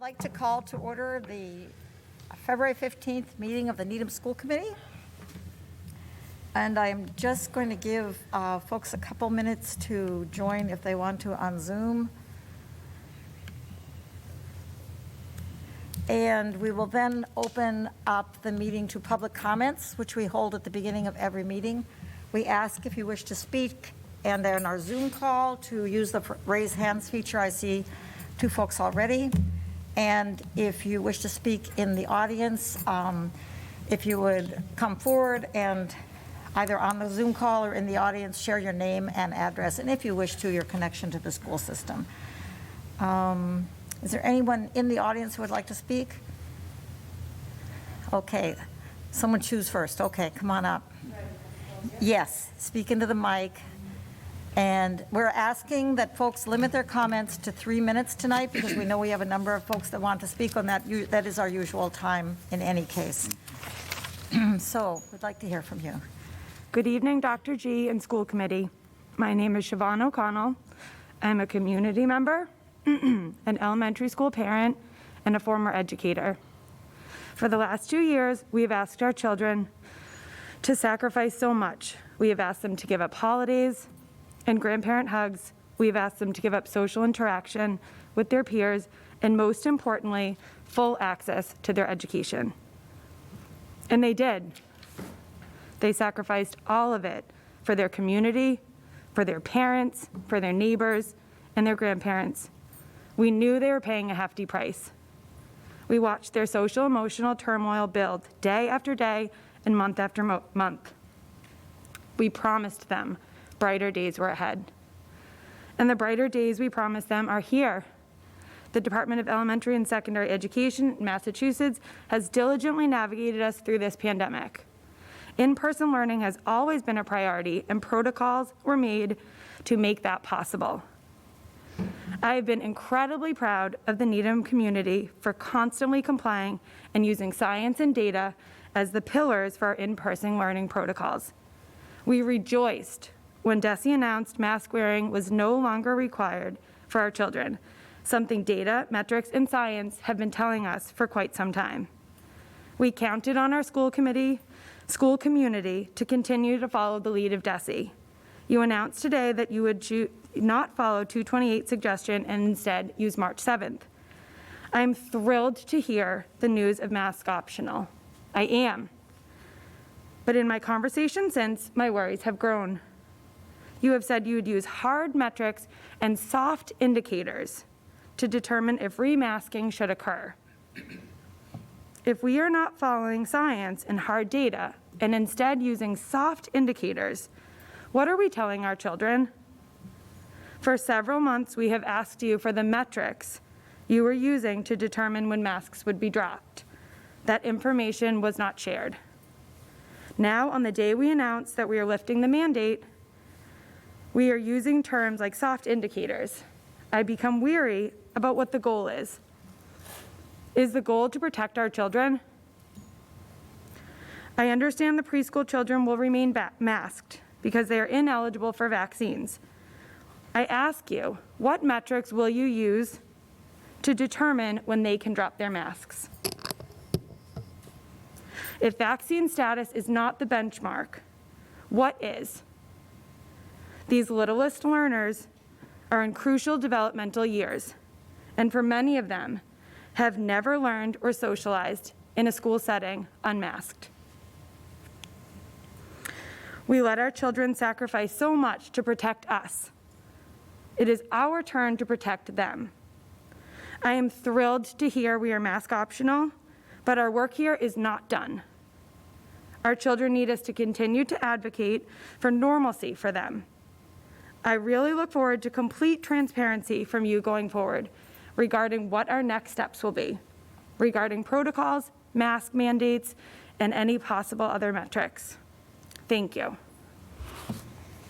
like to call to order the February 15th meeting of the Needham School Committee. And I'm just going to give folks a couple minutes to join if they want to on Zoom. And we will then open up the meeting to public comments, which we hold at the beginning of every meeting. We ask if you wish to speak, and then our Zoom call to use the raise hands feature. I see two folks already. And if you wish to speak in the audience, if you would come forward and either on the Zoom call or in the audience, share your name and address, and if you wish to, your connection to the school system. Is there anyone in the audience who would like to speak? Okay, someone choose first. Okay, come on up. Yes, speak into the mic. And we're asking that folks limit their comments to 3 minutes tonight because we know we have a number of folks that want to speak on that. That is our usual time in any case. So we'd like to hear from you. Good evening, Dr. G and school committee. My name is Siobhan O'Connell. I'm a community member, an elementary school parent, and a former educator. For the last 2 years, we have asked our children to sacrifice so much. We have asked them to give up holidays and grandparent hugs. We've asked them to give up social interaction with their peers, and most importantly, full access to their education. And they did. They sacrificed all of it for their community, for their parents, for their neighbors, and their grandparents. We knew they were paying a hefty price. We watched their social emotional turmoil build day after day and month after month. We promised them brighter days were ahead. And the brighter days we promised them are here. The Department of Elementary and Secondary Education in Massachusetts has diligently navigated us through this pandemic. In-person learning has always been a priority, and protocols were made to make that possible. I have been incredibly proud of the Needham community for constantly complying and using science and data as the pillars for our in-person learning protocols. We rejoiced when DESE announced mask wearing was no longer required for our children, something data, metrics, and science have been telling us for quite some time. We counted on our school community to continue to follow the lead of DESE. You announced today that you would not follow 228 suggestion and instead use March 7th. I'm thrilled to hear the news of mask optional. I am. But in my conversation since, my worries have grown. You have said you would use hard metrics and soft indicators to determine if remasking should occur. If we are not following science and hard data and instead using soft indicators, what are we telling our children? For several months, we have asked you for the metrics you were using to determine when masks would be dropped. That information was not shared. Now, on the day we announced that we are lifting the mandate, we are using terms like soft indicators. I become weary about what the goal is. Is the goal to protect our children? I understand the preschool children will remain masked because they are ineligible for vaccines. I ask you, what metrics will you use to determine when they can drop their masks? If vaccine status is not the benchmark, what is? These littlest learners are in crucial developmental years, and for many of them, have never learned or socialized in a school setting unmasked. We let our children sacrifice so much to protect us. It is our turn to protect them. I am thrilled to hear we are mask optional, but our work here is not done. Our children need us to continue to advocate for normalcy for them. I really look forward to complete transparency from you going forward regarding what our next steps will be, regarding protocols, mask mandates, and any possible other metrics. Thank you.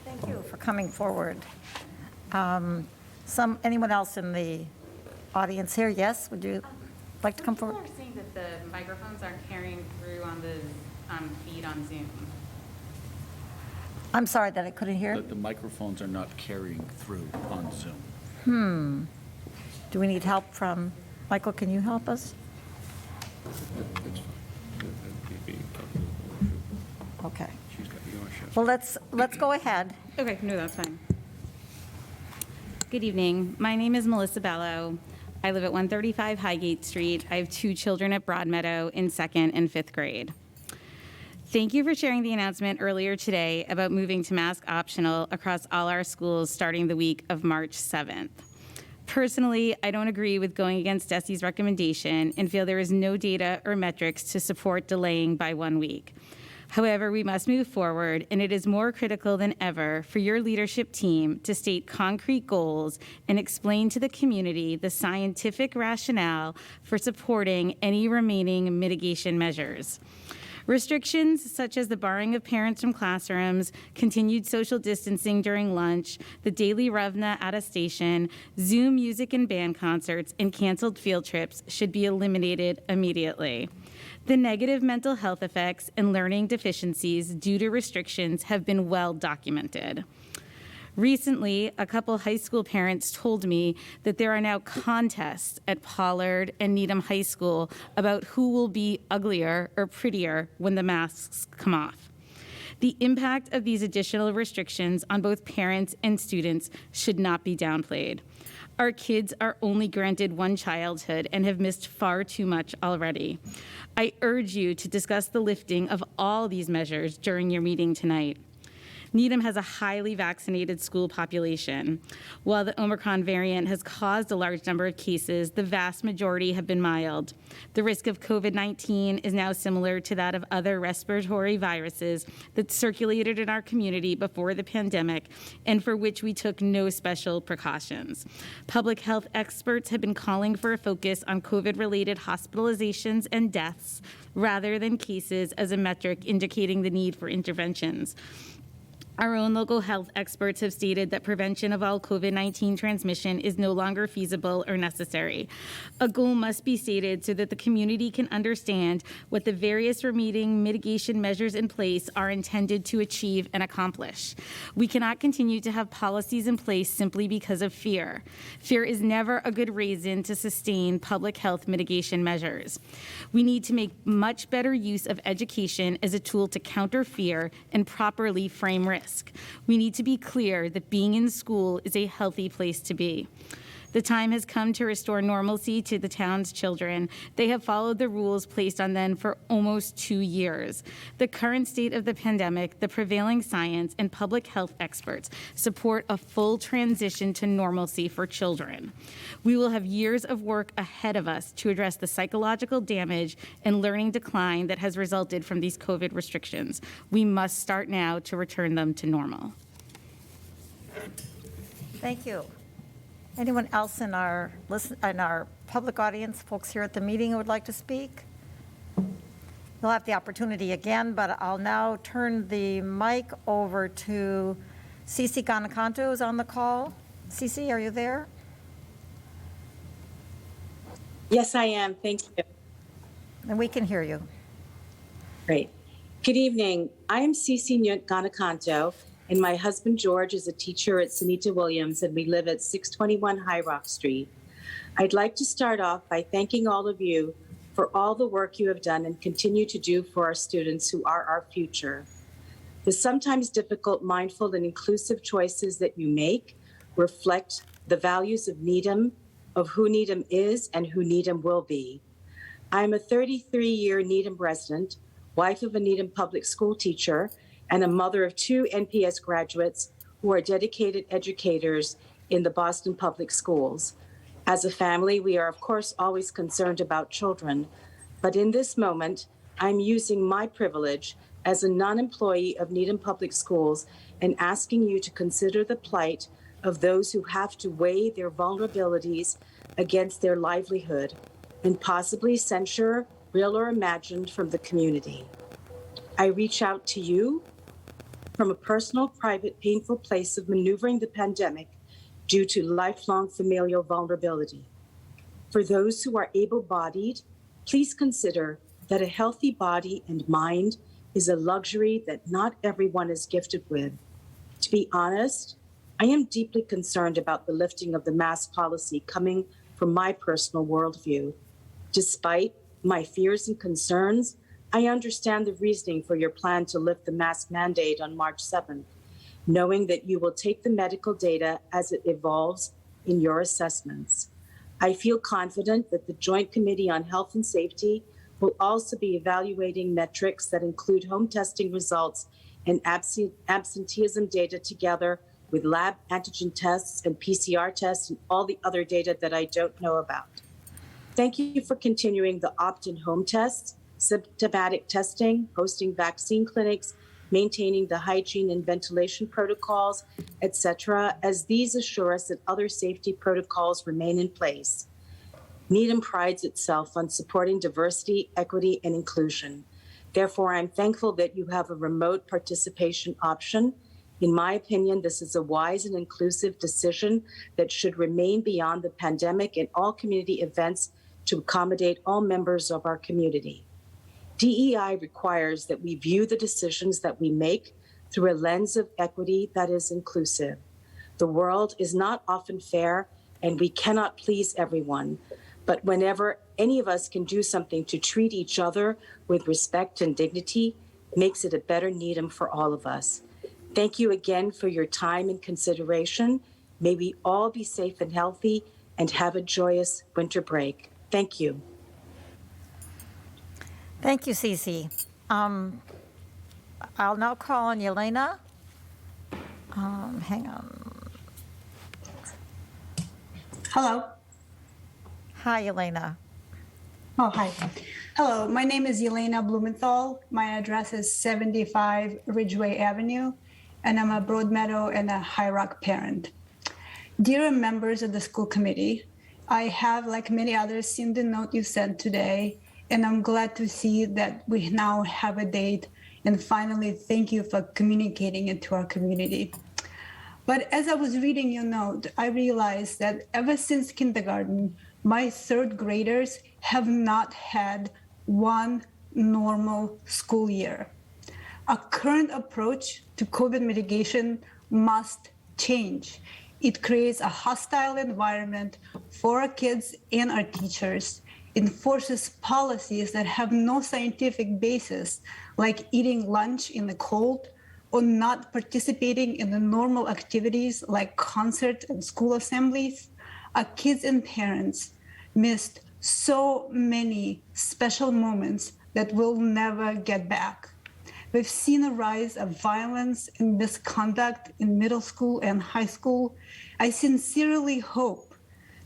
Thank you for coming forward. Anyone else in the audience here? Yes, would you like to come forward? People are saying that the microphones aren't carrying through on the feed on Zoom. I'm sorry that I couldn't hear. The microphones are not carrying through on Zoom. Do we need help from Michael, can you help us? Okay. Well, let's go ahead. Okay, no, that's fine. Good evening. My name is Melissa Bello. I live at 135 Highgate Street. I have 2 children at Broadmeadow in 2nd and 5th grade. Thank you for sharing the announcement earlier today about moving to mask optional across all our schools starting the week of March 7th. Personally, I don't agree with going against DESE's recommendation and feel there is no data or metrics to support delaying by 1 week. However, we must move forward, and it is more critical than ever for your leadership team to state concrete goals and explain to the community the scientific rationale for supporting any remaining mitigation measures. Restrictions such as the barring of parents from classrooms, continued social distancing during lunch, the daily REVNA attestation, Zoom music and band concerts, and canceled field trips should be eliminated immediately. The negative mental health effects and learning deficiencies due to restrictions have been well documented. Recently, a couple high school parents told me that there are now contests at Pollard and Needham High School about who will be uglier or prettier when the masks come off. The impact of these additional restrictions on both parents and students should not be downplayed. Our kids are only granted one childhood and have missed far too much already. I urge you to discuss the lifting of all these measures during your meeting tonight. Needham has a highly vaccinated school population. While the Omicron variant has caused a large number of cases, the vast majority have been mild. The risk of COVID-19 is now similar to that of other respiratory viruses that circulated in our community before the pandemic and for which we took no special precautions. Public health experts have been calling for a focus on COVID-related hospitalizations and deaths rather than cases as a metric indicating the need for interventions. Our own local health experts have stated that prevention of all COVID-19 transmission is no longer feasible or necessary. A goal must be stated so that the community can understand what the various remaining mitigation measures in place are intended to achieve and accomplish. We cannot continue to have policies in place simply because of fear. Fear is never a good reason to sustain public health mitigation measures. We need to make much better use of education as a tool to counter fear and properly frame risk. We need to be clear that being in school is a healthy place to be. The time has come to restore normalcy to the town's children. They have followed the rules placed on them for almost 2 years. The current state of the pandemic, the prevailing science, and public health experts support a full transition to normalcy for children. We will have years of work ahead of us to address the psychological damage and learning decline that has resulted from these COVID restrictions. We must start now to return them to normal. Thank you. Anyone else in our public audience, folks here at the meeting who would like to speak? You'll have the opportunity again, but I'll now turn the mic over to Cece Ganakanto, who's on the call. Cece, are you there? Yes, I am. Thank you. And we can hear you. Great. Good evening. I am Cece Ganakanto, and my husband George is a teacher at Sunita Williams, and we live at 621 High Rock Street. I'd like to start off by thanking all of you for all the work you have done and continue to do for our students who are our future. The sometimes difficult, mindful, and inclusive choices that you make reflect the values of Needham, of who Needham is and who Needham will be. I'm a 33-year Needham resident, wife of a Needham public school teacher, and a mother of 2 NPS graduates who are dedicated educators in the Boston Public Schools. As a family, we are, of course, always concerned about children, but in this moment, I'm using my privilege as a non-employee of Needham Public Schools and asking you to consider the plight of those who have to weigh their vulnerabilities against their livelihood and possibly censure, real or imagined, from the community. I reach out to you from a personal, private, painful place of maneuvering the pandemic due to lifelong familial vulnerability. For those who are able-bodied, please consider that a healthy body and mind is a luxury that not everyone is gifted with. To be honest, I am deeply concerned about the lifting of the mask policy coming from my personal worldview. Despite my fears and concerns, I understand the reasoning for your plan to lift the mask mandate on March 7th, knowing that you will take the medical data as it evolves in your assessments. I feel confident that the Joint Committee on Health and Safety will also be evaluating metrics that include home testing results and absenteeism data together with lab antigen tests and PCR tests and all the other data that I don't know about. Thank you for continuing the opt-in home tests, symptomatic testing, hosting vaccine clinics, maintaining the hygiene and ventilation protocols, etc., as these assure us that other safety protocols remain in place. Needham prides itself on supporting diversity, equity, and inclusion. Therefore, I'm thankful that you have a remote participation option. In my opinion, this is a wise and inclusive decision that should remain beyond the pandemic and all community events to accommodate all members of our community. DEI requires that we view the decisions that we make through a lens of equity that is inclusive. The world is not often fair, and we cannot please everyone. But whenever any of us can do something to treat each other with respect and dignity, makes it a better Needham for all of us. Thank you again for your time and consideration. May we all be safe and healthy and have a joyous winter break. Thank you. Thank you, Cece. I'll now call on Yelena. Hang on. Hello. Hi, Yelena. Oh, hi. Hello, my name is Yelena Blumenthal. My address is 75 Ridgeway Avenue, and I'm a Broadmeadow and a High Rock parent. Dear members of the school committee, I have, like many others, seen the note you sent today, and I'm glad to see that we now have a date. And finally, thank you for communicating it to our community. But as I was reading your note, I realized that ever since kindergarten, my third graders have not had one normal school year. Our current approach to COVID mitigation must change. It creates a hostile environment for our kids and our teachers. It enforces policies that have no scientific basis, like eating lunch in the cold or not participating in the normal activities like concerts and school assemblies. Our kids and parents missed so many special moments that we'll never get back. We've seen a rise of violence and misconduct in middle school and high school. I sincerely hope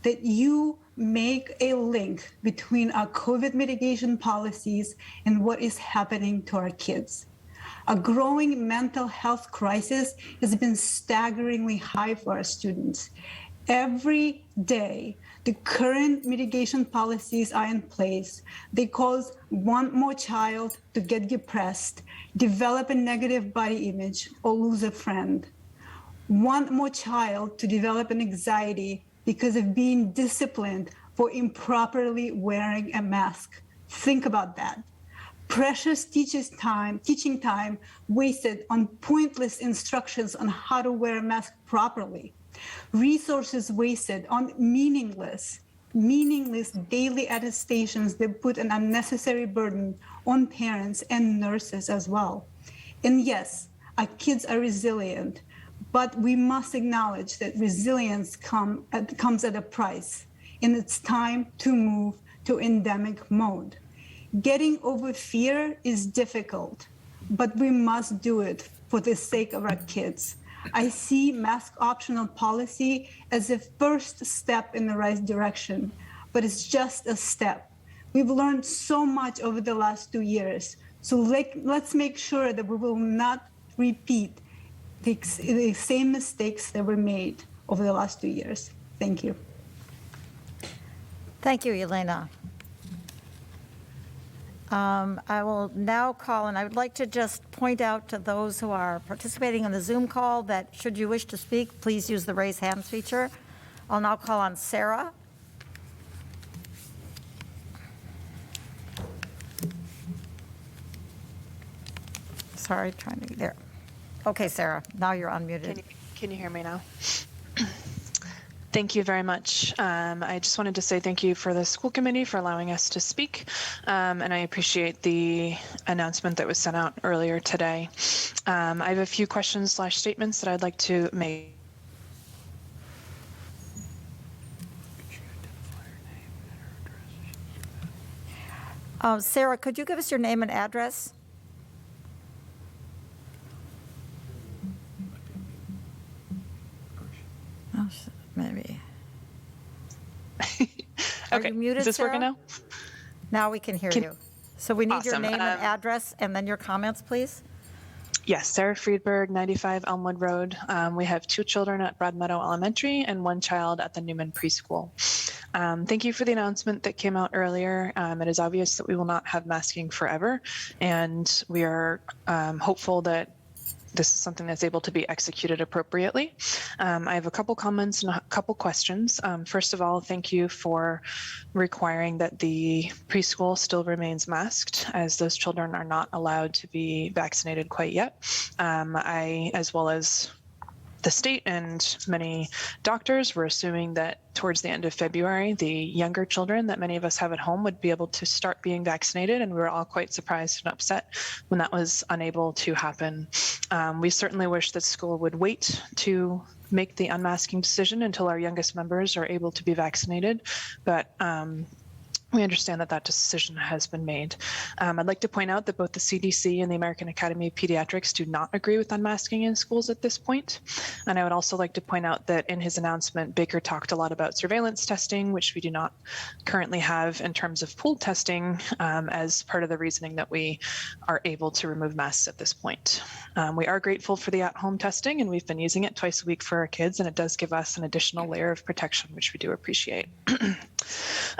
that you make a link between our COVID mitigation policies and what is happening to our kids. A growing mental health crisis has been staggeringly high for our students. Every day, the current mitigation policies are in place. They cause one more child to get depressed, develop a negative body image, or lose a friend. One more child to develop an anxiety because of being disciplined for improperly wearing a mask. Think about that. Precious teaching time wasted on pointless instructions on how to wear a mask properly. Resources wasted on meaningless daily attestations that put an unnecessary burden on parents and nurses as well. And yes, our kids are resilient, but we must acknowledge that resilience comes at a price, and it's time to move to endemic mode. Getting over fear is difficult, but we must do it for the sake of our kids. I see mask optional policy as a first step in the right direction, but it's just a step. We've learned so much over the last 2 years, so let's make sure that we will not repeat the same mistakes that were made over the last 2 years. Thank you. Thank you, Yelena. I will now call, and I would like to just point out to those who are participating in the Zoom call that should you wish to speak, please use the raise hands feature. I'll now call on Sarah. Sorry, trying to be there. Okay, Sarah, now you're unmuted. Can you hear me now? Thank you very much. I just wanted to say thank you for the school committee for allowing us to speak. And I appreciate the announcement that was sent out earlier today. I have a few questions/statements that I'd like to make. Sarah, could you give us your name and address? Oh, maybe. Are Okay, you muted, is this working Sarah? now? Now we can hear you. So we need your Awesome. name and address, and then your comments, please. Yes, Sarah Friedberg, 95 Elmwood Road. We have 2 children at Broadmeadow Elementary and 1 child at the Newman Preschool. Thank you for the announcement that came out earlier. It is obvious that we will not have masking forever, and we are hopeful that this is something that's able to be executed appropriately. I have a couple comments and a couple questions. First of all, thank you for requiring that the preschool still remains masked, as those children are not allowed to be vaccinated quite yet. I, as well as the state and many doctors, were assuming that towards the end of February, the younger children that many of us have at home would be able to start being vaccinated, and we were all quite surprised and upset when that was unable to happen. We certainly wish that school would wait to make the unmasking decision until our youngest members are able to be vaccinated, but we understand that that decision has been made. I'd like to point out that both the CDC and the American Academy of Pediatrics do not agree with unmasking in schools at this point. And I would also like to point out that in his announcement, Baker talked a lot about surveillance testing, which we do not currently have in terms of pooled testing, as part of the reasoning that we are able to remove masks at this point. We are grateful for the at-home testing, and we've been using it twice a week for our kids, and it does give us an additional layer of protection, which we do appreciate.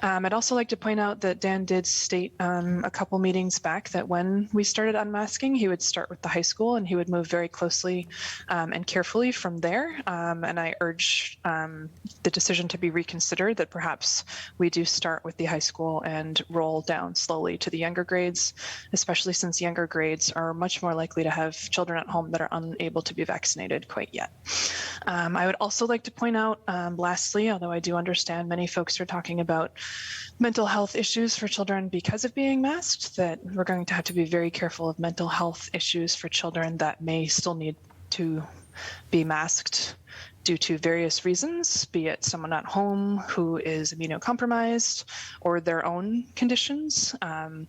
I'd also like to point out that Dan did state a couple meetings back that when we started unmasking, he would start with the high school and he would move very closely and carefully from there. And I urge the decision to be reconsidered, that perhaps we do start with the high school and roll down slowly to the younger grades, especially since younger grades are much more likely to have children at home that are unable to be vaccinated quite yet. I would also like to point out, lastly, although I do understand many folks are talking about mental health issues for children because of being masked, that we're going to have to be very careful of mental health issues for children that may still need to be masked due to various reasons, be it someone at home who is immunocompromised or their own conditions, and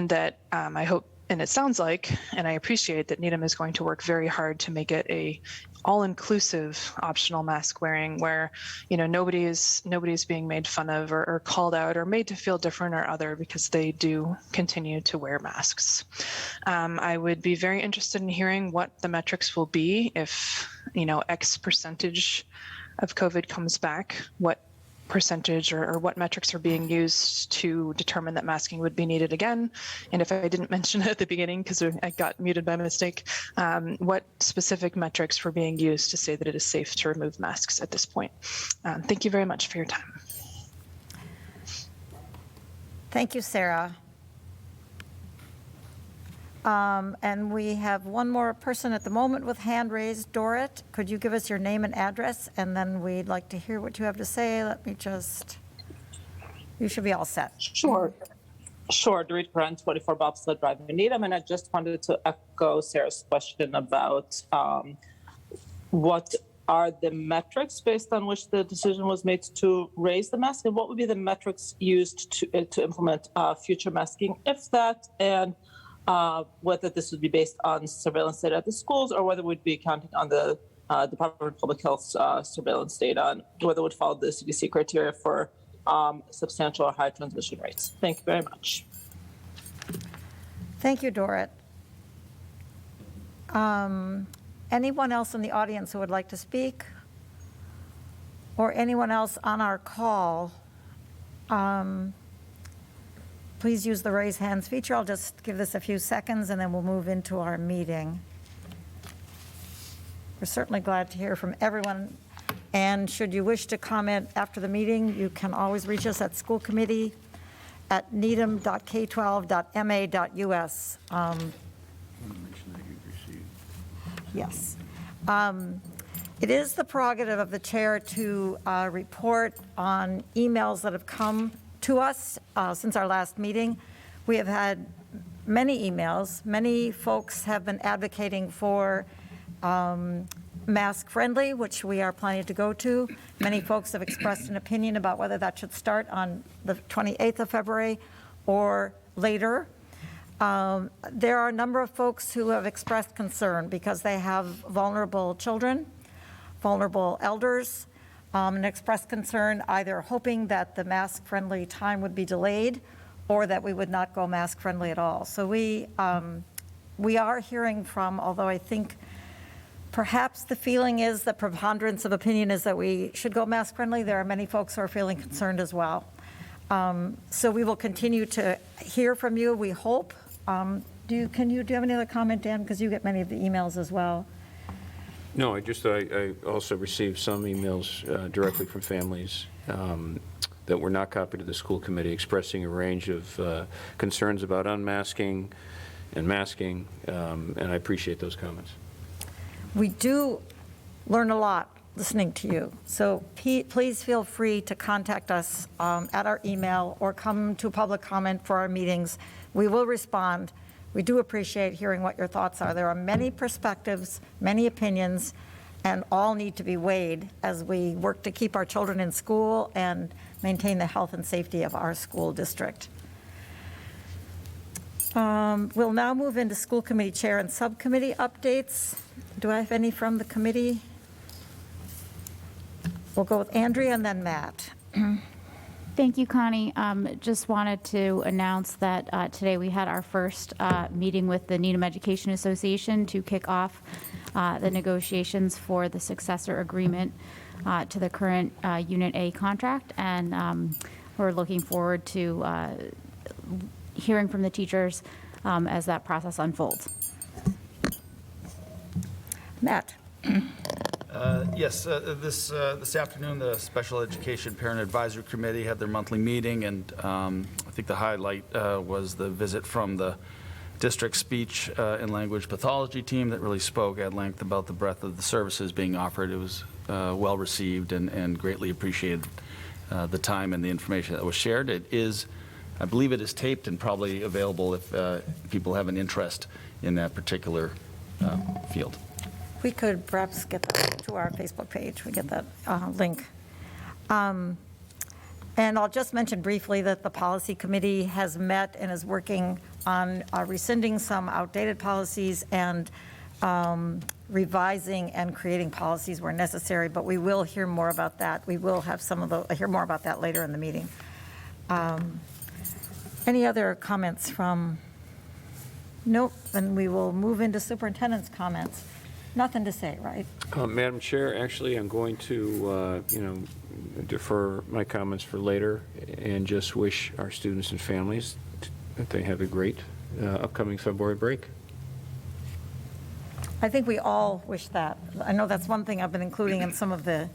that I hope, and it sounds like, and I appreciate that Needham is going to work very hard to make it a all-inclusive optional mask wearing, where nobody is being made fun of or called out or made to feel different or other because they do continue to wear masks. I would be very interested in hearing what the metrics will be if X percentage of COVID comes back, what percentage or what metrics are being used to determine that masking would be needed again. And if I didn't mention it at the beginning because I got muted by mistake, what specific metrics were being used to say that it is safe to remove masks at this point. Thank you very much for your time. Thank you, Sarah. And we have one more person at the moment with hand raised. Dorit, could you give us your name and address? And then we'd like to hear what you have to say. You should be all set. Sure. Dorit Grant, 24 Bobsled Drive in Needham. And I just wanted to echo Sarah's question about what are the metrics based on which the decision was made to raise the mask, and what would be the metrics used to implement future masking, if that, and whether this would be based on surveillance data at the schools or whether we'd be counting on the Department of Public Health's surveillance data, and whether it would follow the CDC criteria for substantial or high transmission rates. Thank you very much. Thank you, Dorit. Anyone else in the audience who would like to speak? Or anyone else on our call? Please use the raise hands feature. I'll just give this a few seconds and then we'll move into our meeting. We're certainly glad to hear from everyone. And should you wish to comment after the meeting, you can always reach us at schoolcommittee@needham.k12.ma.us. Yes. It is the prerogative of the chair to report on emails that have come to us since our last meeting. We have had many emails. Many folks have been advocating for mask-friendly, which we are planning to go to. Many folks have expressed an opinion about whether that should start on the 28th of February or later. There are a number of folks who have expressed concern because they have vulnerable children, vulnerable elders, and expressed concern either hoping that the mask-friendly time would be delayed or that we would not go mask-friendly at all. So we are hearing from, although I think perhaps the feeling is, the preponderance of opinion is that we should go mask-friendly, there are many folks who are feeling concerned as well. So we will continue to hear from you, we hope. Do you have any other comment, Dan? Because you get many of the emails as well. No, I also received some emails directly from families that were not copied to the school committee expressing a range of concerns about unmasking and masking, and I appreciate those comments. We do learn a lot listening to you, so please feel free to contact us at our email or come to public comment for our meetings. We will respond. We do appreciate hearing what your thoughts are. There are many perspectives, many opinions, and all need to be weighed as we work to keep our children in school and maintain the health and safety of our school district. We'll now move into school committee chair and subcommittee updates. Do I have any from the committee? We'll go with Andrea and then Matt. Thank you, Connie. Just wanted to announce that today we had our first meeting with the Needham Education Association to kick off the negotiations for the successor agreement to the current Unit A contract. And we're looking forward to hearing from the teachers as that process unfolds. Matt. Yes, this afternoon, the Special Education Parent Advisory Committee had their monthly meeting, and I think the highlight was the visit from the district speech and language pathology team that really spoke at length about the breadth of the services being offered. It was well received and greatly appreciated the time and the information that was shared. It is, I believe it is taped and probably available if people have an interest in that particular field. We could perhaps get that to our Facebook page. We get that link. And I'll just mention briefly that the policy committee has met and is working on rescinding some outdated policies and revising and creating policies where necessary, but we will hear more about that. We will have hear more about that later in the meeting. Any other comments from? Nope, then we will move into superintendent's comments. Nothing to say, right? Madam Chair, actually, I'm going to, defer my comments for later and just wish our students and families that they have a great upcoming February break. I think we all wish that. I know that's one thing I've been including in some of the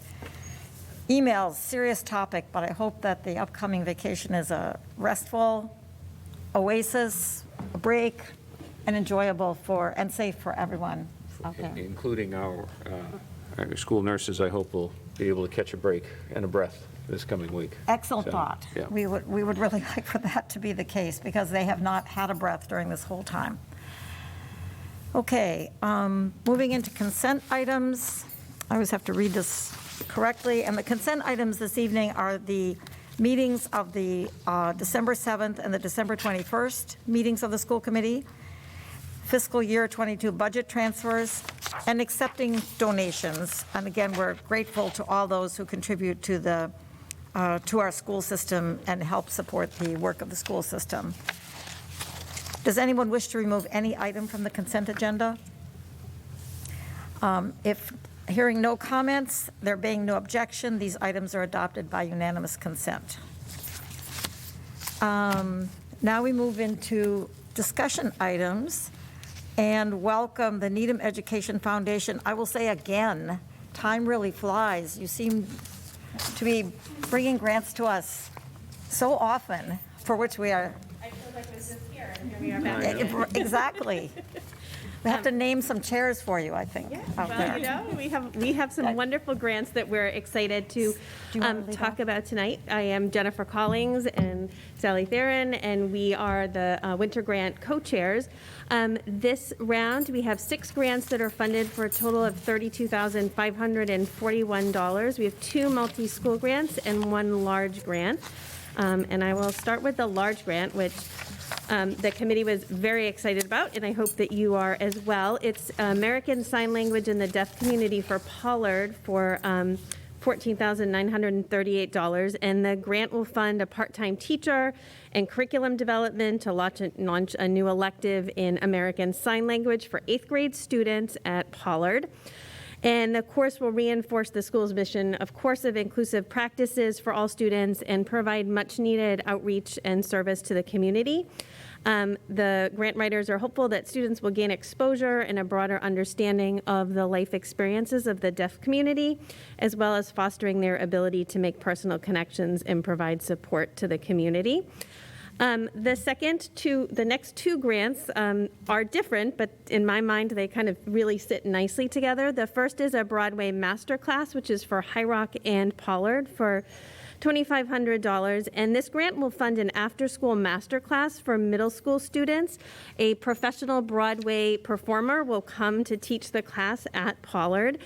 emails, serious topic, but I hope that the upcoming vacation is a restful oasis, a break, and enjoyable and safe for everyone out there. Including our school nurses, I hope will be able to catch a break and a breath this coming week. Excellent So, thought. yeah. We would really like for that to be the case because they have not had a breath during this whole time. Okay, moving into consent items. I always have to read this correctly. And the consent items this evening are the meetings of the December 7th and the December 21st meetings of the school committee, fiscal year 22 budget transfers, and accepting donations. And again, we're grateful to all those who contribute to our school system and help support the work of the school system. Does anyone wish to remove any item from the consent agenda? If hearing no comments, there being no objection, these items are adopted by unanimous consent. Now we move into discussion items and welcome the Needham Education Foundation. I will say again, time really flies. You seem to be bringing grants to us so often, for which we are. I feel like I was just here, and here we are back. Exactly. We have to name some chairs for you, I think, out Well, there. you know, we have some wonderful grants that we're excited to you wanna lead talk off? about tonight. I am Jennifer Collings and Sally Theron, and we are the Winter Grant co-chairs. This round, we have 6 grants that are funded for a total of $32,541. We have 2 multi-school grants and 1 large grant. And I will start with the large grant, which the committee was very excited about, and I hope that you are as well. It's American Sign Language in the deaf community for Pollard for $14,938, and the grant will fund a part-time teacher and curriculum development to launch a new elective in American Sign Language for 8th grade students at Pollard. And the course will reinforce the school's mission, of course, of inclusive practices for all students and provide much-needed outreach and service to the community. The grant writers are hopeful that students will gain exposure and a broader understanding of the life experiences of the deaf community, as well as fostering their ability to make personal connections and provide support to the community. The next 2 grants are different, but in my mind, they kind of really sit nicely together. The first is a Broadway Masterclass, which is for High Rock and Pollard for $2,500, and this grant will fund an after-school masterclass for middle school students. A professional Broadway performer will come to teach the class at Pollard.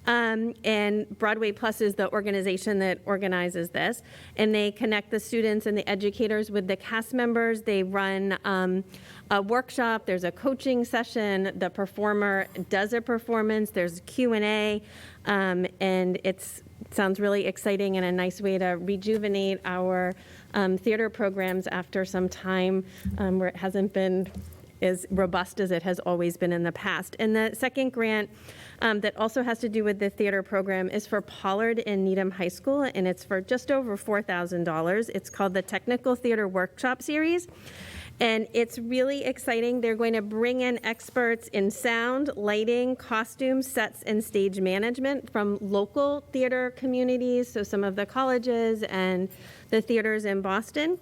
And Broadway Plus is the organization that organizes this, and they connect the students and the educators with the cast members. They run a workshop, there's a coaching session, the performer does a performance, there's Q&A, and it sounds really exciting and a nice way to rejuvenate our theater programs after some time where it hasn't been as robust as it has always been in the past. And the second grant that also has to do with the theater program is for Pollard and Needham High School, and it's for just over $4,000. It's called the Technical Theater Workshop Series, and it's really exciting. They're going to bring in experts in sound, lighting, costumes, sets, and stage management from local theater communities, so some of the colleges and the theaters in Boston.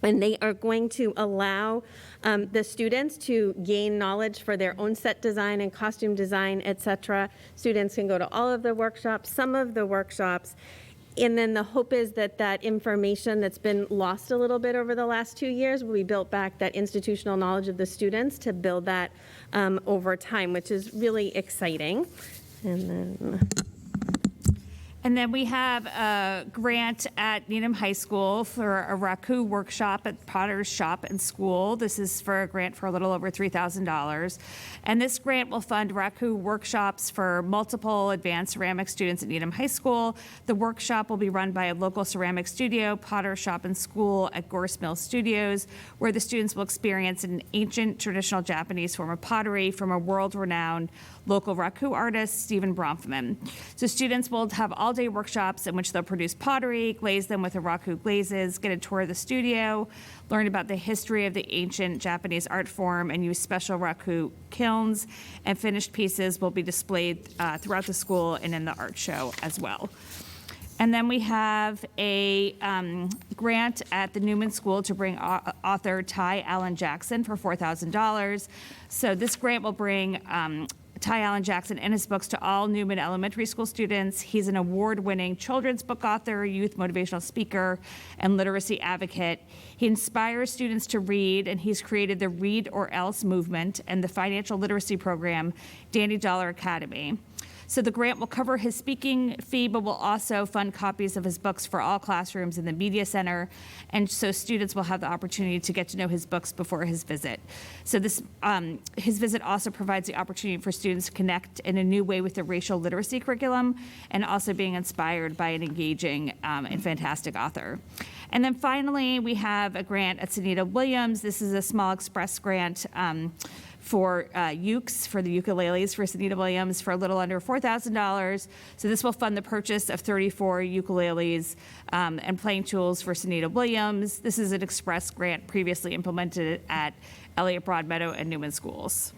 And they are going to allow the students to gain knowledge for their own set design and costume design, et cetera. Students can go to all of the workshops, some of the workshops, and then the hope is that that information that's been lost a little bit over the last 2 years will be built back, that institutional knowledge of the students, to build that over time, which is really exciting. And then we have a grant at Needham High School for a raku workshop at Potter's Shop and School. This is for a grant for a little over $3,000. And this grant will fund raku workshops for multiple advanced ceramic students at Needham High School. The workshop will be run by a local ceramic studio, Potter's Shop and School at Gorse Mill Studios, where the students will experience an ancient traditional Japanese form of pottery from a world-renowned local raku artist, Stephen Bronfman. So students will have all-day workshops in which they'll produce pottery, glaze them with the raku glazes, get a tour of the studio, learn about the history of the ancient Japanese art form, and use special raku kilns, and finished pieces will be displayed throughout the school and in the art show as well. And then we have a grant at the Newman School to bring author Ty Allen Jackson for $4,000. So this grant will bring Ty Allen Jackson and his books to all Newman Elementary School students. He's an award-winning children's book author, youth motivational speaker, and literacy advocate. He inspires students to read, and he's created the Read or Else movement and the financial literacy program, Danny Dollar Academy. So the grant will cover his speaking fee, but will also fund copies of his books for all classrooms in the Media Center. And so students will have the opportunity to get to know his books before his visit. So this, his visit also provides the opportunity for students to connect in a new way with the racial literacy curriculum, and also being inspired by an engaging and fantastic author. And then finally, we have a grant at Sunita Williams. This is a small express grant for ukes, for the ukuleles for Sunita Williams, for a little under $4,000. So this will fund the purchase of 34 ukuleles and playing tools for Sunita Williams. This is an express grant previously implemented at Elliott Broadmeadow and Newman schools.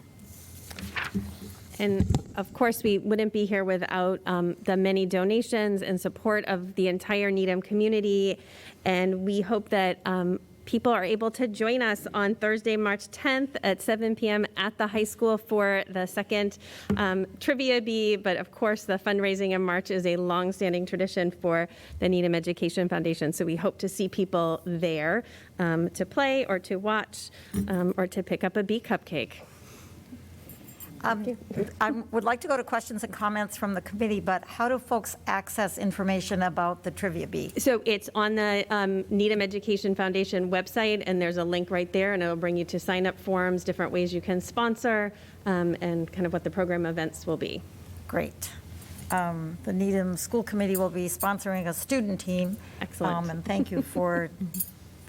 And of course, we wouldn't be here without the many donations and support of the entire Needham community. And we hope that people are able to join us on Thursday, March 10th at 7 p.m. at the high school for the second Trivia Bee. But of course, the fundraising in March is a long-standing tradition for the Needham Education Foundation. So we hope to see people there to play or to watch or to pick up a bee cupcake. I would like to go to questions and comments from the committee, but how do folks access information about the Trivia Bee? So it's on the Needham Education Foundation website, and there's a link right there, and it'll bring you to sign-up forms, different ways you can sponsor, and kind of what the program events will be. Great. The Needham School Committee will be sponsoring a student team. Excellent. And thank you for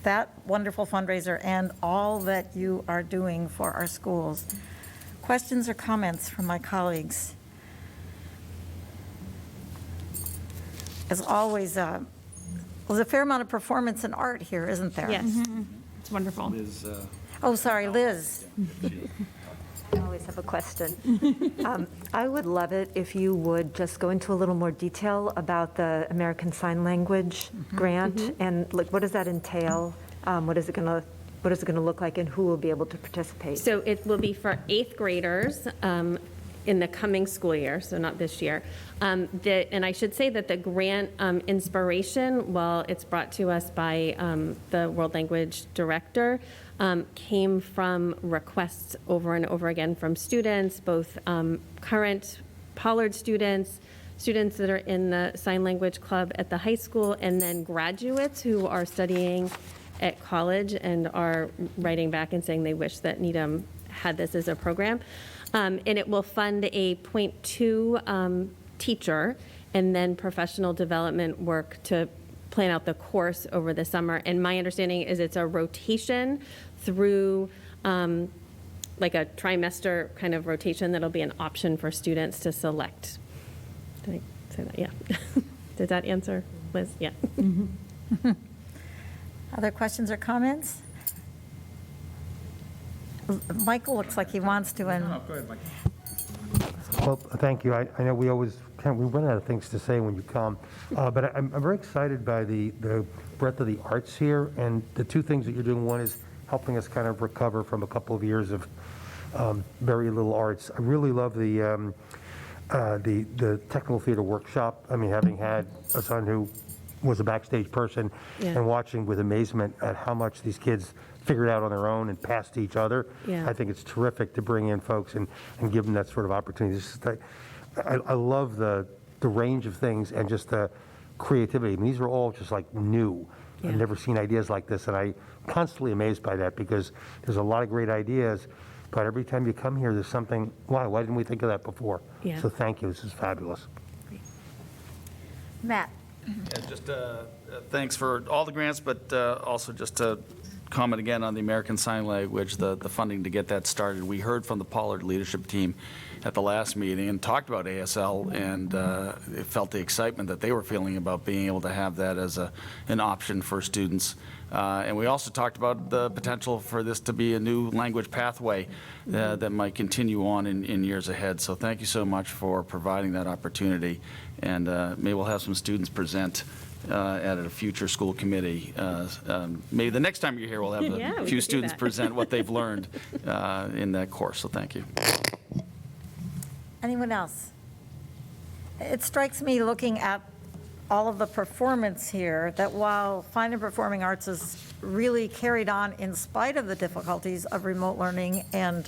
that wonderful fundraiser and all that you are doing for our schools. Questions or comments from my colleagues? As always, there's a fair amount of performance and art here, isn't there? Yes. It's wonderful. Oh, sorry, Liz. I always have a question. I would love it if you would just go into a little more detail about the American Sign Language grant and like what does that entail? What is it going to look like, and who will be able to participate? So it will be for 8th graders in the coming school year, so not this year. And I should say that the grant inspiration, while it's brought to us by the World Language Director, came from requests over and over again from students, both current Pollard students, students that are in the Sign Language Club at the high school, and then graduates who are studying at college and are writing back and saying they wish that Needham had this as a program. And it will fund a .2 teacher and then professional development work to plan out the course over the summer. And my understanding is it's a rotation through like a trimester kind of rotation that'll be an option for students to select. Did I say that? Yeah. Did that answer, Liz? Yeah. Other questions or comments? Michael looks like he wants to. And Go ahead, Mike. Well, thank you. I know we run out of things to say when you come, but I'm very excited by the breadth of the arts here, and the two things that you're doing. One is helping us kind of recover from a couple of years of very little arts. I really love the technical theater workshop. I mean, having had a son who was a backstage person and watching with amazement at how much these kids figured out on their own and passed to each other. Yeah. I think it's terrific to bring in folks and give them that sort of opportunity. I love the range of things and just the creativity. I mean, these are all just like new. Yeah. I've never seen ideas like this, and I'm constantly amazed by that because there's a lot of great ideas, but every time you come here, there's something, why didn't we think of that before? Yeah. So thank you, this is fabulous. Matt. Yeah, just thanks for all the grants, but also just to comment again on the American Sign Language, the funding to get that started. We heard from the Pollard leadership team at the last meeting and talked about ASL, and felt the excitement that they were feeling about being able to have that as an option for students. And we also talked about the potential for this to be a new language pathway that might continue on in years ahead. So thank you so much for providing that opportunity. And maybe we'll have some students present at a future school committee. Maybe the next time you're here, we'll have a few students present what they've learned in that course. So thank you. Anyone else? It strikes me looking at all of the performance here that while fine and performing arts is really carried on in spite of the difficulties of remote learning and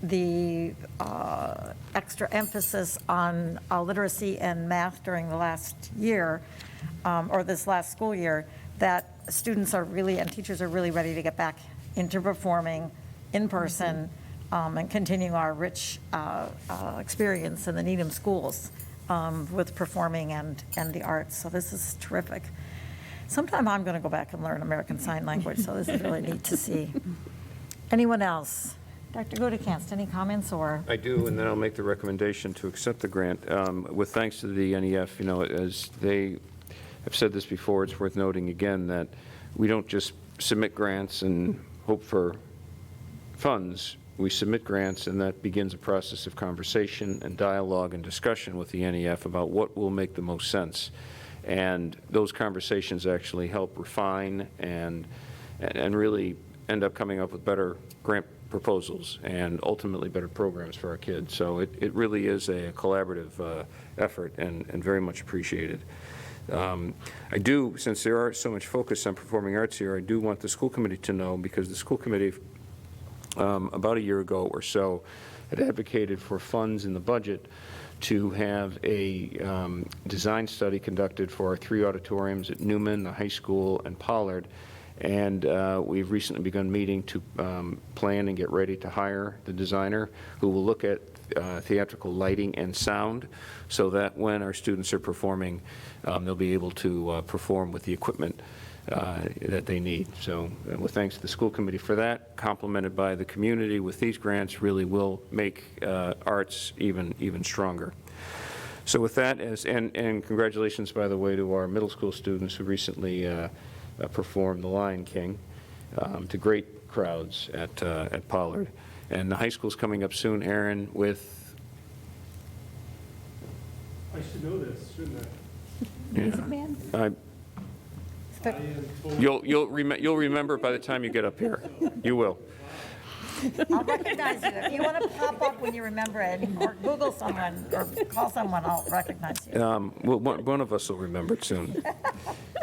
the extra emphasis on literacy and math during the last year, or this last school year, that students are really, and teachers are really ready to get back into performing in person and continue our rich experience in the Needham schools with performing and the arts. So this is terrific. Sometime I'm going to go back and learn American Sign Language, so this is really neat to see. Anyone else? Dr. Gutekunst, any comments or? I do, and then I'll make the recommendation to accept the grant. With thanks to the NEF, as they have said this before, it's worth noting again that we don't just submit grants and hope for funds. We submit grants, and that begins a process of conversation and dialogue and discussion with the NEF about what will make the most sense. And those conversations actually help refine and really end up coming up with better grant proposals and ultimately better programs for our kids. So it really is a collaborative effort and very much appreciated. I do, since there are so much focus on performing arts here, I do want the school committee to know, because the school committee about a year ago or so had advocated for funds in the budget to have a design study conducted for our 3 auditoriums at Newman, the high school, and Pollard. And we've recently begun meeting to plan and get ready to hire the designer who will look at theatrical lighting and sound, so that when our students are performing, they'll be able to perform with the equipment that they need. So with thanks to the school committee for that, complemented by the community with these grants, really will make arts even stronger. So with that, and congratulations, by the way, to our middle school students who recently performed The Lion King to great crowds at Pollard. And the high school's coming up soon, Aaron, with... I should know this, shouldn't I? You'll remember it by the time you get up here. You will. I'll recognize you. If you want to pop up when you remember it, or Google someone, or call someone, I'll recognize you. Well, one of us will remember it soon.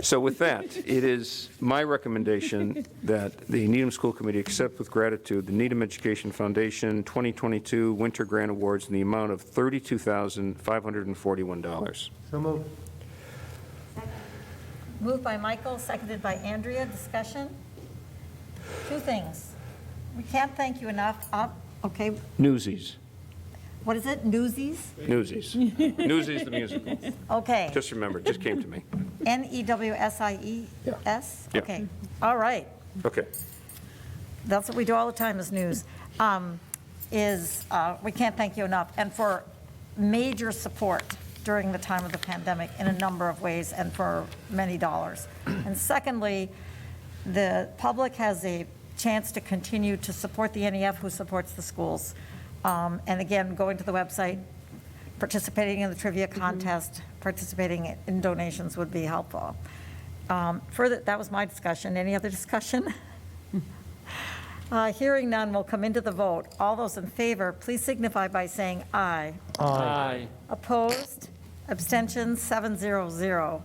So with that, it is my recommendation that the Needham School Committee accept with gratitude the Needham Education Foundation 2022 Winter Grant Awards in the amount of $32,541. So moved. Moved by Michael, seconded by Andrea. Discussion? 2 things. We can't thank you enough. Okay, Newsies. what is it? Newsies? Newsies. Newsies the musical. Okay. Just remember, it just came to me. N-E-W-S-I-E-S? Yeah. Okay, all right. Okay. That's what we do all the time as news. We can't thank you enough, and for major support during the time of the pandemic in a number of ways and for many dollars. And secondly, the public has a chance to continue to support the NEF, who supports the schools. And again, going to the website, participating in the trivia contest, participating in donations would be helpful. Further, that was my discussion. Any other discussion? Hearing none, we'll come into the vote. All those in favor, please signify by saying aye. Aye. Opposed? Abstentions? 700.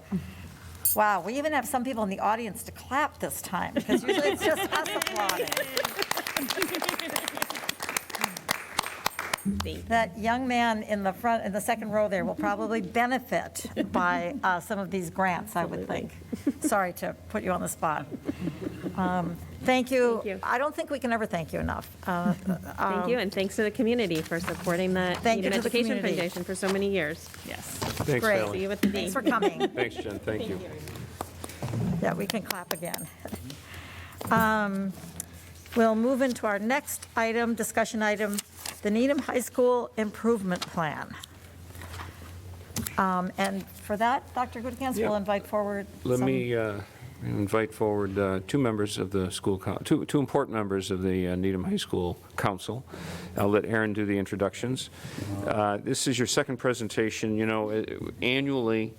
Wow, we even have some people in the audience to clap this time, because usually it's just us applauding. That young man in the front, in the second row there, will probably benefit by some of these grants, I would think. Sorry to put you on the spot. Thank you. Thank you. I don't think we can ever thank you enough. Thank you, and thanks to the community for supporting the Thank you Needham to the Education community. Foundation for so many years. Yes. Thanks, Great. Valerie. See you at the D. Thanks for coming. Thanks, Jen. Thank you. Yeah, we can clap again. We'll move into our next item, discussion item, the Needham High School Improvement Plan. And for that, Dr. Goodkans will Yeah. invite forward Let some- me invite forward two members of the school, two important members of the Needham High School Council. I'll let Aaron do the introductions. This is your second presentation. You know, annually,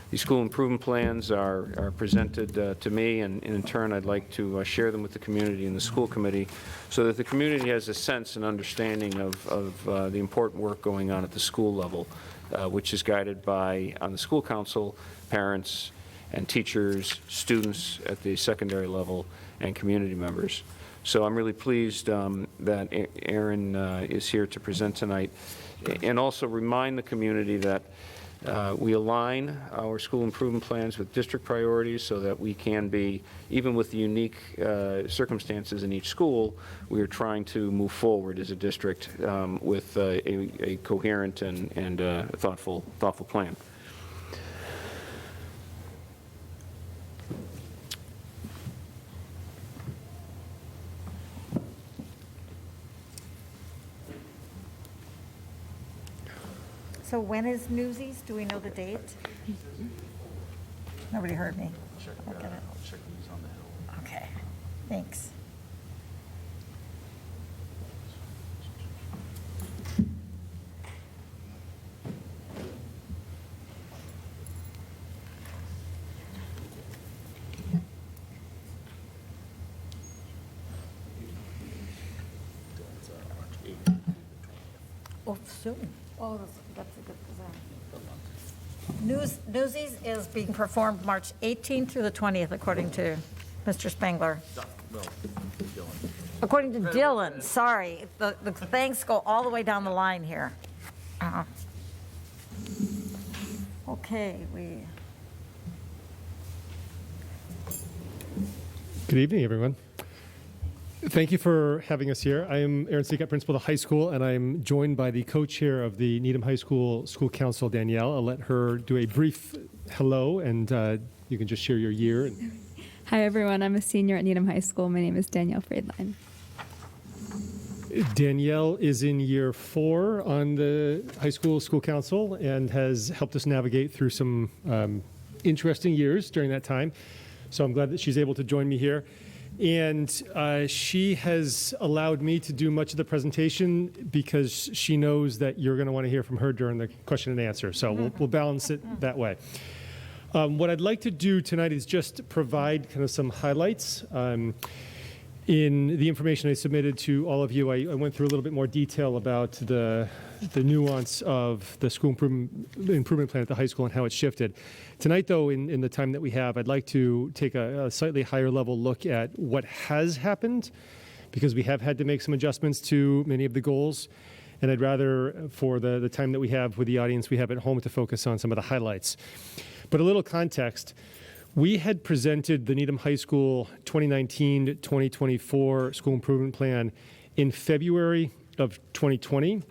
these school improvement plans are presented to me, and in turn, I'd like to share them with the community and the school committee so that the community has a sense and understanding of the important work going on at the school level, which is guided by, on the school council, parents, and teachers, students at the secondary level, and community members. So I'm really pleased that Aaron is here to present tonight, and also remind the community that we align our school improvement plans with district priorities so that we can be, even with the unique circumstances in each school, we are trying to move forward as a district with a coherent and thoughtful plan. So when is Newsies? Do we know the date? Nobody heard me. Look at it. Okay, thanks. Oh, soon. Oh, that's a good design. Newsies is being performed March 18th through the 20th, according to Mr. Spangler. According to Dylan, sorry. The thanks go all the way down the line here. Okay, Good evening, everyone. Thank you for having us here. I am Aaron Seacott, principal of the high school, and I'm joined by the co-chair of the Needham High School School Council, Danielle. I'll let her do a brief hello, and you can just share your year. Hi, everyone. I'm a senior at Needham High School. My name is Danielle Friedlein. Danielle is in year 4 on the high school school council and has helped us navigate through some interesting years during that time. So I'm glad that she's able to join me here. And she has allowed me to do much of the presentation because she knows that you're going to want to hear from her during the question and answer. So we'll balance it that way. What I'd like to do tonight is just provide kind of some highlights. In the information I submitted to all of you, I went through a little bit more detail about the nuance of the school improvement plan at the high school and how it's shifted. Tonight, though, in the time that we have, I'd like to take a slightly higher level look at what has happened, because we have had to make some adjustments to many of the goals. And I'd rather, for the time that we have with the audience we have at home, to focus on some of the highlights. But a little context. We had presented the Needham High School 2019-2024 school improvement plan in February of 2020.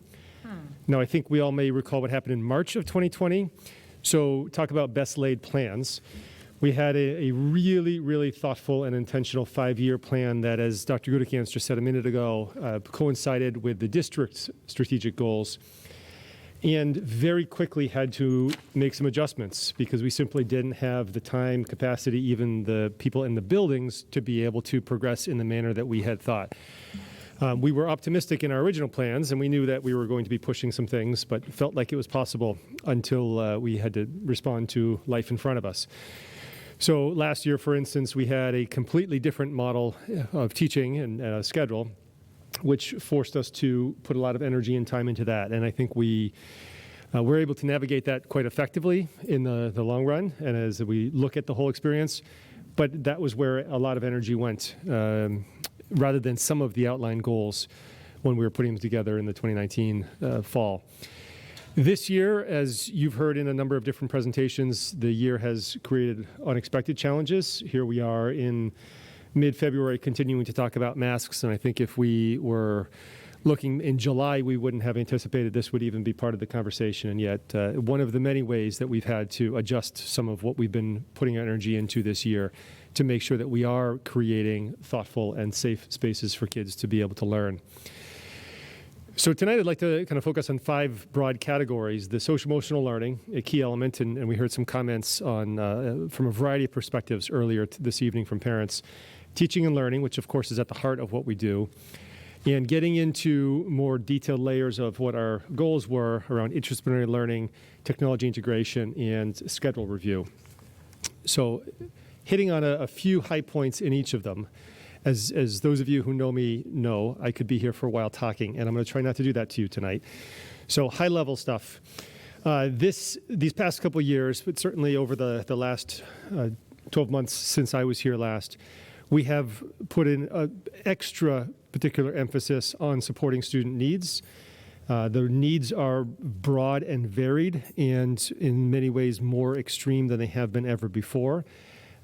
Now, I think we all may recall what happened in March of 2020. So talk about best laid plans. We had a really, really thoughtful and intentional 5-year plan that, as Dr. Gudikans just said a minute ago, coincided with the district's strategic goals, and very quickly had to make some adjustments because we simply didn't have the time, capacity, even the people in the buildings to be able to progress in the manner that we had thought. We were optimistic in our original plans, and we knew that we were going to be pushing some things, but felt like it was possible until we had to respond to life in front of us. So last year, for instance, we had a completely different model of teaching and a schedule, which forced us to put a lot of energy and time into that. And I think we were able to navigate that quite effectively in the long run, and as we look at the whole experience. But that was where a lot of energy went, rather than some of the outlined goals when we were putting them together in the 2019 fall. This year, as you've heard in a number of different presentations, the year has created unexpected challenges. Here we are in mid-February continuing to talk about masks, and I think if we were looking in July, we wouldn't have anticipated this would even be part of the conversation. And yet, one of the many ways that we've had to adjust some of what we've been putting our energy into this year to make sure that we are creating thoughtful and safe spaces for kids to be able to learn. So tonight I'd like to kind of focus on 5 broad categories. The social-emotional learning, a key element, and we heard some comments on from a variety of perspectives earlier this evening from parents. Teaching and learning, which of course is at the heart of what we do, and getting into more detailed layers of what our goals were around interdisciplinary learning, technology integration, and schedule review. So hitting on a few high points in each of them. As those of you who know me know, I could be here for a while talking, and I'm going to try not to do that to you tonight. So high-level stuff. These past couple of years, but certainly over the last 12 months since I was here last, we have put in an extra particular emphasis on supporting student needs. The needs are broad and varied, and in many ways more extreme than they have been ever before.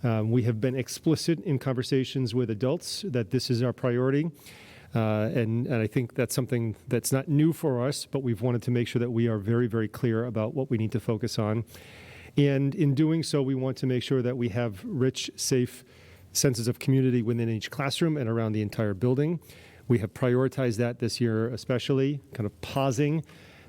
We have been explicit in conversations with adults that this is our priority. And I think that's something that's not new for us, but we've wanted to make sure that we are very, very clear about what we need to focus on. And in doing so, we want to make sure that we have rich, safe senses of community within each classroom and around the entire building. We have prioritized that this year especially, kind of pausing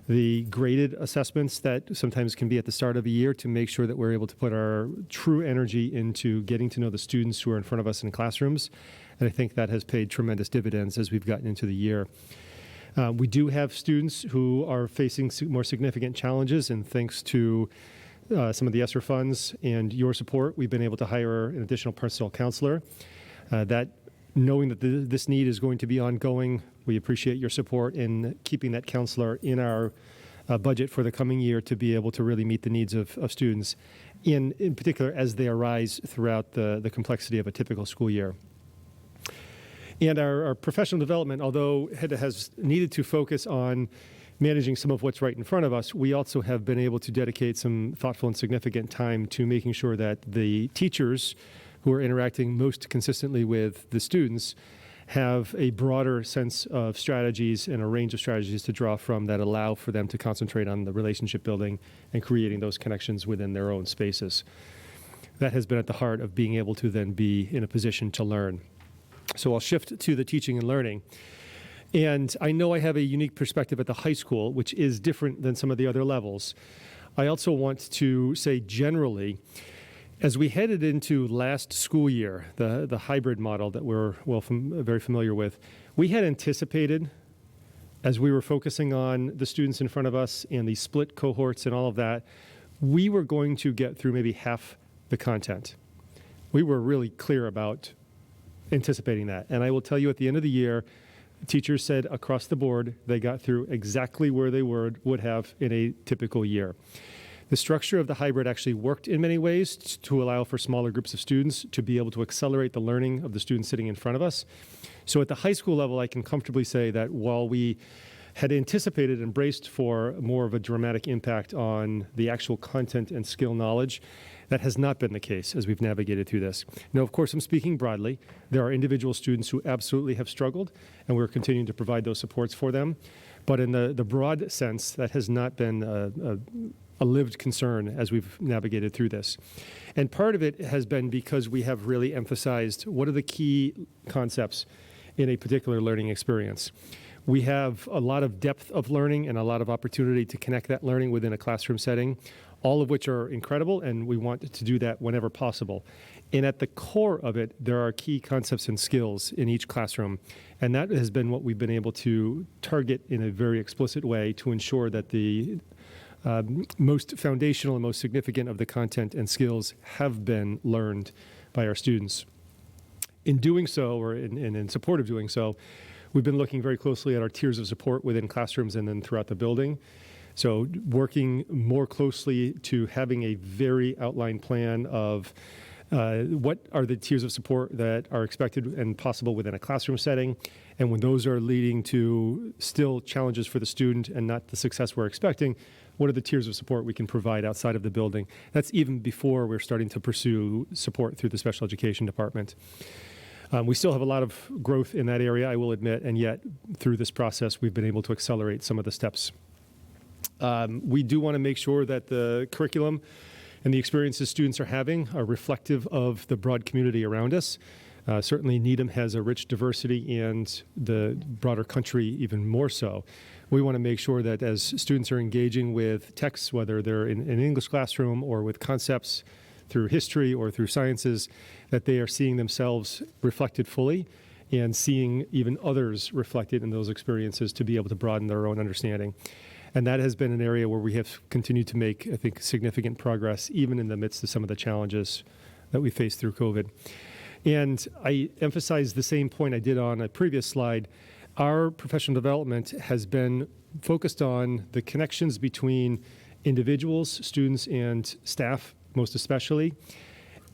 the graded assessments that sometimes can be at the start of a year to make sure that we're able to put our true energy into getting to know the students who are in front of us in classrooms. And I think that has paid tremendous dividends as we've gotten into the year. We do have students who are facing more significant challenges, and thanks to some of the ESSER funds and your support, we've been able to hire an additional personal counselor. Knowing that this need is going to be ongoing We appreciate your support in keeping that counselor in our budget for the coming year to be able to really meet the needs of students, in particular as they arise throughout the complexity of a typical school year. And our professional development, although it has needed to focus on managing some of what's right in front of us, we also have been able to dedicate some thoughtful and significant time to making sure that the teachers who are interacting most consistently with the students have a broader sense of strategies and a range of strategies to draw from that allow for them to concentrate on the relationship building and creating those connections within their own spaces. That has been at the heart of being able to then be in a position to learn. So I'll shift to the teaching and learning. And I know I have a unique perspective at the high school, which is different than some of the other levels. I also want to say generally, as we headed into last school year, the hybrid model that we're very familiar with, we had anticipated, as we were focusing on the students in front of us and the split cohorts and all of that, we were going to get through maybe half the content. We were really clear about anticipating that. And I will tell you at the end of the year, teachers said across the board they got through exactly where they would have in a typical year. The structure of the hybrid actually worked in many ways to allow for smaller groups of students to be able to accelerate the learning of the students sitting in front of us. So at the high school level, I can comfortably say that while we had anticipated and braced for more of a dramatic impact on the actual content and skill knowledge, that has not been the case as we've navigated through this. Now, of course, I'm speaking broadly. There are individual students who absolutely have struggled, and we're continuing to provide those supports for them. But in the broad sense, that has not been a lived concern as we've navigated through this. And part of it has been because we have really emphasized what are the key concepts in a particular learning experience. We have a lot of depth of learning and a lot of opportunity to connect that learning within a classroom setting, all of which are incredible, and we want to do that whenever possible. And at the core of it, there are key concepts and skills in each classroom, and that has been what we've been able to target in a very explicit way to ensure that the most foundational and most significant of the content and skills have been learned by our students. In doing so, or in support of doing so, we've been looking very closely at our tiers of support within classrooms and then throughout the building. So working more closely to having a very outlined plan of what are the tiers of support that are expected and possible within a classroom setting, and when those are leading to still challenges for the student and not the success we're expecting, what are the tiers of support we can provide outside of the building? That's even before we're starting to pursue support through the special education department. We still have a lot of growth in that area, I will admit, and yet through this process, we've been able to accelerate some of the steps. We do want to make sure that the curriculum and the experiences students are having are reflective of the broad community around us. Certainly Needham has a rich diversity, and the broader country even more so. We want to make sure that as students are engaging with texts, whether they're in an English classroom or with concepts through history or through sciences, that they are seeing themselves reflected fully and seeing even others reflected in those experiences to be able to broaden their own understanding. And that has been an area where we have continued to make, I think, significant progress, even in the midst of some of the challenges that we faced through COVID. And I emphasize the same point I did on a previous slide. Our professional development has been focused on the connections between individuals, students, and staff, most especially.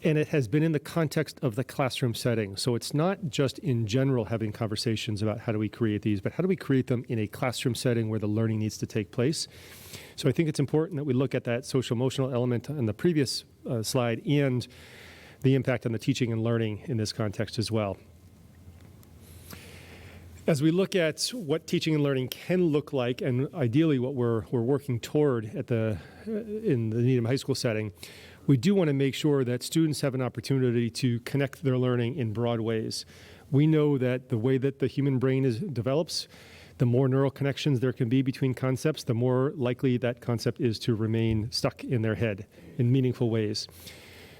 And it has been in the context of the classroom setting. So it's not just in general having conversations about how do we create these, but how do we create them in a classroom setting where the learning needs to take place. So I think it's important that we look at that social emotional element on the previous slide and the impact on the teaching and learning in this context as well. As we look at what teaching and learning can look like, and ideally what we're working toward in the Needham High School setting, we do want to make sure that students have an opportunity to connect their learning in broad ways. We know that the way that the human brain develops, the more neural connections there can be between concepts, the more likely that concept is to remain stuck in their head in meaningful ways.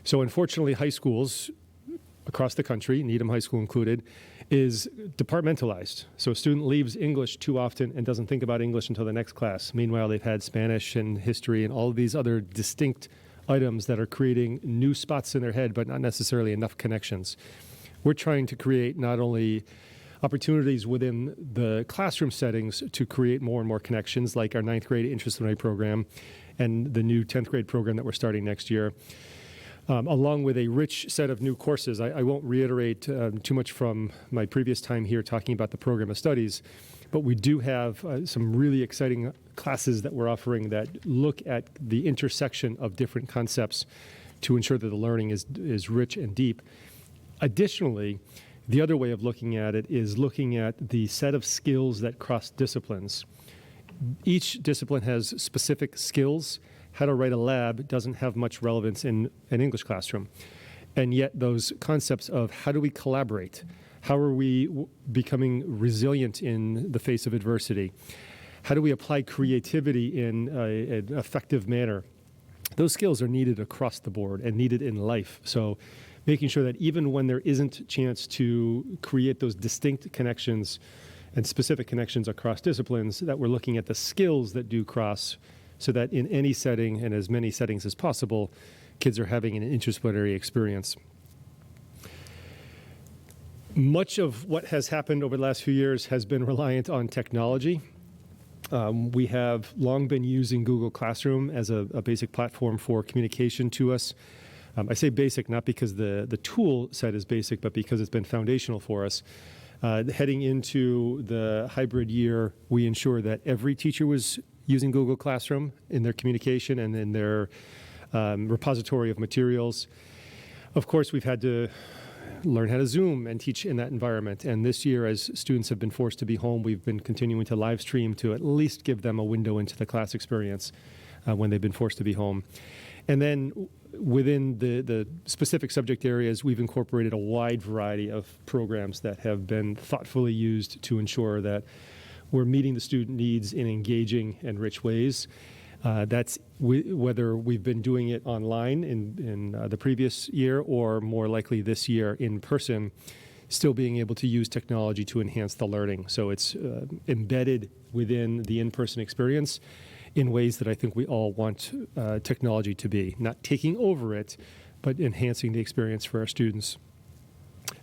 So unfortunately, high schools across the country, Needham High School included, is departmentalized. So a student leaves English too often and doesn't think about English until the next class. Meanwhile, they've had Spanish and history and all of these other distinct items that are creating new spots in their head, but not necessarily enough connections. We're trying to create not only opportunities within the classroom settings to create more and more connections, like our 9th grade interest learning program and the new 10th grade program that we're starting next year, along with a rich set of new courses. I won't reiterate too much from my previous time here talking about the program of studies, but we do have some really exciting classes that we're offering that look at the intersection of different concepts to ensure that the learning is rich and deep. Additionally, the other way of looking at it is looking at the set of skills that cross disciplines. Each discipline has specific skills. How to write a lab doesn't have much relevance in an English classroom. And yet those concepts of how do we collaborate? How are we becoming resilient in the face of adversity? How do we apply creativity in an effective manner? Those skills are needed across the board and needed in life. So making sure that even when there isn't a chance to create those distinct connections and specific connections across disciplines, that we're looking at the skills that do cross, so that in any setting and as many settings as possible, kids are having an interdisciplinary experience. Much of what has happened over the last few years has been reliant on technology. We have long been using Google Classroom as a basic platform for communication to us. I say basic not because the tool set is basic, but because it's been foundational for us. Heading into the hybrid year, we ensure that every teacher was using Google Classroom in their communication and in their repository of materials. Of course, we've had to learn how to Zoom and teach in that environment. And this year, as students have been forced to be home, we've been continuing to live stream to at least give them a window into the class experience when they've been forced to be home. And then within the specific subject areas, we've incorporated a wide variety of programs that have been thoughtfully used to ensure that we're meeting the student needs in engaging and rich ways. That's whether we've been doing it online in the previous year or more likely this year in person, still being able to use technology to enhance the learning. So it's embedded within the in-person experience in ways that I think we all want technology to be, not taking over it, but enhancing the experience for our students.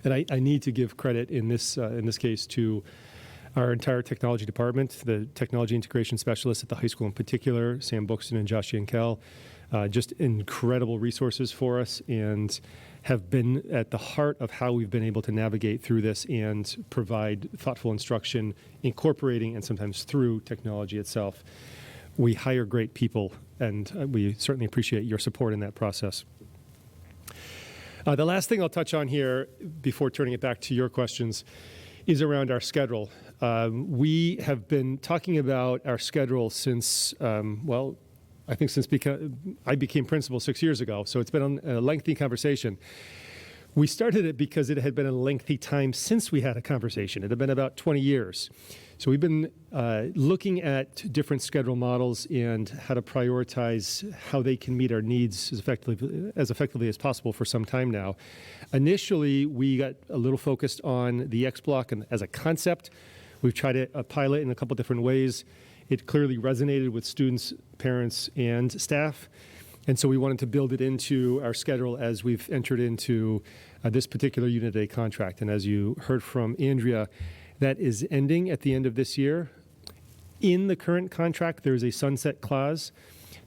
And I need to give credit in this case to our entire technology department, the technology integration specialists at the high school in particular, Sam Buxton and Josh Yankel, just incredible resources for us and have been at the heart of how we've been able to navigate through this and provide thoughtful instruction, incorporating and sometimes through technology itself. We hire great people, and we certainly appreciate your support in that process. The last thing I'll touch on here before turning it back to your questions is around our schedule. We have been talking about our schedule since, I think since I became principal 6 years ago, so it's been a lengthy conversation. We started it because it had been a lengthy time since we had a conversation. It had been about 20 years. So we've been looking at different schedule models and how to prioritize how they can meet our needs as effectively as possible for some time now. Initially, we got a little focused on the X block and as a concept. We've tried a pilot in a couple different ways. It clearly resonated with students, parents, and staff. And so we wanted to build it into our schedule as we've entered into this particular Unit A contract. And as you heard from Andrea, that is ending at the end of this year. In the current contract, there is a sunset clause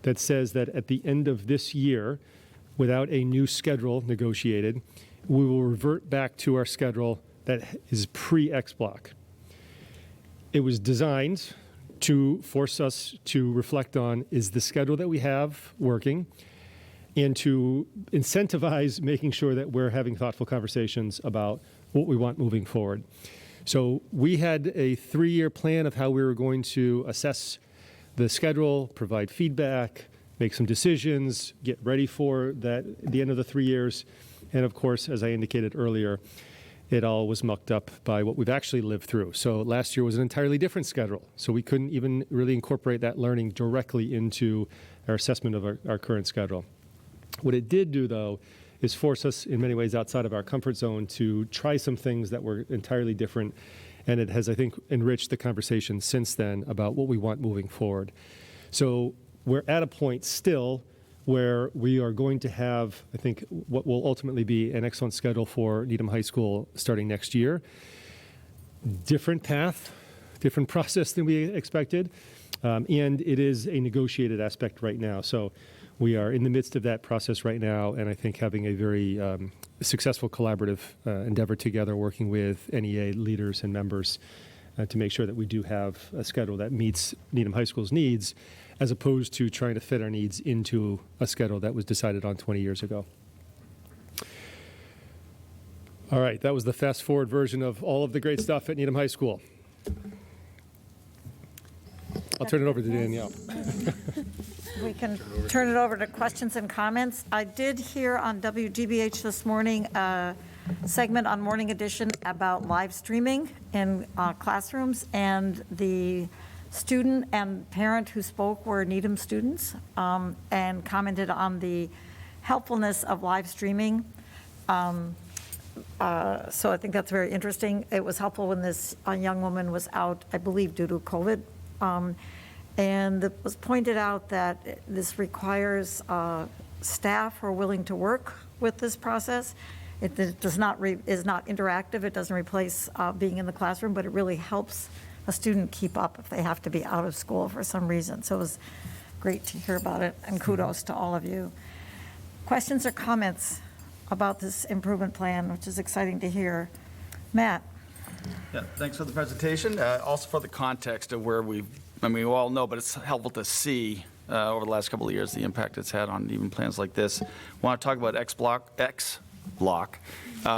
that says that at the end of this year, without a new schedule negotiated, we will revert back to our schedule that is pre-X block. It was designed to force us to reflect on, is the schedule that we have working, and to incentivize making sure that we're having thoughtful conversations about what we want moving forward. So we had a 3-year plan of how we were going to assess the schedule, provide feedback, make some decisions, get ready for that at the end of the 3 years. And of course, as I indicated earlier, it all was mucked up by what we've actually lived through. So last year was an entirely different schedule. So we couldn't even really incorporate that learning directly into our assessment of our current schedule. What it did do, though, is force us in many ways outside of our comfort zone to try some things that were entirely different. And it has, I think, enriched the conversation since then about what we want moving forward. So we're at a point still where we are going to have, I think, what will ultimately be an excellent schedule for Needham High School starting next year. different path, different process than we expected, and it is a negotiated aspect right now. So we are in the midst of that process right now, and I think having a very successful collaborative endeavor together, working with NEA leaders and members to make sure that we do have a schedule that meets Needham High School's needs, as opposed to trying to fit our needs into a schedule that was decided on 20 years ago. All right, that was the fast-forward version of all of the great stuff at Needham High School. I'll turn it over to Danielle. We can turn it over to questions and comments. I did hear on WGBH this morning a segment on Morning Edition about live streaming in classrooms, and the student and parent who spoke were Needham students and commented on the helpfulness of live streaming. So I think that's very interesting. It was helpful when this young woman was out, I believe, due to COVID. And it was pointed out that this requires staff who are willing to work with this process. It does not is not interactive. It doesn't replace being in the classroom, but it really helps a student keep up if they have to be out of school for some reason. So it was great to hear about it, and kudos to all of you. Questions or comments about this improvement plan, which is exciting to hear? Matt? Yeah, thanks for the presentation. Also for the context of where we all know, but it's helpful to see over the last couple of years the impact it's had on even plans like this. Want to talk about X block.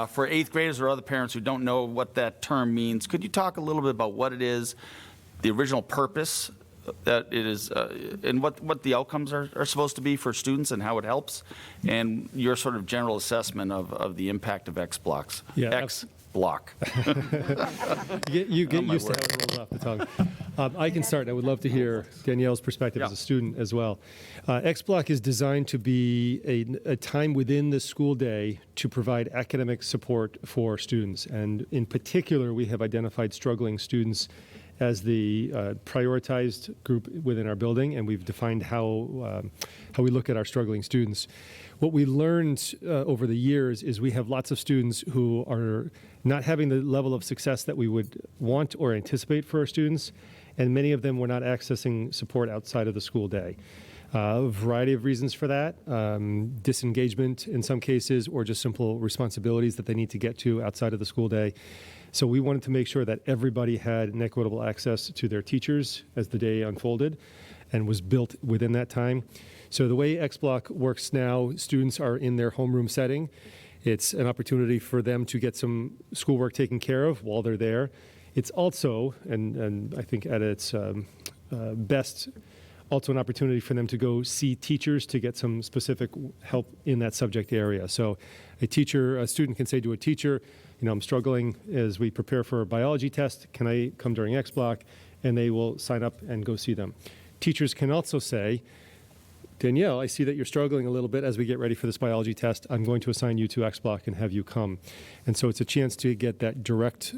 For eighth graders or other parents who don't know what that term means, could you talk a little bit about what it is, the original purpose that it is, and what the outcomes are supposed to be for students and how it helps, and your sort of general assessment of the impact of X blocks? Yeah, X block. You get used to how it rolls off the tongue. I can start. I would love to hear Danielle's perspective as a student as well. X Block is designed to be a time within the school day to provide academic support for students. And in particular, we have identified struggling students as the prioritized group within our building, and we've defined how we look at our struggling students. What we learned over the years is we have lots of students who are not having the level of success that we would want or anticipate for our students, and many of them were not accessing support outside of the school day. A variety of reasons for that, disengagement in some cases, or just simple responsibilities that they need to get to outside of the school day. So we wanted to make sure that everybody had an equitable access to their teachers as the day unfolded and was built within that time. So the way X Block works now, students are in their homeroom setting. It's an opportunity for them to get some schoolwork taken care of while they're there. It's also, and I think at its best, also an opportunity for them to go see teachers to get some specific help in that subject area. So a student can say to a teacher, I'm struggling as we prepare for a biology test. Can I come during X Block? And they will sign up and go see them. Teachers can also say, Danielle, I see that you're struggling a little bit as we get ready for this biology test. I'm going to assign you to X Block and have you come. And so it's a chance to get that direct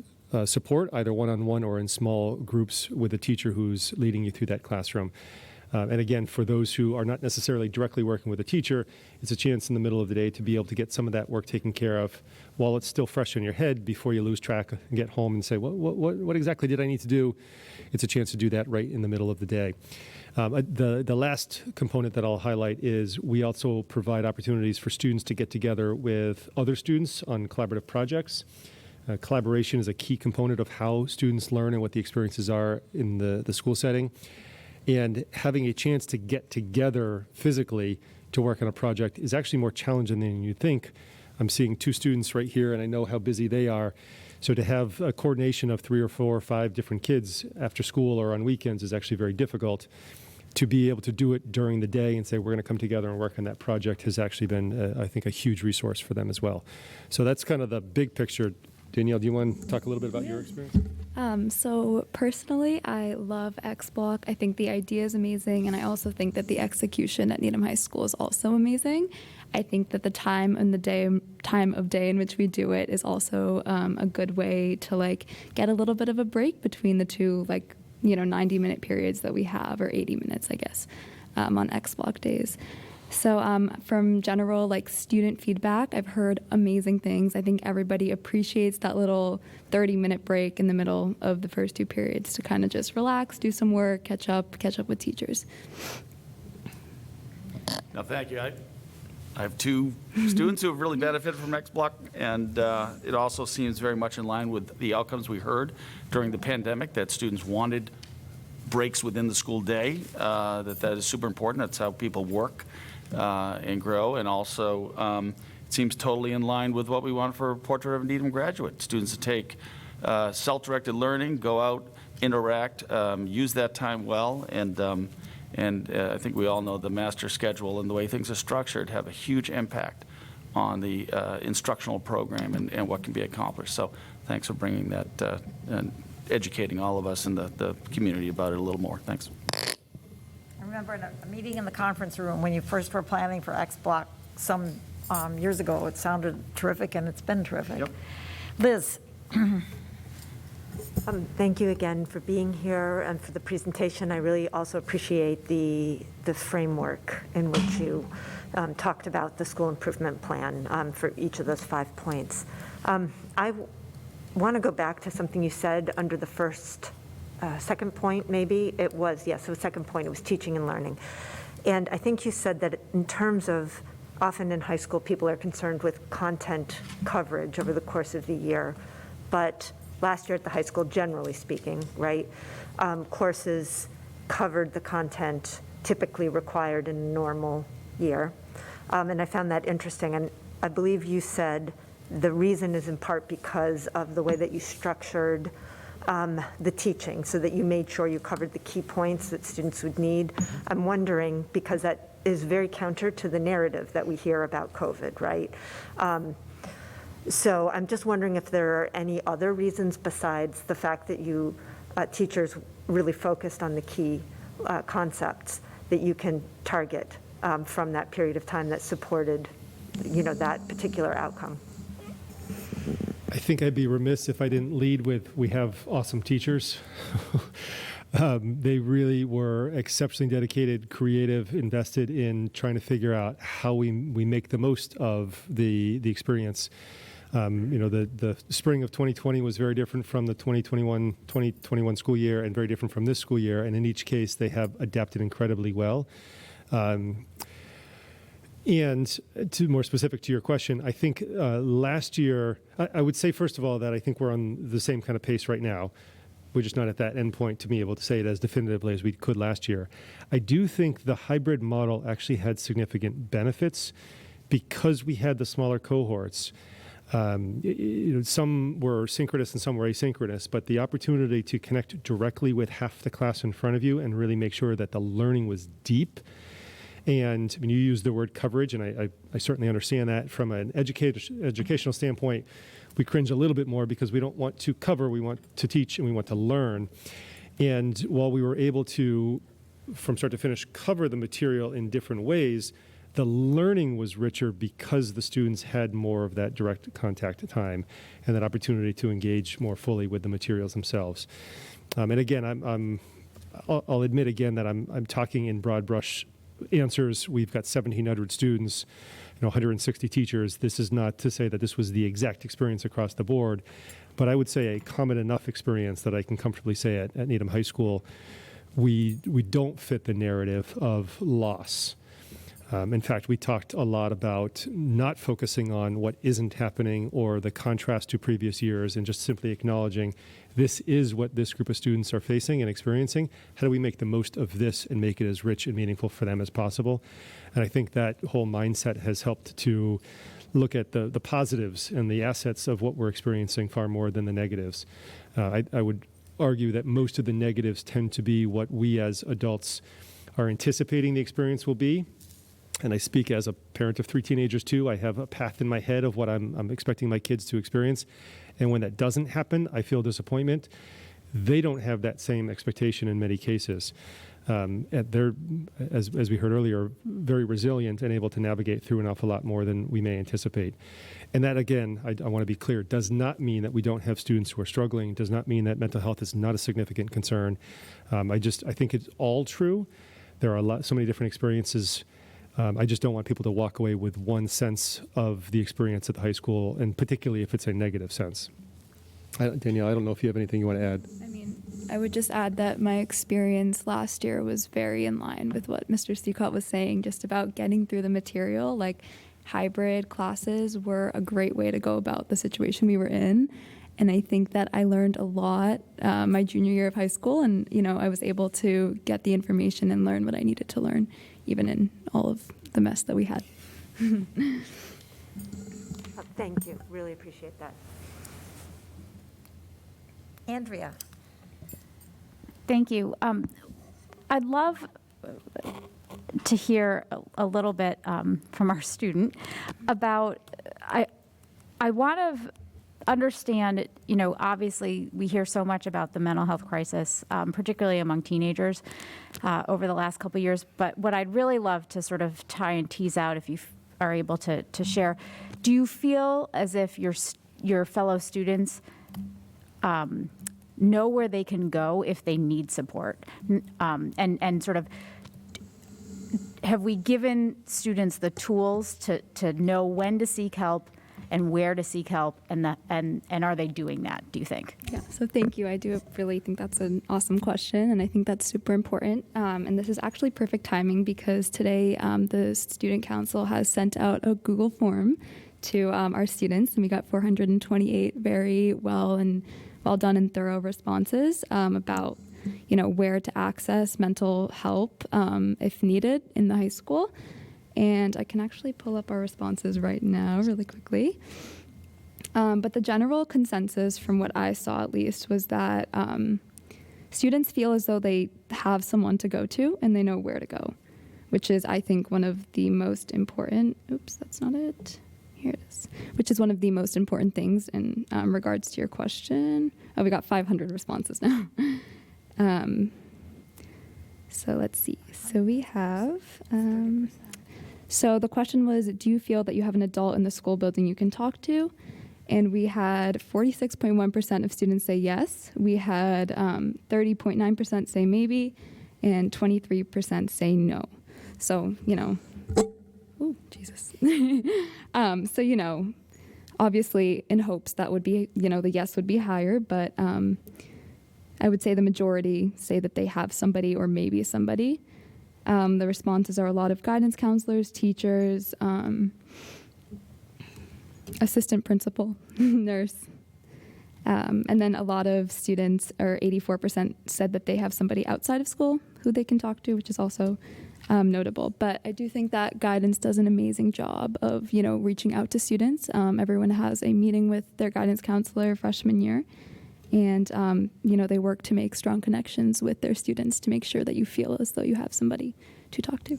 support, either one-on-one or in small groups with a teacher who's leading you through that classroom. And again, for those who are not necessarily directly working with a teacher, it's a chance in the middle of the day to be able to get some of that work taken care of while it's still fresh in your head before you lose track and get home and say, what exactly did I need to do? It's a chance to do that right in the middle of the day. The last component that I'll highlight is we also provide opportunities for students to get together with other students on collaborative projects. Collaboration is a key component of how students learn and what the experiences are in the school setting. And having a chance to get together physically to work on a project is actually more challenging than you think. I'm seeing two students right here, and I know how busy they are. So to have a coordination of 3 or 4 or 5 different kids after school or on weekends is actually very difficult. To be able to do it during the day and say, we're going to come together and work on that project has actually been, I think, a huge resource for them as well. So that's kind of the big picture. Danielle, do you want to talk a little bit about your experience? So personally, I love X Block. I think the idea is amazing, and I also think that the execution at Needham High School is also amazing. I think that the time of day in which we do it is also a good way to get a little bit of a break between the two 90-minute periods that we have, or 80 minutes, I guess, on X Block days. So from general student feedback, I've heard amazing things. I think everybody appreciates that little 30-minute break in the middle of the first 2 periods to kind of just relax, do some work, catch up with teachers. No, thank you. I have 2 students who have really benefited from XBlock, and it also seems very much in line with the outcomes we heard during the pandemic, that students wanted breaks within the school day, that is super important. That's how people work and grow. And also, it seems totally in line with what we want for Portrait of a Needham graduate. Students to take self-directed learning, go out, interact, use that time well, and I think we all know the master schedule and the way things are structured have a huge impact on the instructional program and what can be accomplished. So thanks for bringing that and educating all of us in the community about it a little more. Thanks. I remember in a meeting in the conference room when you first were planning for XBlock some years ago, it sounded terrific, and it's been terrific. Yep. Liz. Thank you again for being here and for the presentation. I really also appreciate the framework in which you talked about the school improvement plan for each of those 5 points. I want to go back to something you said under the second point, maybe. It was, yes, the second point, it was teaching and learning. And I think you said that in terms of, often in high school, people are concerned with content coverage over the course of the year. But last year at the high school, generally speaking, right, courses covered the content typically required in a normal year. And I found that interesting. And I believe you said the reason is in part because of the way that you structured the teaching, so that you made sure you covered the key points that students would need. I'm wondering, because that is very counter to the narrative that we hear about COVID, right? So I'm just wondering if there are any other reasons besides the fact that you teachers really focused on the key concepts that you can target from that period of time that supported, that particular outcome. I think I'd be remiss if I didn't lead with, we have awesome teachers. They really were exceptionally dedicated, creative, invested in trying to figure out how we make the most of the experience. The spring of 2020 was very different from the 2021 school year, and very different from this school year. And in each case, they have adapted incredibly well. And to more specific to your question, I think last year, I would say, first of all, that I think we're on the same kind of pace right now. We're just not at that end point to be able to say it as definitively as we could last year. I do think the hybrid model actually had significant benefits because we had the smaller cohorts. Some were synchronous and some were asynchronous, but the opportunity to connect directly with half the class in front of you and really make sure that the learning was deep. And you use the word coverage, and I certainly understand that from an educational standpoint. We cringe a little bit more because we don't want to cover, we want to teach, and we want to learn. And while we were able to, from start to finish, cover the material in different ways, the learning was richer because the students had more of that direct contact time and that opportunity to engage more fully with the materials themselves. And again, I'll admit again that I'm talking in broad brush answers. We've got 1,700 students, 160 teachers. This is not to say that this was the exact experience across the board, but I would say a common enough experience that I can comfortably say at Needham High School, we don't fit the narrative of loss. In fact, we talked a lot about not focusing on what isn't happening or the contrast to previous years, and just simply acknowledging this is what this group of students are facing and experiencing. How do we make the most of this and make it as rich and meaningful for them as possible? And I think that whole mindset has helped to look at the positives and the assets of what we're experiencing far more than the negatives. I would argue that most of the negatives tend to be what we as adults are anticipating the experience will be. And I speak as a parent of 3 teenagers too. I have a path in my head of what I'm expecting my kids to experience. And when that doesn't happen, I feel disappointment. They don't have that same expectation in many cases. They're, as we heard earlier, very resilient and able to navigate through an awful lot more than we may anticipate. And that, again, I want to be clear, does not mean that we don't have students who are struggling, does not mean that mental health is not a significant concern. I think it's all true. There are so many different experiences I just don't want people to walk away with one sense of the experience at the high school, and particularly if it's a negative sense. Danielle, I don't know if you have anything you want to add. I would just add that my experience last year was very in line with what Mr. Stikot was saying, just about getting through the material. Like, hybrid classes were a great way to go about the situation we were in. And I think that I learned a lot my junior year of high school, and I was able to get the information and learn what I needed to learn, even in all of the mess that we had. Thank you. Really appreciate that. Andrea. Thank you. I'd love to hear a little bit from our student about, I want to understand, obviously we hear so much about the mental health crisis, particularly among teenagers over the last couple of years, but what I'd really love to sort of try and tease out, if you are able to share, do you feel as if your fellow students know where they can go if they need support? And sort of, have we given students the tools to know when to seek help and where to seek help, and are they doing that, do you think? Yeah, so thank you. I do really think that's an awesome question, and I think that's super important. And this is actually perfect timing, because today the Student Council has sent out a Google form to our students, and we got 428 very well done and thorough responses about where to access mental help if needed in the high school. And I can actually pull up our responses right now really quickly. But the general consensus, from what I saw at least, was that students feel as though they have someone to go to and they know where to go, which is, I think, one of the most important, oops, that's not it. Here it is, which is one of the most important things in regards to your question. Oh, we got 500 responses now. So let's see. So we have, so the question was, do you feel that you have an adult in the school building you can talk to? And we had 46.1% of students say yes. We had 30.9% say maybe, and 23% say no. So, oh, Jesus. So, obviously in hopes that would be, the yes would be higher, but I would say the majority say that they have somebody or maybe somebody. The responses are a lot of guidance counselors, teachers, assistant principal, nurse. And then a lot of students, or 84%, said that they have somebody outside of school who they can talk to, which is also notable. But I do think that guidance does an amazing job of, reaching out to students. Everyone has a meeting with their guidance counselor freshman year. And, they work to make strong connections with their students to make sure that you feel as though you have somebody to talk to.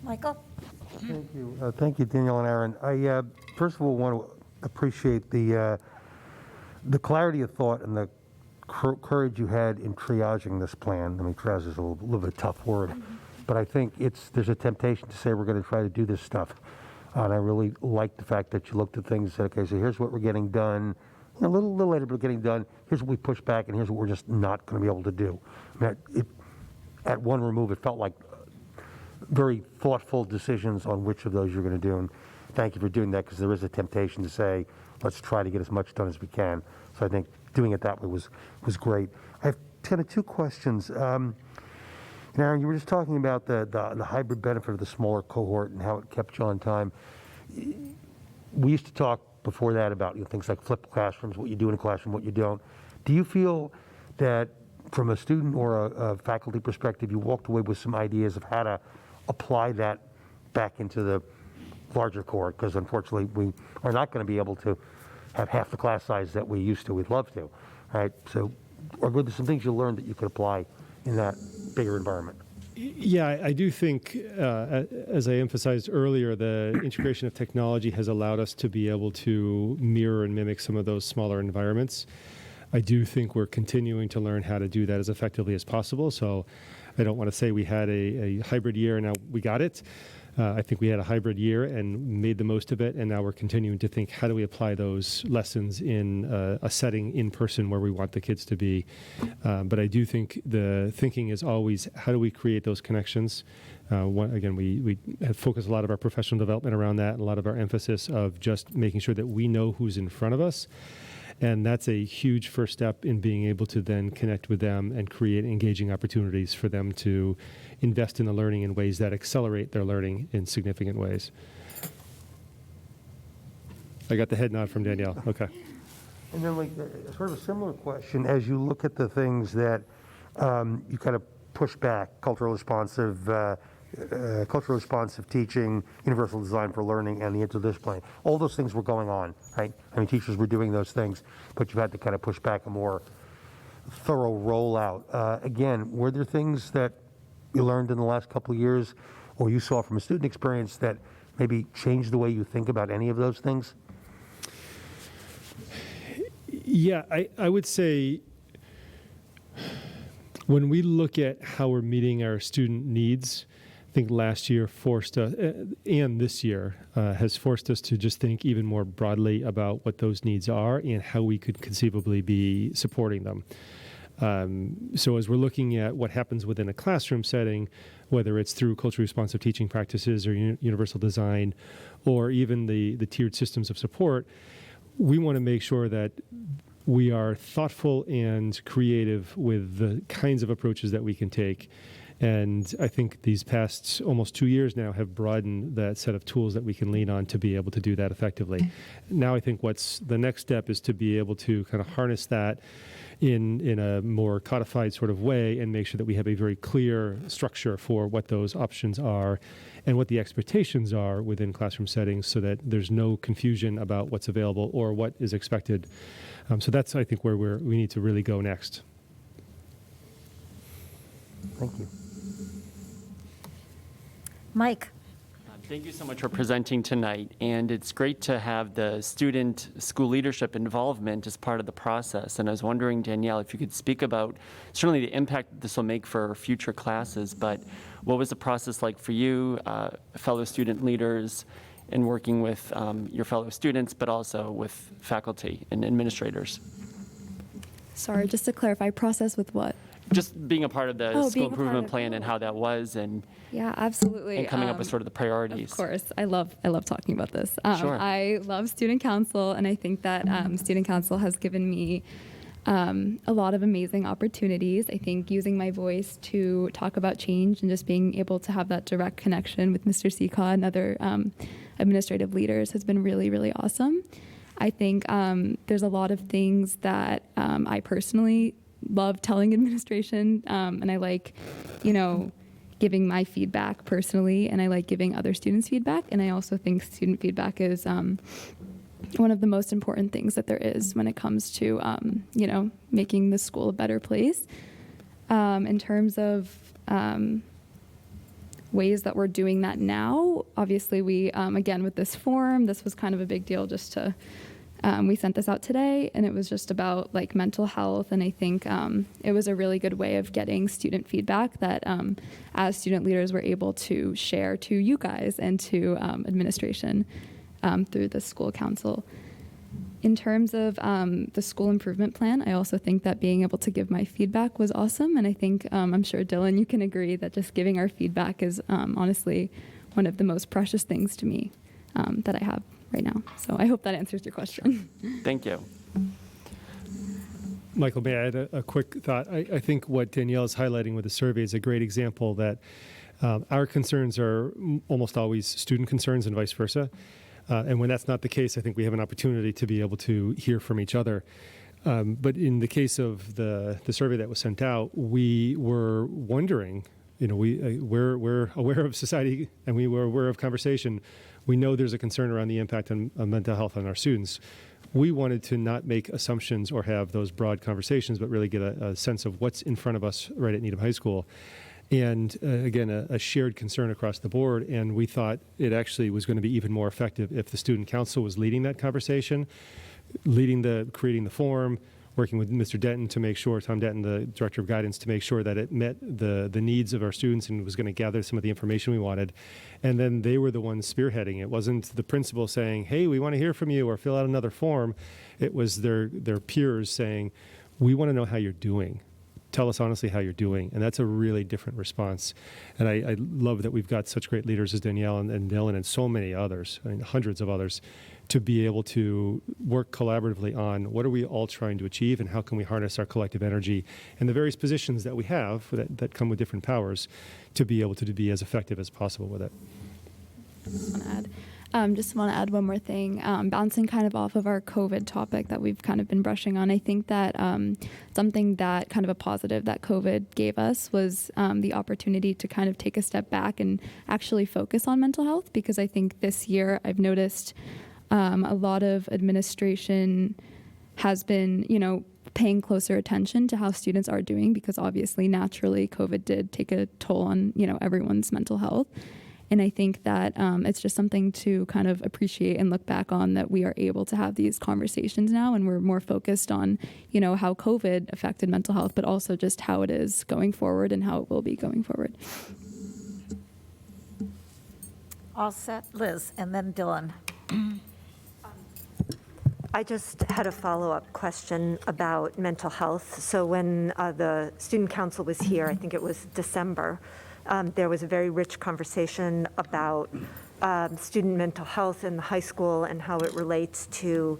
Michael? Thank you. Thank you, Danielle and Aaron. I, first of all, want to appreciate the clarity of thought and the courage you had in triaging this plan. I mean, triage is a little bit tough word, but I think there's a temptation to say we're going to try to do this stuff. And I really like the fact that you looked at things and said, okay, so here's what we're getting done. A little later, but getting done. Here's what we push back, and here's what we're just not going to be able to do. I mean, at one remove, it felt like very thoughtful decisions on which of those you're going to do. And thank you for doing that, because there is a temptation to say, let's try to get as much done as we can. So I think doing it that way was great. I have kind of two questions. Aaron, you were just talking about the hybrid benefit of the smaller cohort and how it kept you on time. We used to talk before that about things like flipped classrooms, what you do in a classroom, what you don't. Do you feel that from a student or a faculty perspective, you walked away with some ideas of how to apply that back into the larger cohort? Because unfortunately, we are not going to be able to have half the class size that we used to. We'd love to, right? So are there some things you learned that you could apply in that bigger environment? Yeah, I do think, as I emphasized earlier, the integration of technology has allowed us to be able to mirror and mimic some of those smaller environments. I do think we're continuing to learn how to do that as effectively as possible. So I don't want to say we had a hybrid year and now we got it. I think we had a hybrid year and made the most of it, and now we're continuing to think, how do we apply those lessons in a setting in person where we want the kids to be? But I do think the thinking is always, how do we create those connections? Again, we have focused a lot of our professional development around that, and a lot of our emphasis of just making sure that we know who's in front of us. And that's a huge first step in being able to then connect with them and create engaging opportunities for them to invest in the learning in ways that accelerate their learning in significant ways. I got the head nod from Danielle. Okay. And then, like, sort of a similar question, as you look at the things that you kind of push back, culturally responsive teaching, universal design for learning, and the interdisciplinary. All those things were going on, right? I mean, teachers were doing those things, but you had to kind of push back a more thorough rollout. Again, were there things that you learned in the last couple of years, or you saw from a student experience that maybe changed the way you think about any of those things? Yeah, I would say when we look at how we're meeting our student needs, I think last year forced us, and this year has forced us to just think even more broadly about what those needs are and how we could conceivably be supporting them. So as we're looking at what happens within a classroom setting, whether it's through culturally responsive teaching practices or universal design, or even the tiered systems of support, we want to make sure that we are thoughtful and creative with the kinds of approaches that we can take. And I think these past almost 2 years now have broadened that set of tools that we can lean on to be able to do that effectively. Now I think what's the next step is to be able to kind of harness that in a more codified sort of way and make sure that we have a very clear structure for what those options are and what the expectations are within classroom settings so that there's no confusion about what's available or what is expected. So that's, I think, where we need to really go next. Thank you. Mike. Thank you so much for presenting tonight, and it's great to have the student school leadership involvement as part of the process. And I was wondering, Danielle, if you could speak about certainly the impact that this will make for future classes, but what was the process like for you, fellow student leaders, in working with your fellow students, but also with faculty and administrators? Sorry, just to clarify, process with what? Just being a part of the school improvement plan and how that was, and yeah, absolutely. And coming up with sort of the priorities. Of course, I love talking about this. Sure. I love student council, and I think that student council has given me a lot of amazing opportunities. I think using my voice to talk about change and just being able to have that direct connection with Mr. Seacott and other administrative leaders has been really, really awesome. I think there's a lot of things that I personally love telling administration, and I like, giving my feedback personally, and I like giving other students feedback. And I also think student feedback is one of the most important things that there is when it comes to, making the school a better place. In terms of ways that we're doing that now, obviously we, again, with this form, this was kind of a big deal just to, we sent this out today, and it was just about like mental health. And I think it was a really good way of getting student feedback that as student leaders were able to share to you guys and to administration through the school council. In terms of the school improvement plan, I also think that being able to give my feedback was awesome. And I think, I'm sure, Dylan, you can agree that just giving our feedback is honestly one of the most precious things to me that I have right now. So I hope that answers your question. Thank you. Michael, may I add a quick thought? I think what Danielle is highlighting with the survey is a great example that our concerns are almost always student concerns and vice versa. And when that's not the case, I think we have an opportunity to be able to hear from each other. But in the case of the survey that was sent out, we were wondering, we're aware of society and we were aware of conversation. We know there's a concern around the impact on mental health on our students. We wanted to not make assumptions or have those broad conversations, but really get a sense of what's in front of us right at Needham High School. And again, a shared concern across the board. And we thought it actually was going to be even more effective if the student council was leading that conversation, creating the forum, working with Mr. Denton to make sure, Tom Denton, the Director of Guidance, to make sure that it met the needs of our students and was going to gather some of the information we wanted. And then they were the ones spearheading. It wasn't the principal saying, hey, we want to hear from you or fill out another form. It was their peers saying, we want to know how you're doing. Tell us honestly how you're doing. And that's a really different response. And I love that we've got such great leaders as Danielle and Dylan and so many others, I mean, hundreds of others, to be able to work collaboratively on what are we all trying to achieve and how can we harness our collective energy and the various positions that we have that come with different powers to be able to be as effective as possible with it. Just want to add one more thing. Bouncing kind of off of our COVID topic that we've kind of been brushing on, I think that something that kind of a positive that COVID gave us was the opportunity to kind of take a step back and actually focus on mental health, because I think this year I've noticed a lot of administration has been, paying closer attention to how students are doing, because obviously naturally COVID did take a toll on, everyone's mental health. And I think that it's just something to kind of appreciate and look back on, that we are able to have these conversations now, and we're more focused on, how COVID affected mental health, but also just how it is going forward and how it will be going forward. All set, Liz, and then Dylan. I just had a follow-up question about mental health. So when the student council was here, I think it was December, there was a very rich conversation about student mental health in the high school and how it relates to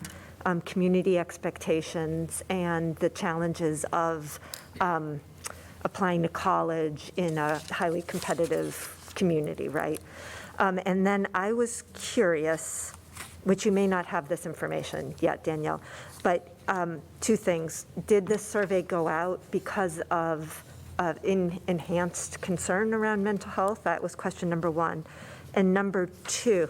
community expectations and the challenges of applying to college in a highly competitive community, right? And then I was curious, which you may not have this information yet, Danielle, but two things. Did this survey go out because of enhanced concern around mental health? That was question number one. And number two,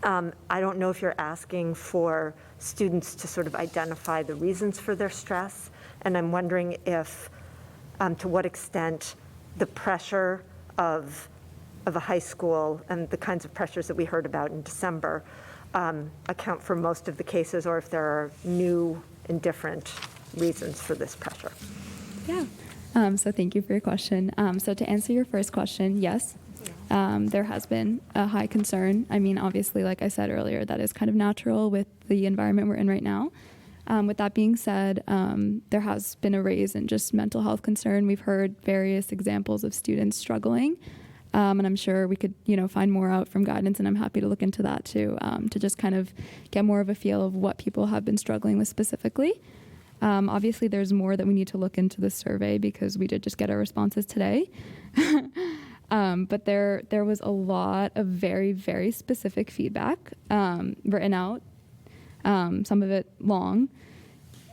I don't know if you're asking for students to sort of identify the reasons for their stress, and I'm wondering if, to what extent the pressure of a high school and the kinds of pressures that we heard about in December account for most of the cases, or if there are new and different reasons for this pressure. Yeah. So thank you for your question. So to answer your first question, yes, there has been a high concern. I mean, obviously, like I said earlier, that is kind of natural with the environment we're in right now. With that being said, there has been a raise in just mental health concern. We've heard various examples of students struggling. And I'm sure we could, find more out from guidance, and I'm happy to look into that too, to just kind of get more of a feel of what people have been struggling with specifically. Obviously, there's more that we need to look into this survey, because we did just get our responses today. But there was a lot of very, very specific feedback written out, some of it long.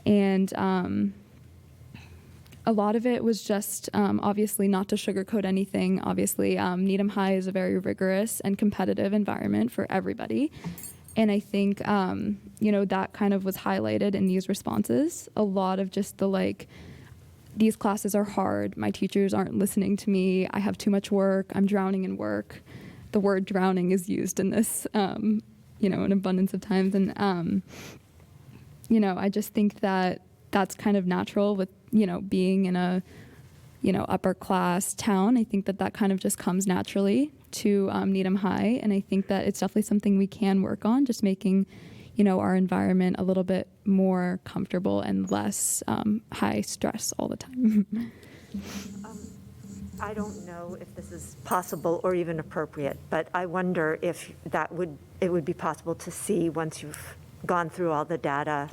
And a lot of it was just, obviously, not to sugarcoat anything. Obviously, Needham High is a very rigorous and competitive environment for everybody. And I think, that kind of was highlighted in these responses. A lot of just the these classes are hard. My teachers aren't listening to me. I have too much work. I'm drowning in work. The word drowning is used in this, an abundance of times. And, I just think that that's kind of natural with, being in a, upper class town. I think that kind of just comes naturally to Needham High. And I think that it's definitely something we can work on, just making, our environment a little bit more comfortable and less high stress all the time. I don't know if this is possible or even appropriate, but I wonder if it would be possible to see, once you've gone through all the data,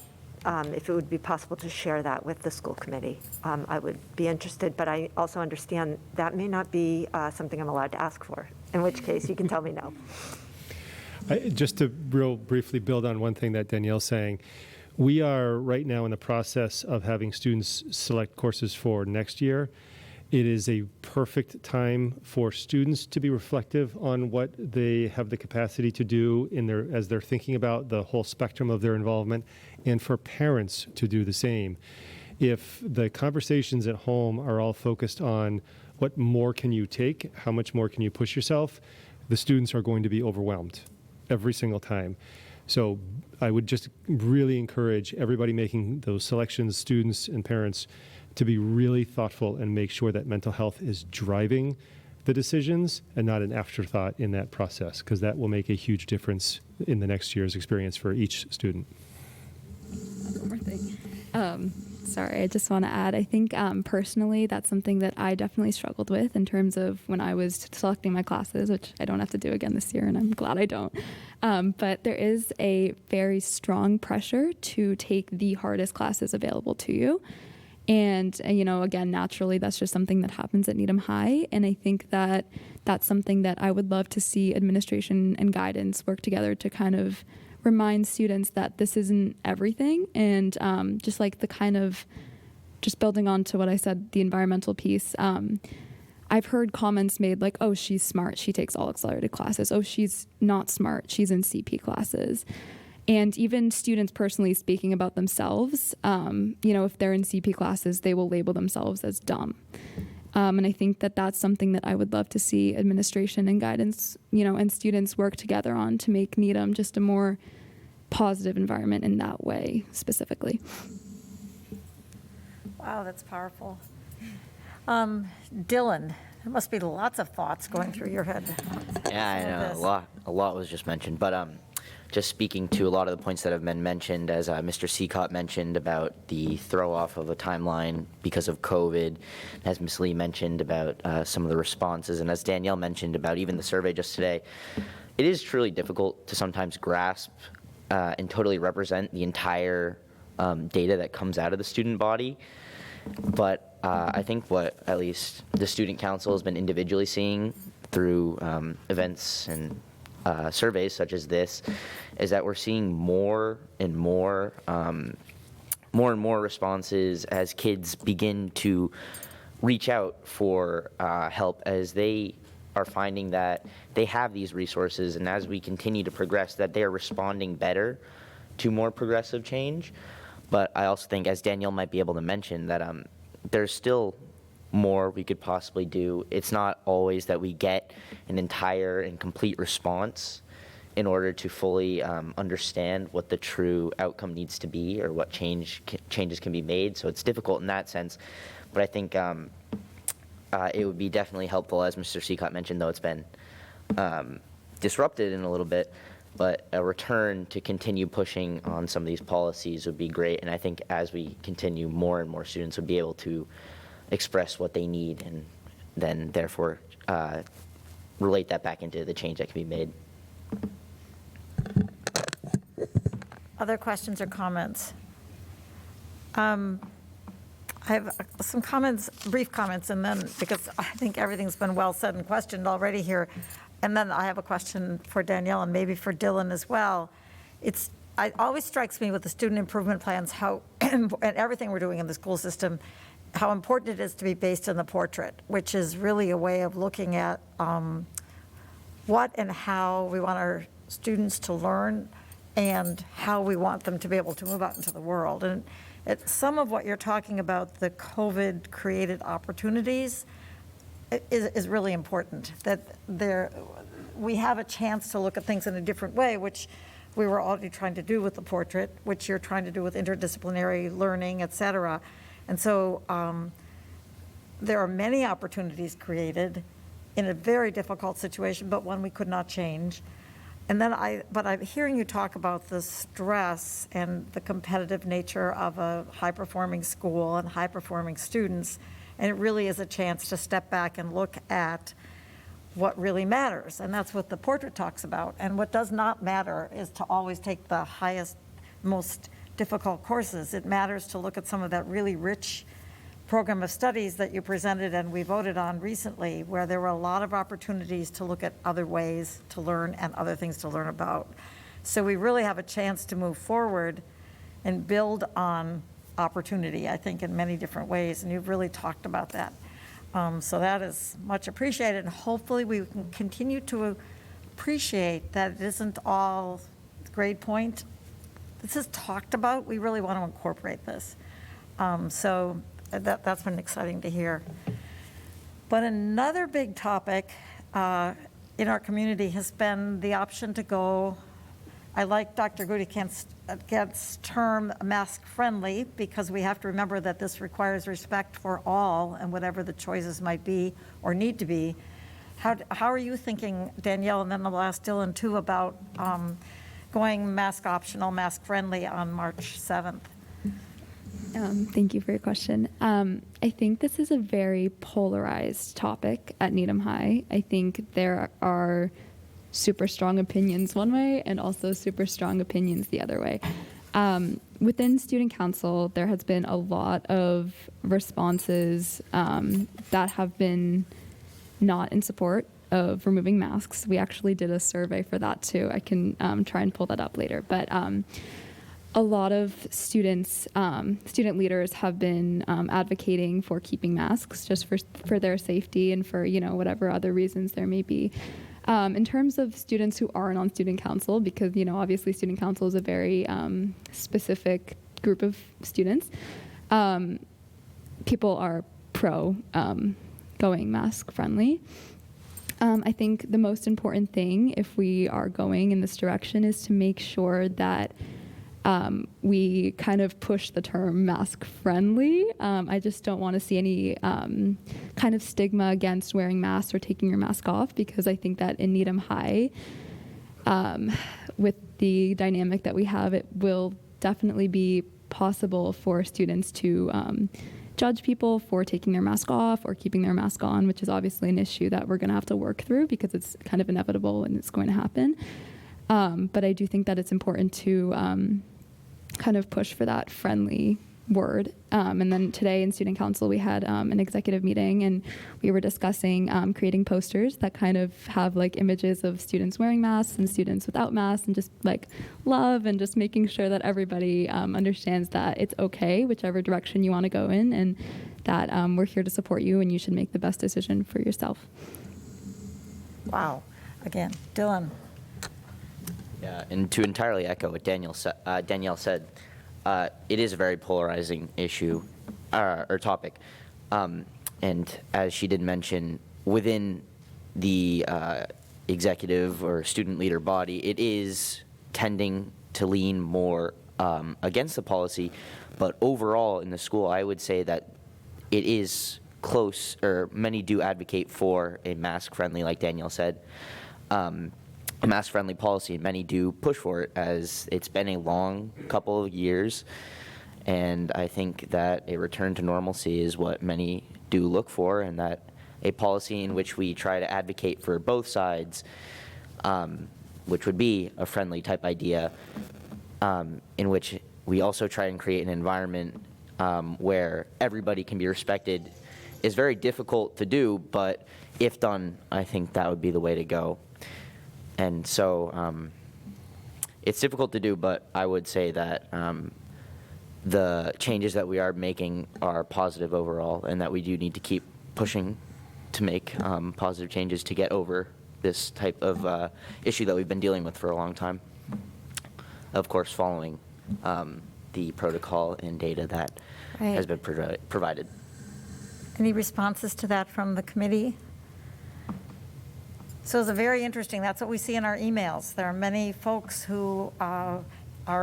if it would be possible to share that with the school committee. I would be interested, but I also understand that may not be something I'm allowed to ask for, in which case you can tell me no. Just to real briefly build on one thing that Danielle's saying, we are right now in the process of having students select courses for next year. It is a perfect time for students to be reflective on what they have the capacity to do as they're thinking about the whole spectrum of their involvement, and for parents to do the same. If the conversations at home are all focused on what more can you take, how much more can you push yourself, the students are going to be overwhelmed every single time. So I would just really encourage everybody making those selections, students and parents, to be really thoughtful and make sure that mental health is driving the decisions and not an afterthought in that process, because that will make a huge difference in the next year's experience for each student. One more thing. Sorry, I just want to add, I think personally that's something that I definitely struggled with in terms of when I was selecting my classes, which I don't have to do again this year, and I'm glad I don't. But there is a very strong pressure to take the hardest classes available to you. And, again, naturally, that's just something that happens at Needham High. And I think that that's something that I would love to see administration and guidance work together to kind of remind students that this isn't everything. And just like the kind of, just building on to what I said, the environmental piece, I've heard comments made like, oh, she's smart, she takes all accelerated classes. Oh, she's not smart, she's in CP classes. And even students personally speaking about themselves, if they're in CP classes, they will label themselves as dumb. And I think that that's something that I would love to see administration and guidance, and students work together on to make Needham just a more positive environment in that way specifically. Wow, that's powerful. Dylan, there must be lots of thoughts going through your head. Yeah, I know, a lot was just mentioned, but just speaking to a lot of the points that have been mentioned, as Mr. Seacott mentioned about the throw-off of a timeline because of COVID, as Ms. Lee mentioned about some of the responses, and as Danielle mentioned about even the survey just today, it is truly difficult to sometimes grasp and totally represent the entire data that comes out of the student body. But I think what at least the Student Council has been individually seeing through events and surveys such as this is that we're seeing more and more responses as kids begin to reach out for help, as they are finding that they have these resources, and as we continue to progress, that they are responding better to more progressive change. But I also think, as Danielle might be able to mention, that there's still more we could possibly do. It's not always that we get an entire and complete response in order to fully understand what the true outcome needs to be or what changes can be made. So it's difficult in that sense. But I think it would be definitely helpful, as Mr. Seacott mentioned, though it's been disrupted in a little bit, but a return to continue pushing on some of these policies would be great. And I think as we continue, more and more students would be able to express what they need and then therefore relate that back into the change that can be made. Other questions or comments? I have some comments, brief comments, and then, because I think everything's been well said and questioned already here, and then I have a question for Danielle and maybe for Dylan as well. It always strikes me with the student improvement plans, how, and everything we're doing in the school system, how important it is to be based on the portrait, which is really a way of looking at what and how we want our students to learn and how we want them to be able to move out into the world. And some of what you're talking about, the COVID-created opportunities, is really important, that we have a chance to look at things in a different way, which we were already trying to do with the portrait, which you're trying to do with interdisciplinary learning, et cetera. And so there are many opportunities created in a very difficult situation, but one we could not change. And then I'm hearing you talk about the stress and the competitive nature of a high-performing school and high-performing students, and it really is a chance to step back and look at what really matters, and that's what the portrait talks about. And what does not matter is to always take the highest, most difficult courses. It matters to look at some of that really rich program of studies that you presented and we voted on recently, where there were a lot of opportunities to look at other ways to learn and other things to learn about. So we really have a chance to move forward and build on opportunity, I think, in many different ways, and you've really talked about that. So that is much appreciated, and hopefully we can continue to appreciate that it isn't all grade point. This is talked about. We really want to incorporate this. So that's been exciting to hear. But another big topic in our community has been the option to go I like Dr. Gudikant's term mask-friendly, because we have to remember that this requires respect for all and whatever the choices might be or need to be. How are you thinking, Danielle, and then I'll ask Dylan too, about going mask optional, mask friendly on March 7th? Thank you for your question. I think this is a very polarized topic at Needham High. I think there are super strong opinions one way and also super strong opinions the other way. Within student council, there has been a lot of responses that have been not in support of removing masks. We actually did a survey for that too. I can try and pull that up later. But a lot of students, student leaders have been advocating for keeping masks just for their safety and for, whatever other reasons there may be. In terms of students who aren't on student council, because, obviously student council is a very specific group of students, people are pro going mask friendly. I think the most important thing, if we are going in this direction, is to make sure that we kind of push the term mask friendly. I just don't want to see any kind of stigma against wearing masks or taking your mask off, because I think that in Needham High, with the dynamic that we have, it will definitely be possible for students to judge people for taking their mask off or keeping their mask on, which is obviously an issue that we're going to have to work through because it's kind of inevitable and it's going to happen. But I do think that it's important to kind of push for that friendly word. And then today in student council, we had an executive meeting and we were discussing creating posters that kind of have like images of students wearing masks and students without masks, and just like love, and just making sure that everybody understands that it's okay, whichever direction you want to go in, and that we're here to support you and you should make the best decision for yourself. Wow. Again, Dylan. Yeah, and to entirely echo what Danielle said, it is a very polarizing issue or topic. And as she did mention, within the executive or student leader body, it is tending to lean more against the policy. But overall in the school, I would say that it is close, or many do advocate for a mask-friendly, like Danielle said, a mask-friendly policy, and many do push for it, as it's been a long couple of years, and I think that a return to normalcy is what many do look for, and that a policy in which we try to advocate for both sides, which would be a friendly type idea, in which we also try and create an environment where everybody can be respected, is very difficult to do, but if done, I think that would be the way to go. And so it's difficult to do, but I would say that the changes that we are making are positive overall, and that we do need to keep pushing to make positive changes to get over this type of issue that we've been dealing with for a long time. Of course, following the protocol and data that has been provided. Any responses to that from the committee? So it's very interesting. That's what we see in our emails. There are many folks who are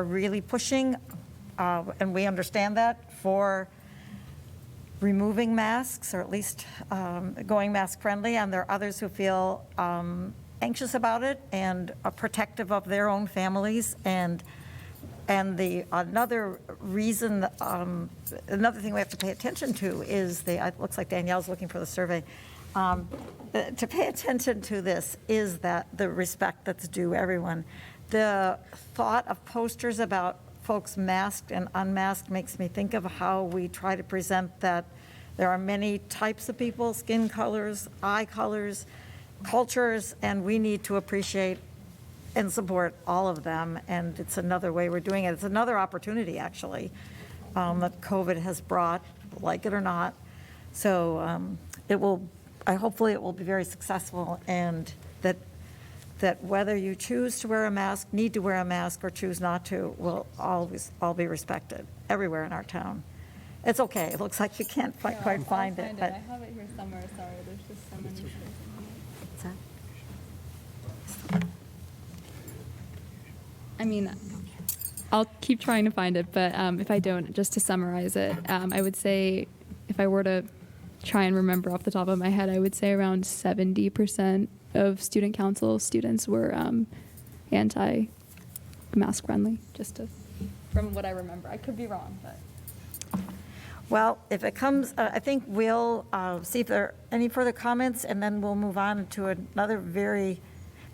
really pushing, and we understand that, for removing masks, or at least going mask friendly. And there are others who feel anxious about it and are protective of their own families. And another reason, another thing we have to pay attention to is it looks like Danielle's looking for the survey. To pay attention to this is that the respect that's due everyone. The thought of posters about folks masked and unmasked makes me think of how we try to present that there are many types of people, skin colors, eye colors, cultures, and we need to appreciate and support all of them. And it's another way we're doing it. It's another opportunity, actually, that COVID has brought, like it or not. So hopefully it will be very successful, and that whether you choose to wear a mask, need to wear a mask, or choose not to, will always all be respected everywhere in our town. It's okay. It looks like you can't quite find it. But I have it here somewhere. Sorry, there's just so many. I mean, I'll keep trying to find it, but if I don't, just to summarize it, I would say if I were to try and remember off the top of my head, I would say around 70% of student council students were anti-mask friendly, from what I remember. I could be wrong, but. Well, if it comes, I think we'll see if there are any further comments, and then we'll move on to another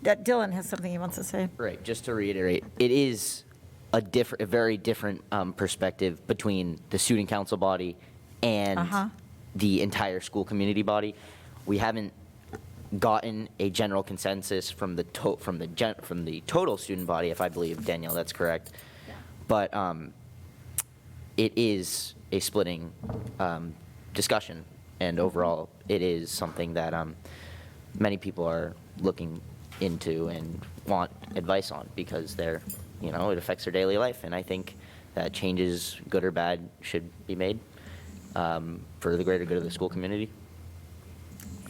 Dylan has something he wants to say. Right, just to reiterate, it is a very different perspective between the student council body and the entire school community body. We haven't gotten a general consensus from the total student body, if I believe, Danielle, that's correct. Yeah. But it is a splitting discussion, and overall, it is something that many people are looking into and want advice on, because it affects their daily life, and I think that changes, good or bad, should be made for the greater good of the school community.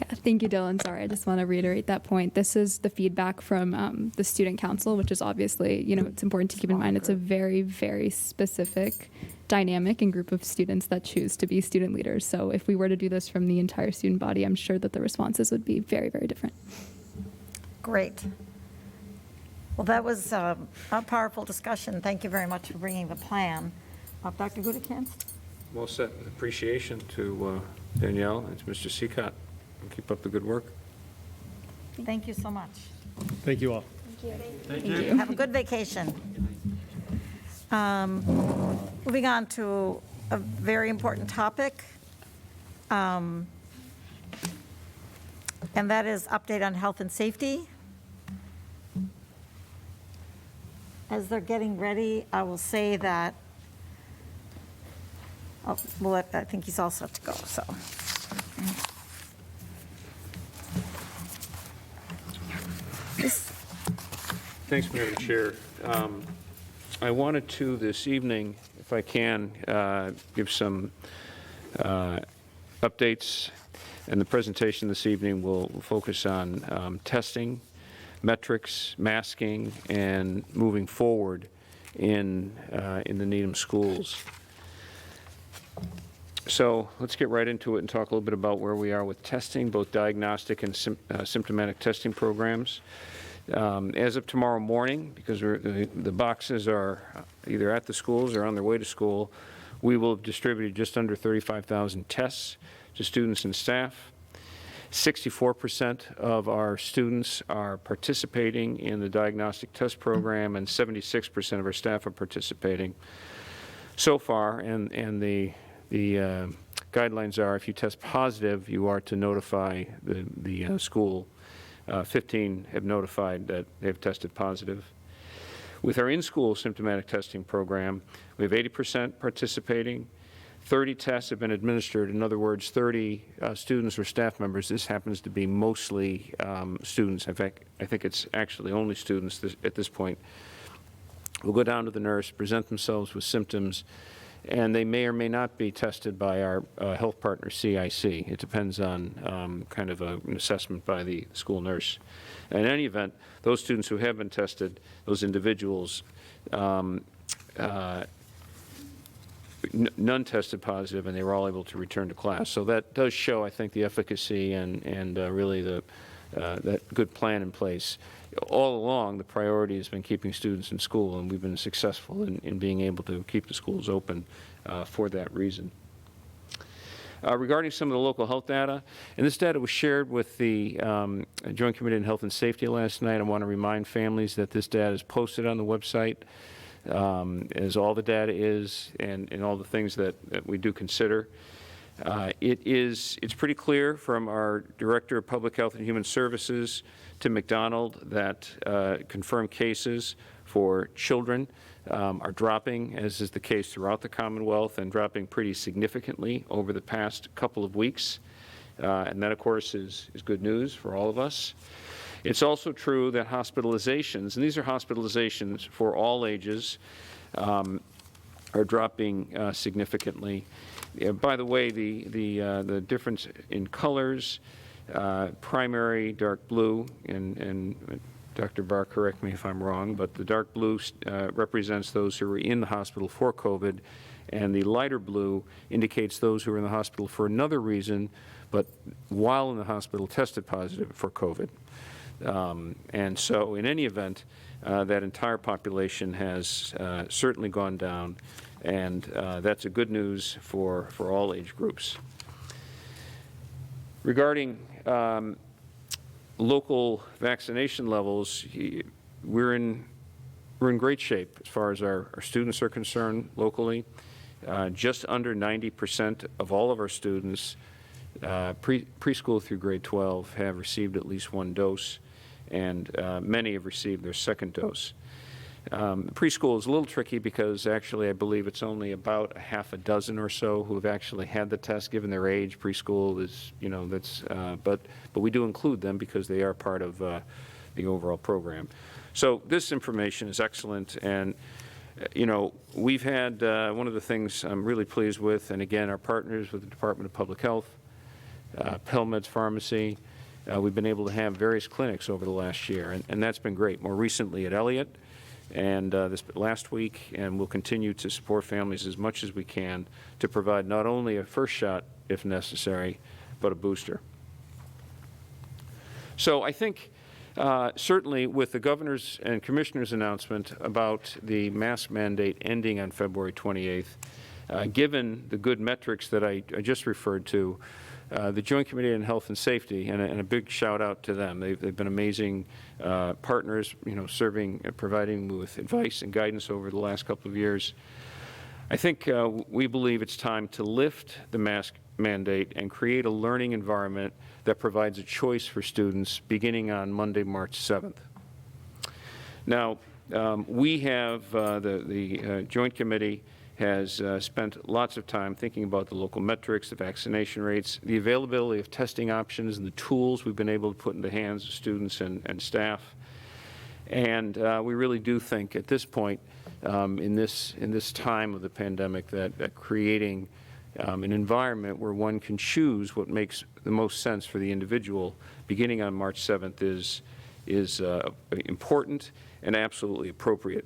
Yeah, thank you, Dylan. Sorry, I just want to reiterate that point. This is the feedback from the student council, which is obviously, it's important to keep in mind it's a very, very specific dynamic and group of students that choose to be student leaders. So if we were to do this from the entire student body, I'm sure that the responses would be very, very different. Great. Well, that was a powerful discussion. Thank you very much for bringing the plan. Dr. Gutekunst? Well said. Appreciation to Danielle and to Mr. Seacott. Keep up the good work. Thank you so much. Thank you all. Thank you. Have a good vacation. Moving on to a very important topic, and that is update on health and safety. As they're getting ready, I will say that, I think he's all set to go, so. Thanks, Madam Chair. I wanted to this evening, if I can, give some updates, and the presentation this evening will focus on testing, metrics, masking, and moving forward in the Needham schools. So let's get right into it and talk a little bit about where we are with testing, both diagnostic and symptomatic testing programs. As of tomorrow morning, because the boxes are either at the schools or on their way to school, we will have distributed just under 35,000 tests to students and staff. 64% of our students are participating in the diagnostic test program, and 76% of our staff are participating so far. And the guidelines are, if you test positive, you are to notify the school. 15 have notified that they've tested positive. With our in-school symptomatic testing program, we have 80% participating. 30 tests have been administered. In other words, 30 students or staff members. This happens to be mostly students. In fact, I think it's actually only students at this point. Will go down to the nurse, present themselves with symptoms, and they may or may not be tested by our health partner, CIC. It depends on kind of an assessment by the school nurse. In any event, those students who have been tested, those individuals, none tested positive, and they were all able to return to class. So that does show, I think, the efficacy and really that good plan in place. All along, the priority has been keeping students in school, and we've been successful in being able to keep the schools open for that reason. Regarding some of the local health data, and this data was shared with the Joint Committee on Health and Safety last night. I want to remind families that this data is posted on the website, as all the data is, and all the things that we do consider. It's pretty clear from our Director of Public Health and Human Services, Tim McDonald, that confirmed cases for children are dropping, as is the case throughout the Commonwealth, and dropping pretty significantly over the past couple of weeks. And that, of course, is good news for all of us. It's also true that hospitalizations, and these are hospitalizations for all ages, are dropping significantly. By the way, the difference in colors, primary dark blue and Dr. Barr, correct me if I'm wrong, but the dark blue represents those who were in the hospital for COVID, and the lighter blue indicates those who were in the hospital for another reason, but while in the hospital tested positive for COVID. And so in any event, that entire population has certainly gone down, and that's a good news for all age groups. Regarding local vaccination levels, we're in great shape as far as our students are concerned locally. Just under 90% of all of our students, preschool through grade 12, have received at least one dose, and many have received their second dose. Preschool is a little tricky because actually I believe it's only about a half a dozen or so who have actually had the test given their age. Preschool is, but we do include them because they are part of the overall program. So this information is excellent, and we've had one of the things I'm really pleased with, and again, our partners with the Department of Public Health, PelMeds Pharmacy, we've been able to have various clinics over the last year, and that's been great. More recently at Elliott, and this last week, and we'll continue to support families as much as we can to provide not only a first shot, if necessary, but a booster. So I think certainly with the governor's and commissioner's announcement about the mask mandate ending on February 28th, given the good metrics that I just referred to, the Joint Committee on Health and Safety, and a big shout out to them. They've been amazing partners, providing with advice and guidance over the last couple of years. I think we believe it's time to lift the mask mandate and create a learning environment that provides a choice for students beginning on Monday, March 7th. Now, we have, the Joint Committee has spent lots of time thinking about the local metrics, the vaccination rates, the availability of testing options, and the tools we've been able to put in the hands of students and staff. And we really do think at this point, in this time of the pandemic, that creating an environment where one can choose what makes the most sense for the individual beginning on March 7th is important and absolutely appropriate.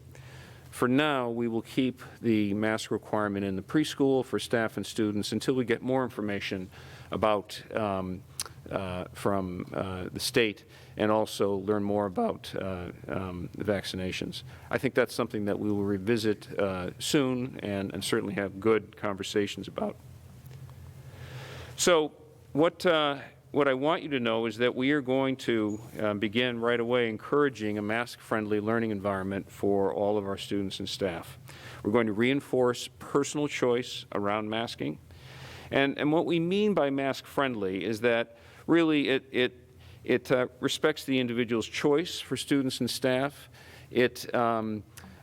For now, we will keep the mask requirement in the preschool for staff and students until we get more information about from the state and also learn more about the vaccinations. I think that's something that we will revisit soon and certainly have good conversations about. So what I want you to know is that we are going to begin right away encouraging a mask-friendly learning environment for all of our students and staff. We're going to reinforce personal choice around masking. And what we mean by mask-friendly is that really it respects the individual's choice for students and staff.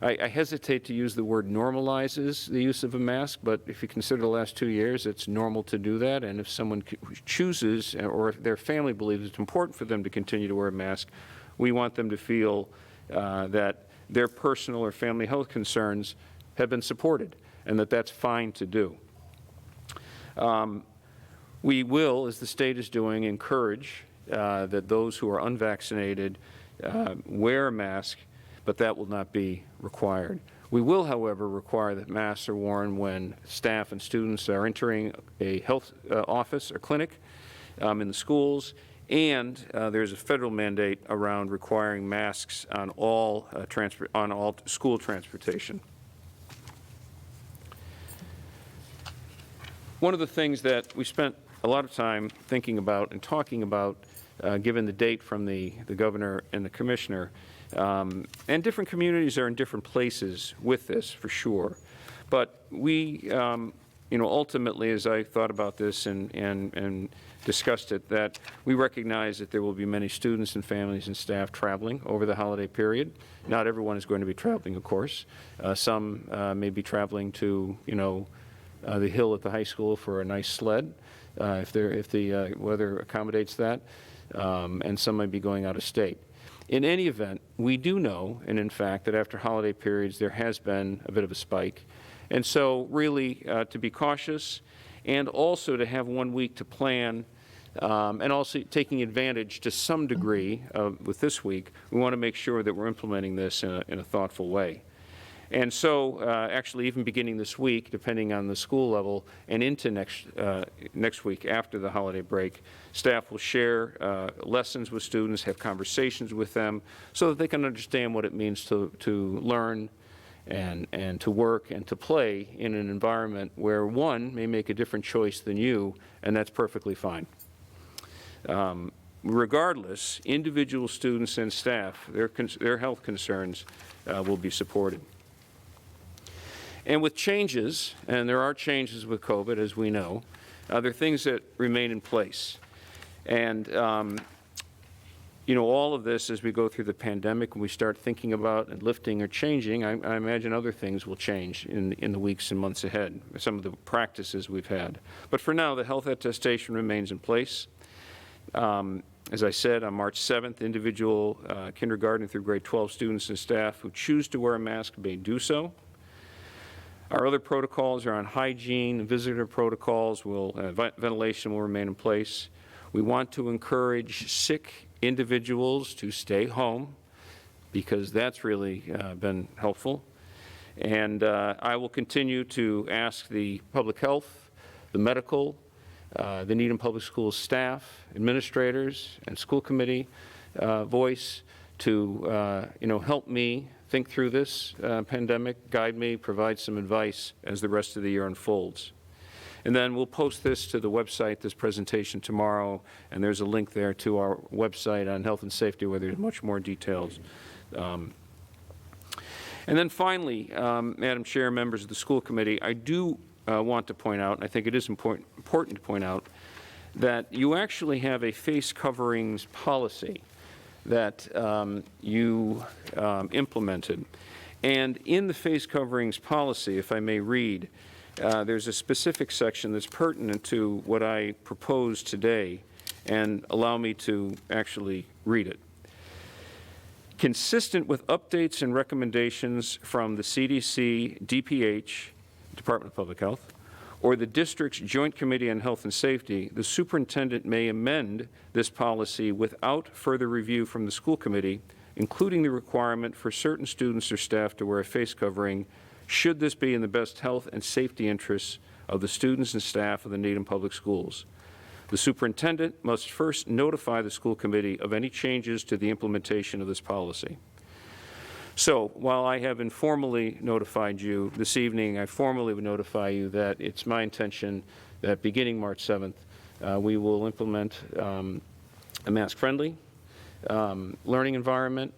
I hesitate to use the word normalizes the use of a mask, but if you consider the last 2 years, it's normal to do that. And if someone chooses or if their family believes it's important for them to continue to wear a mask, we want them to feel that their personal or family health concerns have been supported and that that's fine to do. We will, as the state is doing, encourage that those who are unvaccinated wear a mask, but that will not be required. We will, however, require that masks are worn when staff and students are entering a health office or clinic in the schools, and there's a federal mandate around requiring masks on all school transportation. One of the things that we spent a lot of time thinking about and talking about, given the date from the governor and the commissioner, and different communities are in different places with this, for sure. But we, ultimately, as I thought about this and discussed it, that we recognize that there will be many students and families and staff traveling over the holiday period. Not everyone is going to be traveling, of course. Some may be traveling to, the hill at the high school for a nice sled, if the weather accommodates that, and some might be going out of state. In any event, we do know, and in fact, that after holiday periods there has been a bit of a spike. And so really to be cautious and also to have 1 week to plan And also taking advantage to some degree with this week, we want to make sure that we're implementing this in a thoughtful way. And so, actually, even beginning this week, depending on the school level, and into next week after the holiday break, staff will share lessons with students, have conversations with them, so that they can understand what it means to learn and to work and to play in an environment where one may make a different choice than you, and that's perfectly fine. Regardless, individual students and staff, their health concerns will be supported. And with changes, and there are changes with COVID, as we know, there are things that remain in place. And, you know, all of this, as we go through the pandemic, when we start thinking about and lifting or changing, I imagine other things will change in the weeks and months ahead, some of the practices we've had. But for now, the health attestation remains in place. As I said, on March 7th, individual kindergarten through grade 12 students and staff who choose to wear a mask may do so. Our other protocols are on hygiene, visitor protocols, ventilation will remain in place. We want to encourage sick individuals to stay home because that's really been helpful. And I will continue to ask the public health, the medical, the Needham Public Schools staff, administrators, and school committee voice to help me think through this pandemic, guide me, provide some advice as the rest of the year unfolds. And then we'll post this to the website, this presentation tomorrow, and there's a link there to our website on health and safety where there's much more details. And then finally, Madam Chair, members of the school committee, I do want to point out, and I think it is important to point out, that you actually have a face coverings policy that you implemented. And in the face coverings policy, if I may read, there's a specific section that's pertinent to what I propose today, and allow me to actually read it. Consistent with updates and recommendations from the CDC, DPH, Department of Public Health, or the district's Joint Committee on Health and Safety, the superintendent may amend this policy without further review from the school committee, including the requirement for certain students or staff to wear a face covering, should this be in the best health and safety interests of the students and staff of the Needham Public Schools. The superintendent must first notify the school committee of any changes to the implementation of this policy. So while I have informally notified you this evening, I formally would notify you that it's my intention that beginning March 7th, we will implement a mask-friendly learning environment,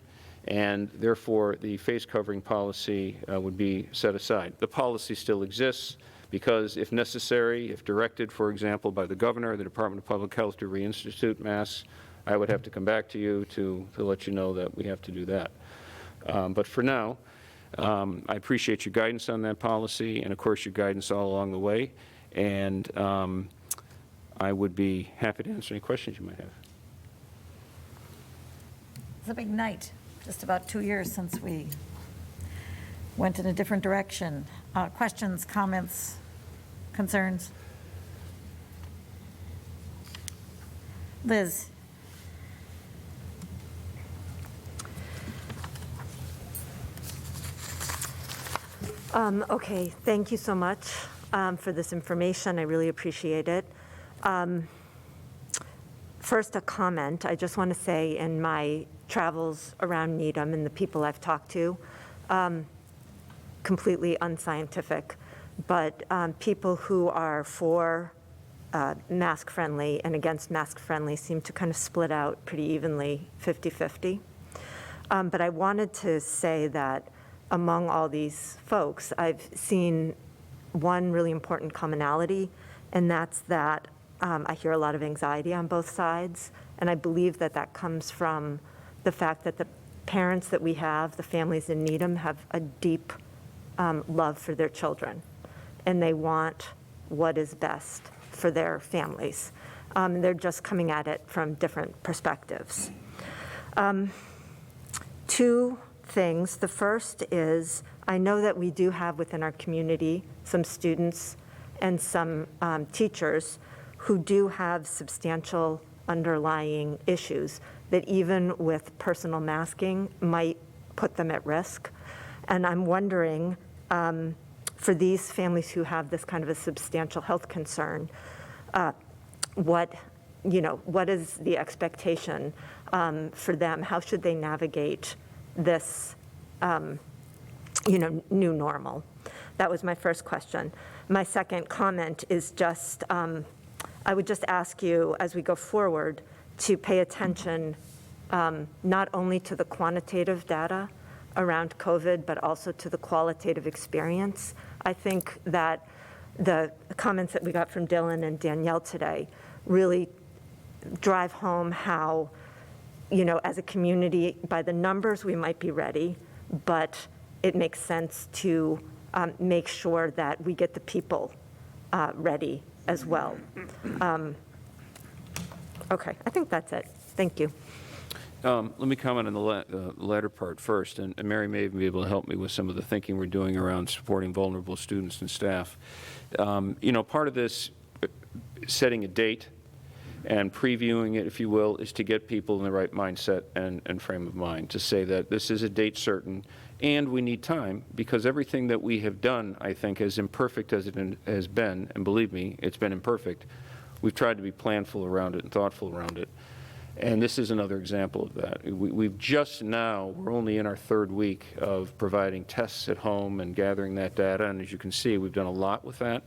and therefore the face covering policy would be set aside. The policy still exists because if necessary, if directed, for example, by the governor or the Department of Public Health to reinstitute masks, I would have to come back to you to let you know that we have to do that. But for now, I appreciate your guidance on that policy and, of course, your guidance all along the way. And I would be happy to answer any questions you might have. It's a big night, just about 2 years since we went in a different direction. Questions, comments, concerns? Liz? Okay, thank you so much for this information. I really appreciate it. First, a comment. I just want to say in my travels around Needham and the people I've talked to, completely unscientific, but people who are for mask-friendly and against mask-friendly seem to kind of split out pretty evenly, 50-50. But I wanted to say that among all these folks, I've seen one really important commonality, and that's that I hear a lot of anxiety on both sides, and I believe that that comes from the fact that the parents that we have, the families in Needham, have a deep love for their children, and they want what is best for their families. They're just coming at it from different perspectives. Two things. The first is, I know that we do have within our community some students and some teachers who do have substantial underlying issues that even with personal masking might put them at risk. And I'm wondering, for these families who have this kind of a substantial health concern, what is the expectation for them? How should they navigate this, new normal? That was my first question. My second comment is just, I would just ask you, as we go forward, to pay attention not only to the quantitative data around COVID, but also to the qualitative experience. I think that the comments that we got from Dylan and Danielle today really drive home how, as a community, by the numbers, we might be ready, but it makes sense to make sure that we get the people ready as well. Okay, I think that's it. Thank you. Let me comment on the latter part first, and Mary may even be able to help me with some of the thinking we're doing around supporting vulnerable students and staff. Part of this, setting a date and previewing it, if you will, is to get people in the right mindset and frame of mind, to say that this is a date certain, and we need time, because everything that we have done, I think, as imperfect as it has been, and believe me, it's been imperfect, we've tried to be planful around it and thoughtful around it. And this is another example of that. We've just now, we're only in our third week of providing tests at home and gathering that data, and as you can see, we've done a lot with that.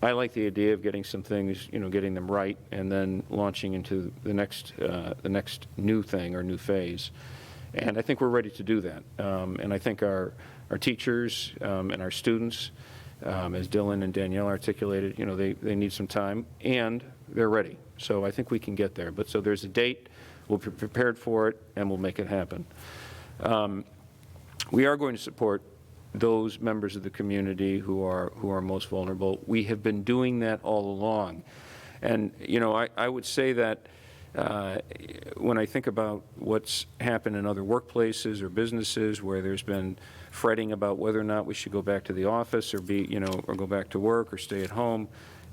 I like the idea of getting some things, getting them right, and then launching into the next new thing or new phase. And I think we're ready to do that. And I think our teachers and our students, as Dylan and Danielle articulated, they need some time, and they're ready. So I think we can get there. But so there's a date, we'll be prepared for it, and we'll make it happen. We are going to support those members of the community who are most vulnerable. We have been doing that all along. And, I would say that when I think about what's happened in other workplaces or businesses where there's been fretting about whether or not we should go back to the office or or go back to work or stay at home,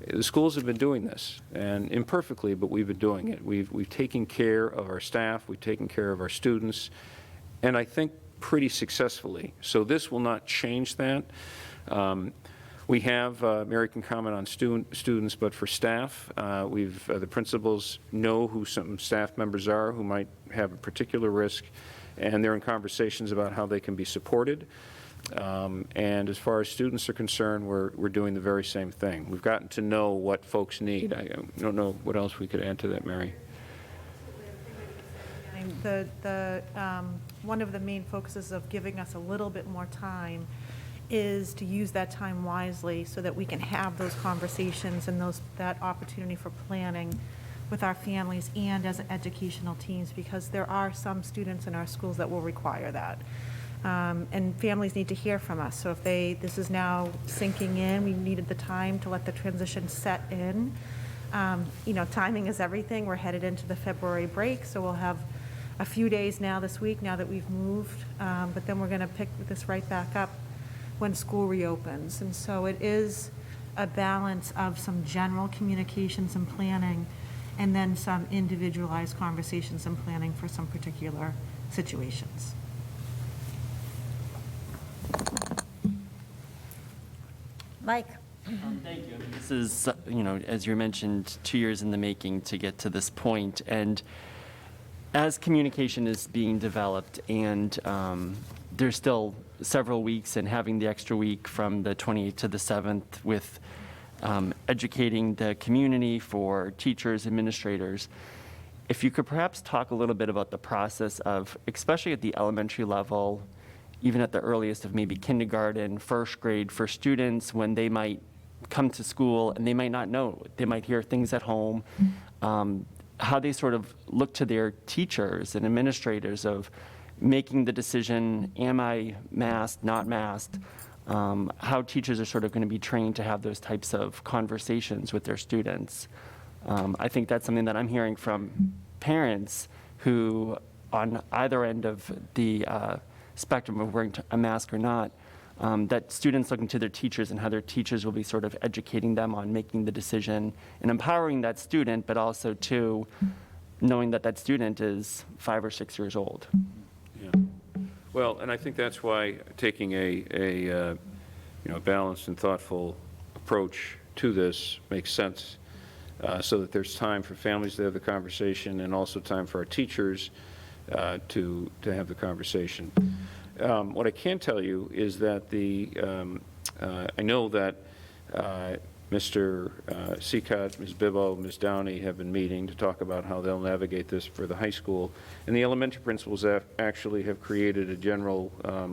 the schools have been doing this, and imperfectly, but we've been doing it. We've taken care of our staff, we've taken care of our students, and I think pretty successfully. So this will not change that. We have, Mary can comment on students, but for staff, the principals know who some staff members are who might have a particular risk, and they're in conversations about how they can be supported. And as far as students are concerned, we're doing the very same thing. We've gotten to know what folks need. I don't know what else we could add to that, Mary. One of the main focuses of giving us a little bit more time is to use that time wisely so that we can have those conversations and that opportunity for planning with our families and as educational teams, because there are some students in our schools that will require that. And families need to hear from us. So if this is now sinking in, we needed the time to let the transition set in. Timing is everything. We're headed into the February break, so we'll have a few days now this week, now that we've moved, but then we're going to pick this right back up when school reopens. And so it is a balance of some general communications and planning, and then some individualized conversations and planning for some particular situations. Mike. Thank you. This is, as you mentioned, 2 years in the making to get to this point. And as communication is being developed, and there's still several weeks, and having the extra week from the 28th to the 7th with educating the community for teachers, administrators, if you could perhaps talk a little bit about the process of, especially at the elementary level, even at the earliest of maybe kindergarten, first grade, for students when they might come to school and they might not know, they might hear things at home, how they sort of look to their teachers and administrators of making the decision, am I masked, not masked, how teachers are sort of going to be trained to have those types of conversations with their students. I think that's something that I'm hearing from parents who, on either end of the spectrum of wearing a mask or not, that students looking to their teachers and how their teachers will be sort of educating them on making the decision and empowering that student, but also too, knowing that that student is 5 or 6 years old. Yeah. Well, and I think that's why taking a balanced and thoughtful approach to this makes sense, so that there's time for families to have the conversation and also time for our teachers to have the conversation. What I can tell you is that I know that Mr. Seacott, Ms. Bibbo, Ms. Downey have been meeting to talk about how they'll navigate this for the high school. And the elementary principals actually have created a general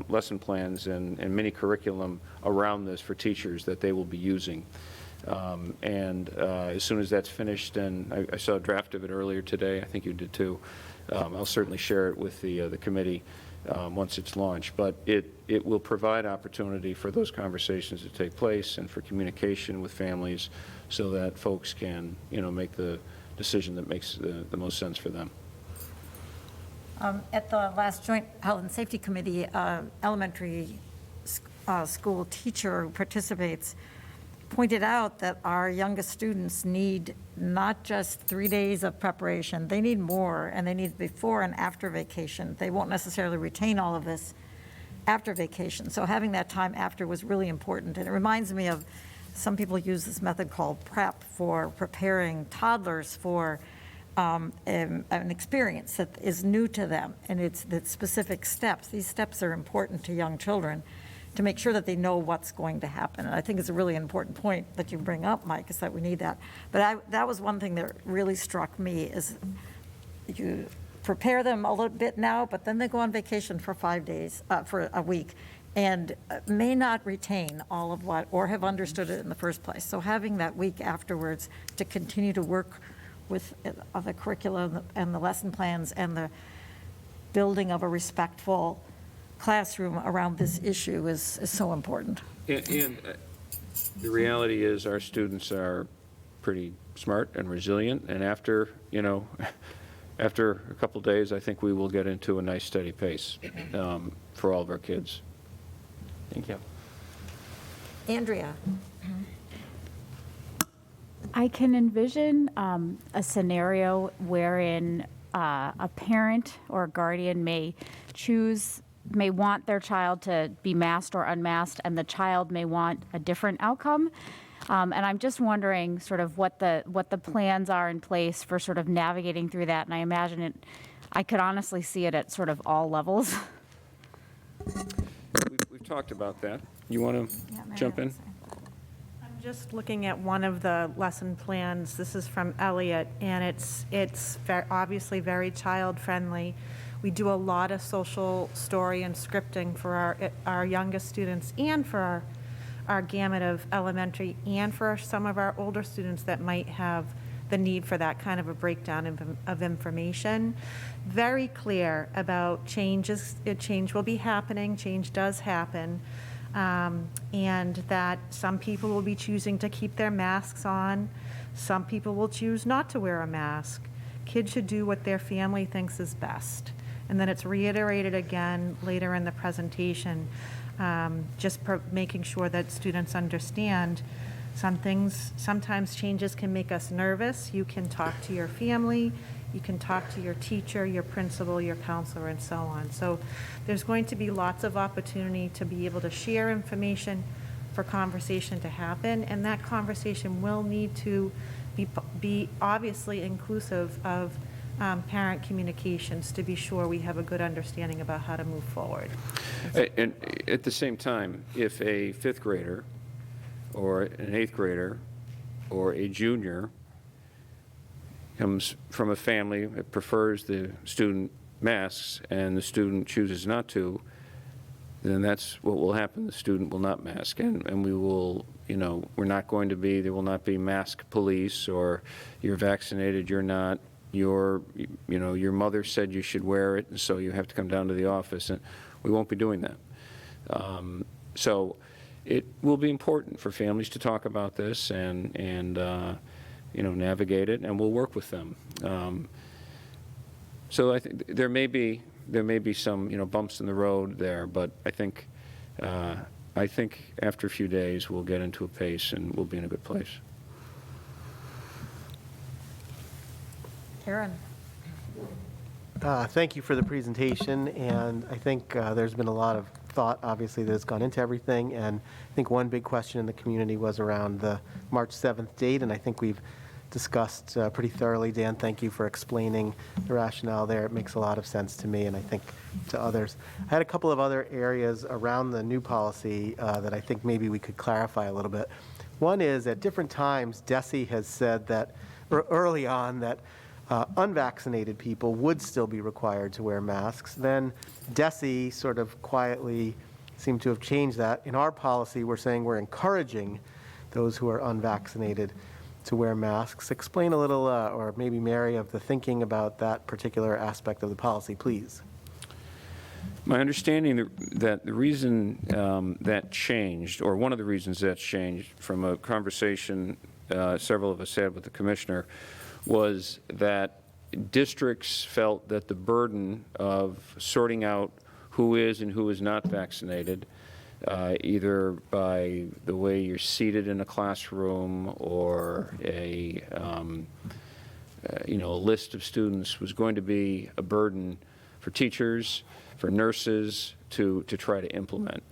lesson plans and mini curriculum around this for teachers that they will be using. As soon as that's finished, and I saw a draft of it earlier today, I think you did too, I'll certainly share it with the committee once it's launched. But it will provide opportunity for those conversations to take place and for communication with families so that folks can, make the decision that makes the most sense for them. At the last Joint Health and Safety Committee, elementary school teacher who participates pointed out that our youngest students need not just 3 days of preparation, they need more, and they need before and after vacation. They won't necessarily retain all of this after vacation. So having that time after was really important. And it reminds me of, some people use this method called PrEP for preparing toddlers for an experience that is new to them, and it's the specific steps. These steps are important to young children to make sure that they know what's going to happen. And I think it's a really important point that you bring up, Mike, is that we need that. But that was one thing that really struck me, is you prepare them a little bit now, but then they go on vacation for 5 days, for a week, and may not retain all of what, or have understood it in the first place. So having that week afterwards to continue to work with the curriculum and the lesson plans and the building of a respectful classroom around this issue is so important. And the reality is our students are pretty smart and resilient, and after a couple days, I think we will get into a nice steady pace for all of our kids. Thank you. Andrea. I can envision a scenario wherein a parent or a guardian may want their child to be masked or unmasked, and the child may want a different outcome. And I'm just wondering sort of what the plans are in place for sort of navigating through that. And I imagine I could honestly see it at sort of all levels. We've talked about that. You want to jump in? I'm just looking at one of the lesson plans. This is from Elliott, and it's obviously very child-friendly. We do a lot of social story and scripting for our youngest students and for our gamut of elementary and for some of our older students that might have the need for that kind of a breakdown of information. Very clear about changes. Change will be happening. Change does happen. And that some people will be choosing to keep their masks on. Some people will choose not to wear a mask. Kids should do what their family thinks is best. And then it's reiterated again later in the presentation, just making sure that students understand sometimes changes can make us nervous. You can talk to your family, you can talk to your teacher, your principal, your counselor, and so on. So there's going to be lots of opportunity to be able to share information, for conversation to happen, and that conversation will need to be obviously inclusive of parent communications to be sure we have a good understanding about how to move forward. And at the same time, if a 5th grader or an 8th grader or a junior comes from a family that prefers the student masks and the student chooses not to, then that's what will happen. The student will not mask, and we will, we're not going to be, there will not be mask police, or you're vaccinated, you're not. Your mother said you should wear it, and so you have to come down to the office, and we won't be doing that. So it will be important for families to talk about this and navigate it, and we'll work with them. So I think there may be some bumps in the road there, but I think I think after a few days, we'll get into a pace and we'll be in a good place. Aaron? Thank you for the presentation, and I think there's been a lot of thought, obviously, that has gone into everything, and I think one big question in the community was around the March 7th date, and I think we've discussed pretty thoroughly. Dan, thank you for explaining the rationale there. It makes a lot of sense to me, and I think to others. I had a couple of other areas around the new policy that I think maybe we could clarify a little bit. One is, at different times, DESE has said that, early on, that unvaccinated people would still be required to wear masks. Then DESE sort of quietly seemed to have changed that. In our policy, we're saying we're encouraging those who are unvaccinated to wear masks. Explain a little, or maybe Mary, of the thinking about that particular aspect of the policy, please. My understanding that the reason that changed, or one of the reasons that's changed from a conversation several of us had with the commissioner, was that districts felt that the burden of sorting out who is and who is not vaccinated, either by the way you're seated in a classroom or a list of students, was going to be a burden for teachers, for nurses to try to implement.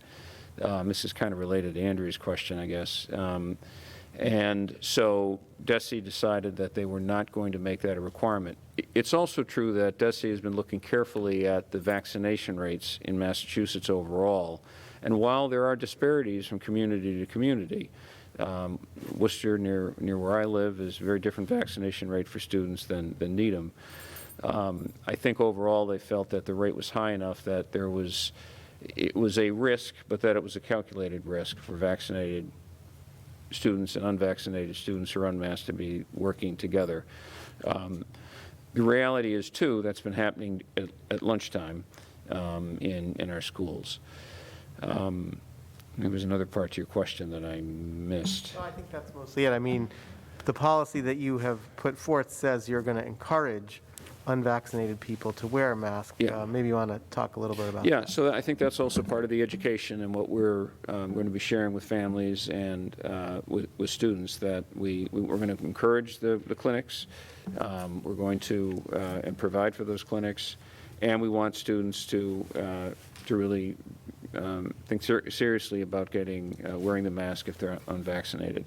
This is kind of related to Andrew's question, I guess. And so DESE decided that they were not going to make that a requirement. It's also true that DESE has been looking carefully at the vaccination rates in Massachusetts overall. And while there are disparities from community to community, Worcester, near where I live, is a very different vaccination rate for students than Needham. I think overall they felt that the rate was high enough that it was a risk, but that it was a calculated risk for vaccinated students and unvaccinated students who are unmasked to be working together. The reality is, too, that's been happening at lunchtime in our schools. There was another part to your question that I missed. Well, I think that's mostly it. I mean, the policy that you have put forth says you're going to encourage unvaccinated people to wear a mask. Yeah. Maybe you want to talk a little bit about Yeah, that. so I think that's also part of the education and what we're going to be sharing with families and with students, that we're going to encourage the clinics. We're going to and provide for those clinics, and we want students to really think seriously about wearing the mask if they're unvaccinated.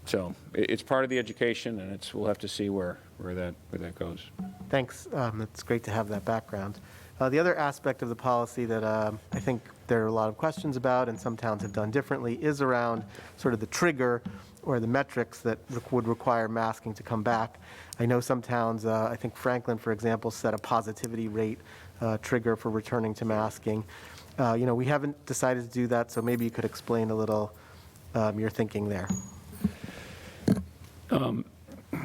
So it's part of the education, and we'll have to see where that goes. Thanks. It's great to have that background. The other aspect of the policy that I think there are a lot of questions about, and some towns have done differently, is around sort of the trigger or the metrics that would require masking to come back. I know some towns, I think Franklin, for example, set a positivity rate trigger for returning to masking. We haven't decided to do that, so maybe you could explain a little your thinking there.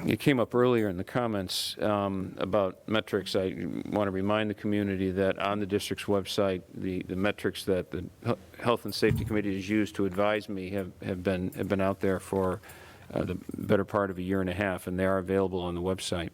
It came up earlier in the comments about metrics. I want to remind the community that on the district's website, the metrics that the Health and Safety Committee has used to advise me have been out there for the better part of a year and a half, and they are available on the website.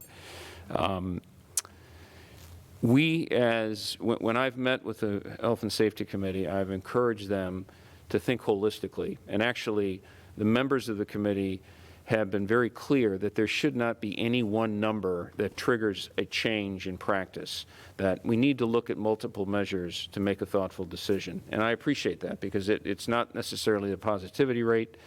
When I've met with the Health and Safety Committee, I've encouraged them to think holistically, and actually the members of the committee have been very clear that there should not be any one number that triggers a change in practice, that we need to look at multiple measures to make a thoughtful decision. And I appreciate that, because it's not necessarily the positivity rate.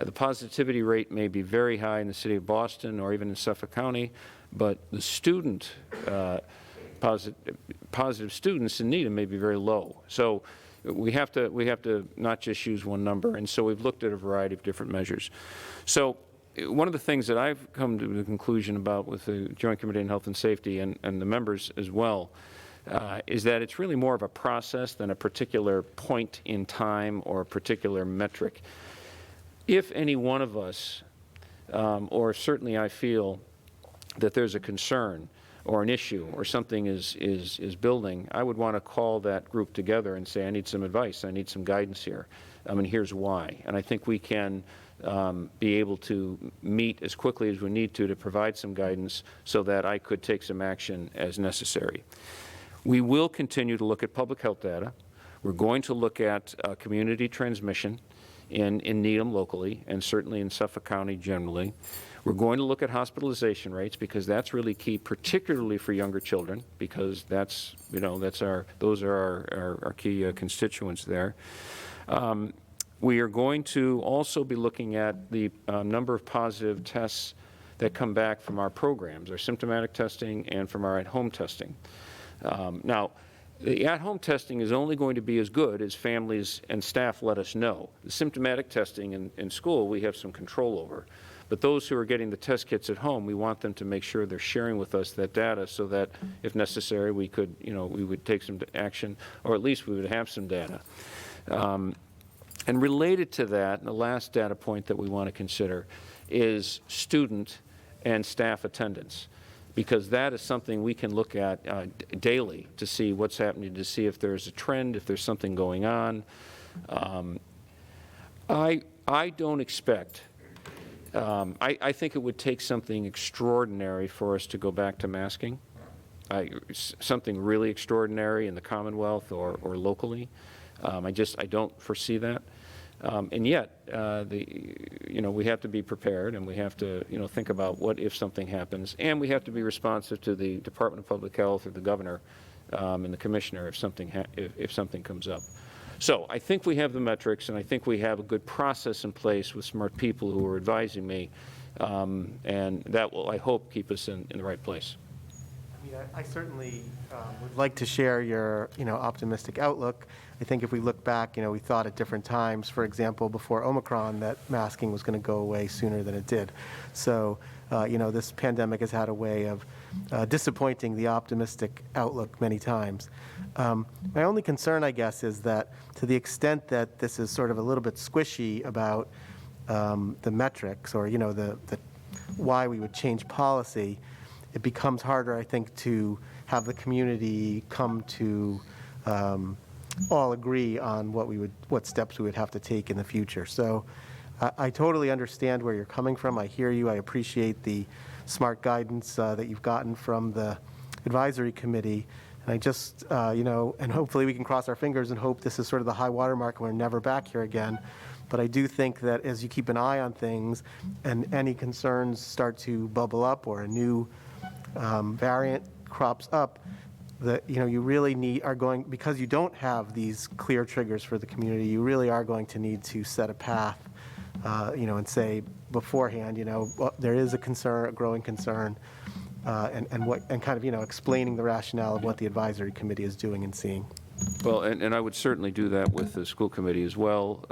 The positivity rate may be very high in the city of Boston or even in Suffolk County, but the student positive students in Needham may be very low. So we have to not just use one number, and so we've looked at a variety of different measures. So one of the things that I've come to the conclusion about with the Joint Committee on Health and Safety and the members as well is that it's really more of a process than a particular point in time or a particular metric. If any one of us, or certainly I feel that there's a concern or an issue or something is building, I would want to call that group together and say, I need some advice, I need some guidance here, and here's why. And I think we can be able to meet as quickly as we need to provide some guidance so that I could take some action as necessary. We will continue to look at public health data. We're going to look at community transmission in Needham locally, and certainly in Suffolk County generally. We're going to look at hospitalization rates, because that's really key, particularly for younger children, because that's, those are our key constituents there. We are going to also be looking at the number of positive tests that come back from our programs, our symptomatic testing and from our at-home testing. Now, the at-home testing is only going to be as good as families and staff let us know. The symptomatic testing in school, we have some control over. But those who are getting the test kits at home, we want them to make sure they're sharing with us that data, so that if necessary, we could, we would take some action, or at least we would have some data. And related to that, the last data point that we want to consider is student and staff attendance, because that is something we can look at daily to see what's happening, to see if there's a trend, if there's something going on. I don't expect, I think it would take something extraordinary for us to go back to masking, something really extraordinary in the Commonwealth or locally. I don't foresee that. And yet, we have to be prepared, and we have to, think about what if something happens, and we have to be responsive to the Department of Public Health or the governor and the commissioner if something comes up. So I think we have the metrics, and I think we have a good process in place with smart people who are advising me, and that will, I hope, keep us in the right place. I mean, I certainly would like to share your, optimistic outlook. I think if we look back, we thought at different times, for example, before Omicron, that masking was going to go away sooner than it did. So, this pandemic has had a way of disappointing the optimistic outlook many times. My only concern, I guess, is that to the extent that this is sort of a little bit squishy about the metrics, or, the why we would change policy, it becomes harder, I think, to have the community come to all agree on what steps we would have to take in the future. So I totally understand where you're coming from. I hear you. I appreciate the smart guidance that you've gotten from the advisory committee. And I just, and hopefully we can cross our fingers and hope this is sort of the high water mark and we're never back here again. But I do think that as you keep an eye on things and any concerns start to bubble up, or a new variant crops up, that you really because you don't have these clear triggers for the community, you really are going to need to set a path, and say beforehand, well, there is a concern, a growing concern, and kind of explaining the rationale of what the advisory committee is doing and seeing. Well, and I would certainly do that with the school committee as well,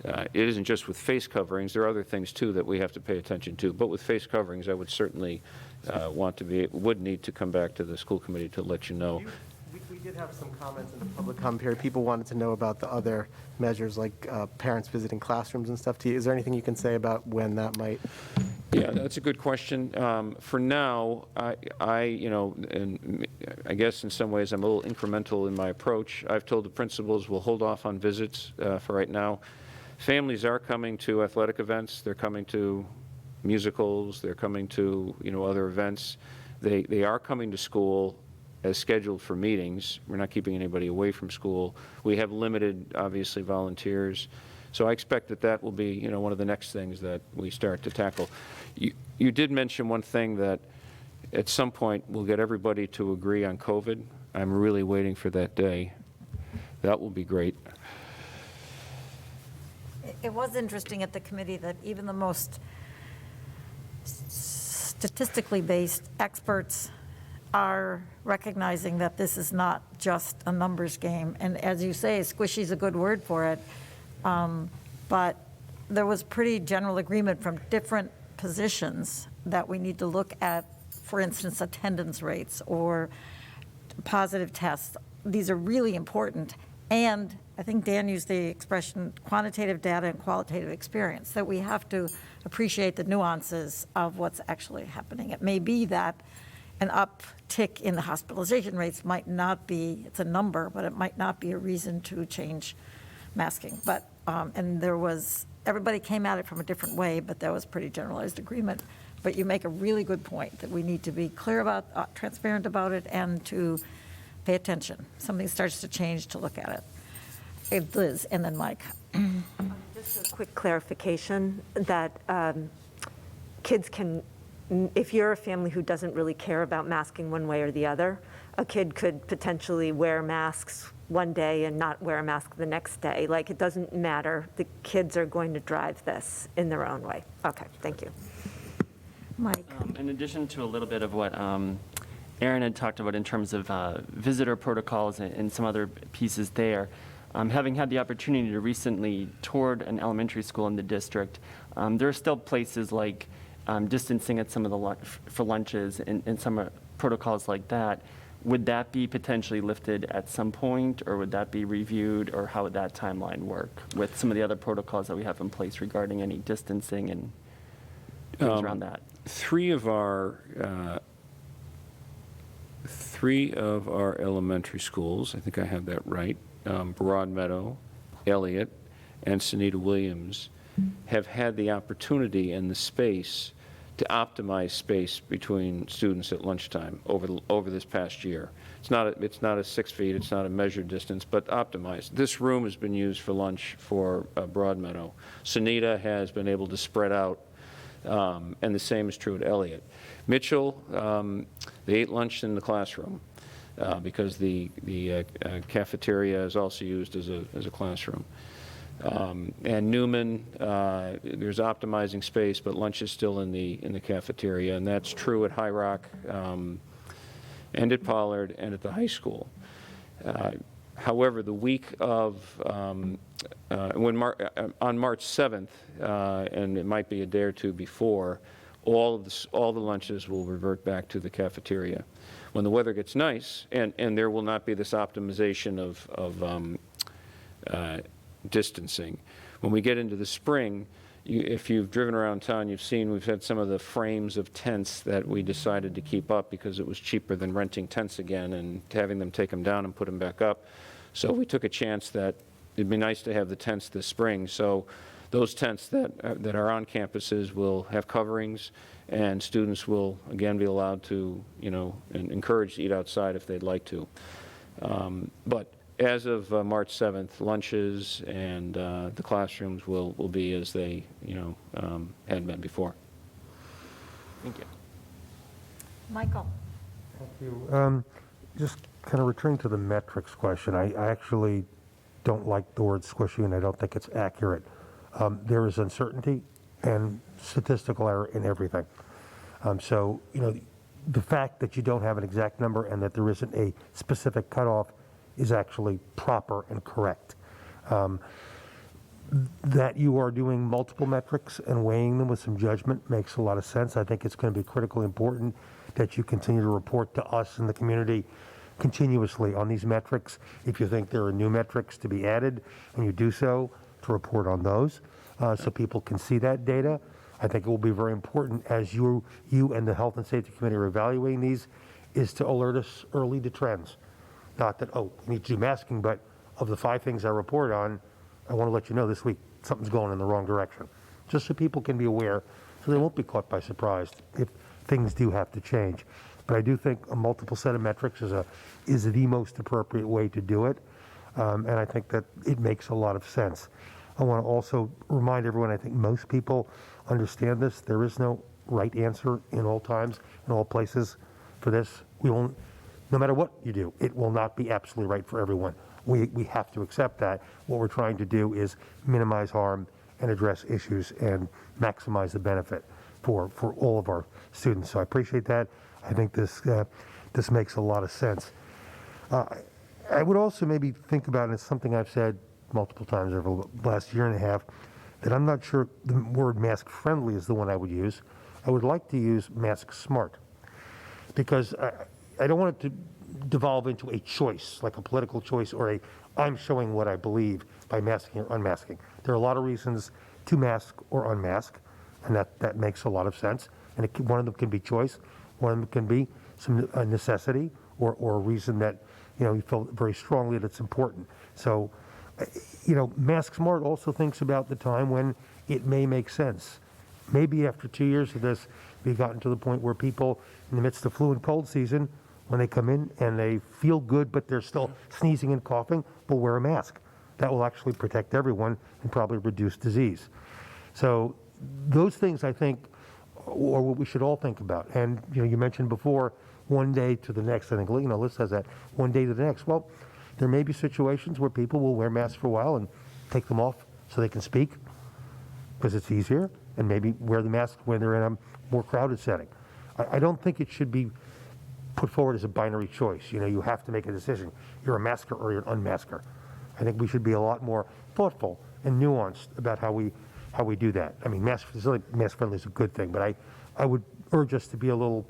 it isn't just with face coverings. There are other things, too, that we have to pay attention to. But with face coverings, I would certainly would need to come back to the school committee to let you know. We did have some comments in the public comment period. People wanted to know about the other measures, like parents visiting classrooms and stuff. Is there anything you can say about when that might? Yeah, that's a good question. For now, and I guess in some ways I'm a little incremental in my approach. I've told the principals we'll hold off on visits for right now. Families are coming to athletic events. They're coming to musicals. They're coming to, other events. They are coming to school as scheduled for meetings. We're not keeping anybody away from school. We have limited, obviously, volunteers. So I expect that will be, one of the next things that we start to tackle. You did mention one thing, that at some point we'll get everybody to agree on COVID. I'm really waiting for that day. That will be great. It was interesting at the committee that even the most statistically based experts are recognizing that this is not just a numbers game. And as you say, squishy is a good word for it. But there was pretty general agreement from different positions that we need to look at, for instance, attendance rates or positive tests. These are really important. And I think Dan used the expression quantitative data and qualitative experience, that we have to appreciate the nuances of what's actually happening. It may be that an uptick in the hospitalization rates might not be, it's a number, but it might not be a reason to change masking. But, and everybody came at it from a different way, but there was pretty generalized agreement. But you make a really good point that we need to be clear about, transparent about it, and to pay attention. Something starts to change, to look at it. Okay, Liz, and then Mike. Just a quick clarification that kids can, if you're a family who doesn't really care about masking one way or the other, a kid could potentially wear masks one day and not wear a mask the next day. Like, it doesn't matter. The kids are going to drive this in their own way. Okay, thank you. Mike. In addition to a little bit of what Erin had talked about in terms of visitor protocols and some other pieces there, having had the opportunity to recently tour an elementary school in the district, there are still places like distancing at some of the for lunches and some protocols like that. Would that be potentially lifted at some point, or would that be reviewed, or how would that timeline work with some of the other protocols that we have in place regarding any distancing and things around that? Three of our elementary schools, I think I have that right, Broadmeadow, Elliott, and Sunita Williams, have had the opportunity and the space to optimize space between students at lunchtime over this past year. It's not a 6 feet, it's not a measured distance, but optimized. This room has been used for lunch for Broadmeadow. Sunita has been able to spread out, and the same is true at Elliott. Mitchell, they ate lunch in the classroom because the cafeteria is also used as a classroom. And Newman, there's optimizing space, but lunch is still in the cafeteria, and that's true at High Rock, and at Pollard, and at the high school. However, the week of on March 7th, and it might be a day or two before, all the lunches will revert back to the cafeteria. When the weather gets nice, and there will not be this optimization of distancing. When we get into the spring, if you've driven around town, you've seen we've had some of the frames of tents that we decided to keep up because it was cheaper than renting tents again and having them take them down and put them back up. So we took a chance that it'd be nice to have the tents this spring. So those tents that are on campuses will have coverings, and students will again be allowed to, and encouraged to eat outside if they'd like to. But as of March 7th, lunches and the classrooms will be as they, had been before. Thank you. Michael. Thank you. Just kind of returning to the metrics question, I actually don't like the word squishy, and I don't think it's accurate. There is uncertainty and statistical error in everything. So, the fact that you don't have an exact number and that there isn't a specific cutoff is actually proper and correct. That you are doing multiple metrics and weighing them with some judgment makes a lot of sense. I think it's going to be critically important that you continue to report to us in the community continuously on these metrics. If you think there are new metrics to be added, and you do so, to report on those so people can see that data. I think it will be very important as you and the Health and Safety Committee are evaluating these, is to alert us early to trends. Not that, we need to do masking, but of the 5 things I report on, I want to let you know this week something's going in the wrong direction. Just so people can be aware, so they won't be caught by surprise if things do have to change. But I do think a multiple set of metrics is the most appropriate way to do it. And I think that it makes a lot of sense. I want to also remind everyone, I think most people understand this. There is no right answer in all times, in all places for this. No matter what you do, it will not be absolutely right for everyone. We have to accept that. What we're trying to do is minimize harm and address issues and maximize the benefit for all of our students. So I appreciate that. I think this makes a lot of sense. I would also maybe think about, and it's something I've said multiple times over the last year and a half, that I'm not sure the word mask friendly is the one I would use. I would like to use mask smart, because I don't want it to devolve into a choice, like a political choice, or I'm showing what I believe by masking or unmasking. There are a lot of reasons to mask or unmask, and that makes a lot of sense. And one of them can be choice, one of them can be some necessity, or a reason that you feel very strongly that it's important. So, Mask Smart also thinks about the time when it may make sense. Maybe after 2 years of this, we've gotten to the point where people, in the midst of flu and cold season, when they come in and they feel good, but they're still sneezing and coughing, we'll wear a mask. That will actually protect everyone and probably reduce disease. So those things, I think, are what we should all think about. And you mentioned before, one day to the next. I think Liz says that, one day to the next. Well, there may be situations where people will wear masks for a while and take them off so they can speak because it's easier, and maybe wear the mask when they're in a more crowded setting. I don't think it should be put forward as a binary choice. You have to make a decision. You're a masker or you're an unmasker. I think we should be a lot more thoughtful and nuanced about how we do that. I mean, mask friendly is a good thing, but I would urge us to be a little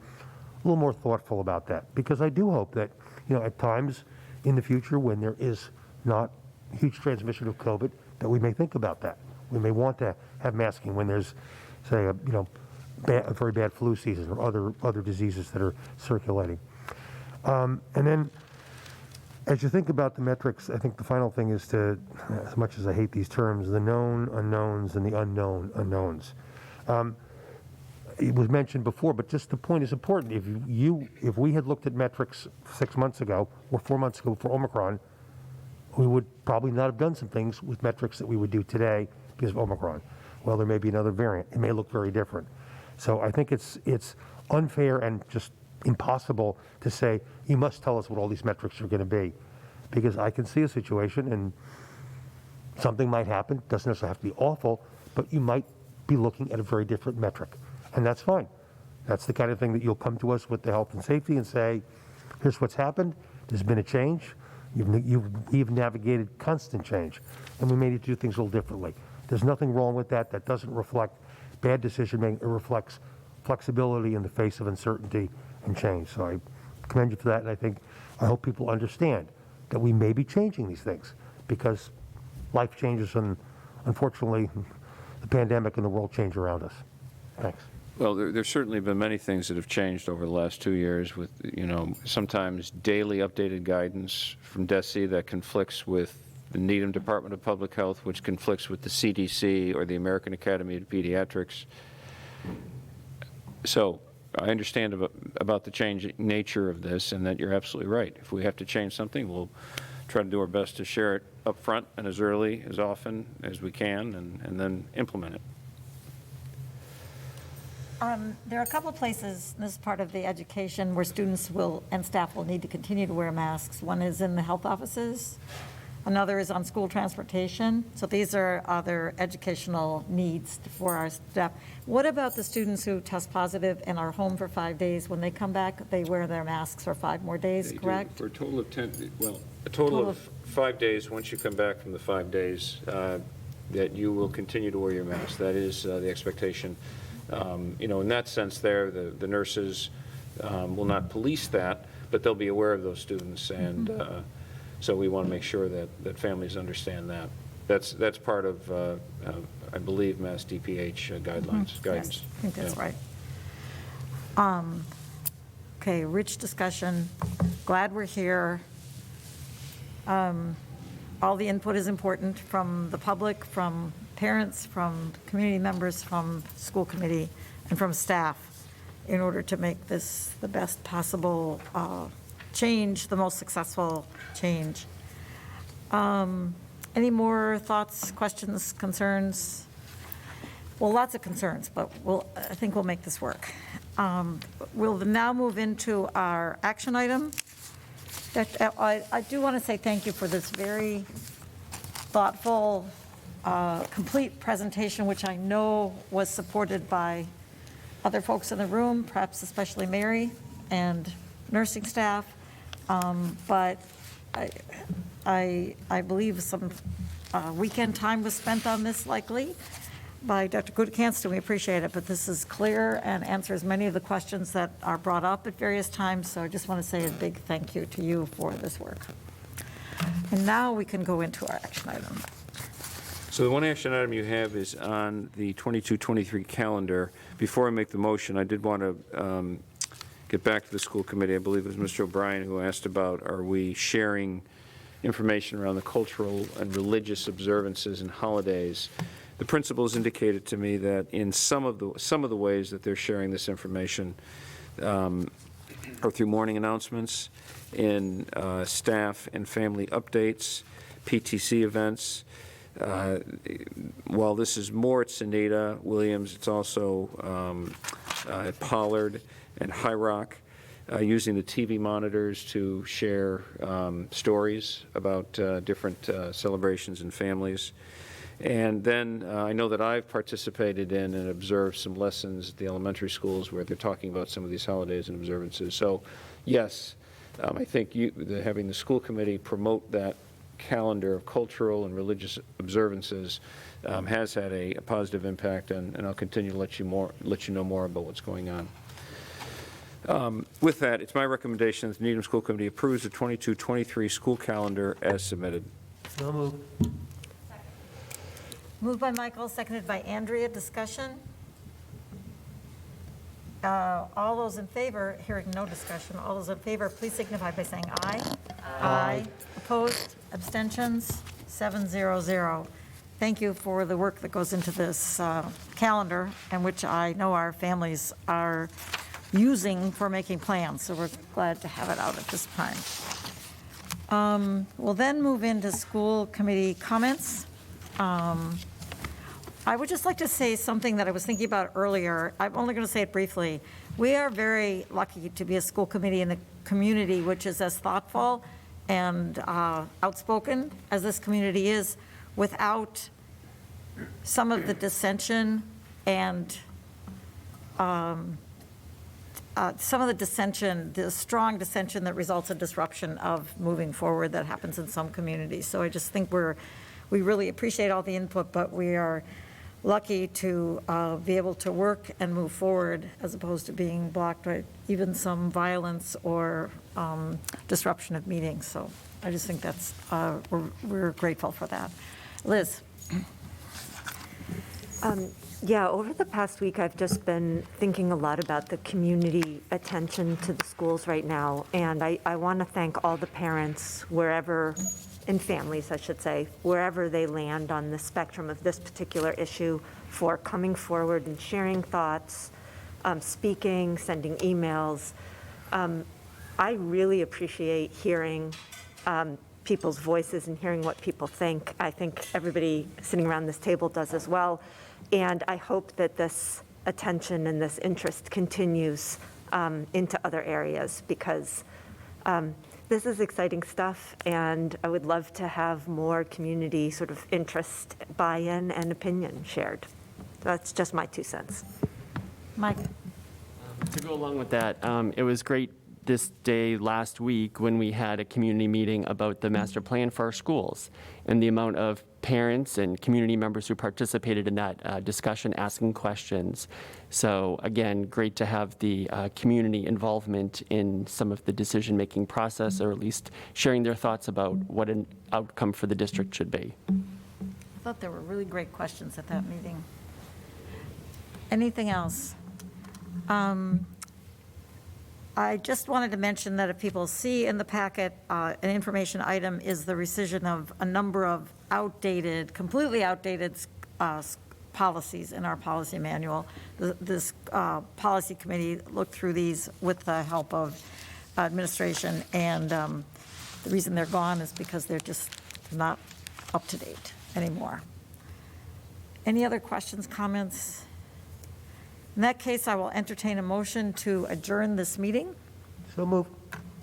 more thoughtful about that, because I do hope that at times in the future when there is not huge transmission of COVID, that we may think about that. We may want to have masking when there's, say, a very bad flu season or other diseases that are circulating. And then, as you think about the metrics, I think the final thing is to, as much as I hate these terms, the known unknowns and the unknown unknowns. It was mentioned before, but just the point is important. If we had looked at metrics 6 months ago or 4 months ago for Omicron, we would probably not have done some things with metrics that we would do today because of Omicron. Well, there may be another variant. It may look very different. So I think it's unfair and just impossible to say, you must tell us what all these metrics are going to be. Because I can see a situation and something might happen. Doesn't necessarily have to be awful, but you might be looking at a very different metric. And that's fine. That's the kind of thing that you'll come to us with the health and safety and say, here's what's happened. There's been a change. We've navigated constant change. And we may need to do things a little differently. There's nothing wrong with that. That doesn't reflect bad decision making. It reflects flexibility in the face of uncertainty and change. So I commend you for that. And I hope people understand that we may be changing these things because life changes, and unfortunately the pandemic and the world change around us. Thanks. Well, there's certainly been many things that have changed over the last 2 years with, sometimes daily updated guidance from DESE that conflicts with the Needham Department of Public Health, which conflicts with the CDC or the American Academy of Pediatrics. So I understand about the changing nature of this, and that you're absolutely right. If we have to change something, we'll try to do our best to share it up front and as early, as often as we can, and then implement it. There are a couple of places, this is part of the education, where students and staff will need to continue to wear masks. One is in the health offices. Another is on school transportation. So these are other educational needs for our staff. What about the students who test positive and are home for 5 days? When they come back, they wear their masks for 5 more days, correct? For a total of 10, a total of 5 days. Once you come back from the 5 days, that you will continue to wear your mask. That is the expectation. In that sense there, the nurses will not police that, but they'll be aware of those students, and so we want to make sure that families understand that. That's part of, I believe, Mass DPH guidelines. Guidance. Yes, I think that's right. Okay, rich discussion. Glad we're here. All the input is important from the public, from parents, from community members, from school committee, and from staff in order to make this the best possible change, the most successful change. Any more thoughts, questions, concerns? Well, lots of concerns, but I think we'll make this work. We'll now move into our action item. I do want to say thank you for this very thoughtful, complete presentation, which I know was supported by other folks in the room, perhaps especially Mary and nursing staff. But I believe some weekend time was spent on this likely by Dr. Gutekunst. We appreciate it, but this is clear and answers many of the questions that are brought up at various times. So I just want to say a big thank you to you for this work. And now we can go into our action item. So the one action item you have is on the 22-23 calendar. Before I make the motion, I did want to get back to the school committee. I believe it was Mr. O'Brien who asked about, are we sharing information around the cultural and religious observances and holidays? The principals indicated to me that in some of the ways that they're sharing this information, or through morning announcements, in staff and family updates, PTC events. While this is more at Sonata Williams, it's also at Pollard and High Rock, using the TV monitors to share stories about different celebrations and families. And then I know that I've participated in and observed some lessons at the elementary schools where they're talking about some of these holidays and observances. So, yes, I think having the school committee promote that calendar of cultural and religious observances has had a positive impact, and I'll continue to let you know more about what's going on. With that, it's my recommendation that the Needham School Committee approves the 22-23 school calendar as submitted. So moved. Moved by Michael, seconded by Andrea. Discussion? All those in favor, hearing no discussion, all those in favor, please signify by saying aye. Aye. Opposed? Abstentions? 700. Thank you for the work that goes into this calendar, and which I know our families are using for making plans, so we're glad to have it out at this time. We'll then move into school committee comments. I would just like to say something that I was thinking about earlier. I'm only going to say it briefly. We are very lucky to be a school committee in the community which is as thoughtful and outspoken as this community is, without some of the dissension and the strong dissension that results in disruption of moving forward that happens in some communities. So I just think we really appreciate all the input, but we are lucky to be able to work and move forward as opposed to being blocked by even some violence or disruption of meetings. So I just think that's, we're grateful for that. Liz. Yeah, over the past week, I've just been thinking a lot about the community attention to the schools right now. And I want to thank all the parents wherever, and families, I should say, wherever they land on the spectrum of this particular issue, for coming forward and sharing thoughts, speaking, sending emails. I really appreciate hearing people's voices and hearing what people think. I think everybody sitting around this table does as well. And I hope that this attention and this interest continues into other areas, because this is exciting stuff, and I would love to have more community sort of interest, buy-in, and opinion shared. That's just my 2 cents. Mike. To go along with that, it was great this day last week when we had a community meeting about the master plan for our schools, and the amount of parents and community members who participated in that discussion, asking questions. So again, great to have the community involvement in some of the decision-making process, or at least sharing their thoughts about what an outcome for the district should be. I thought there were really great questions at that meeting. Anything else? I just wanted to mention that if people see in the packet, an information item is the rescission of a number of outdated, completely outdated policies in our policy manual. This policy committee looked through these with the help of administration, and the reason they're gone is because they're just not up to date anymore. Any other questions, comments? In that case, I will entertain a motion to adjourn this meeting. So moved.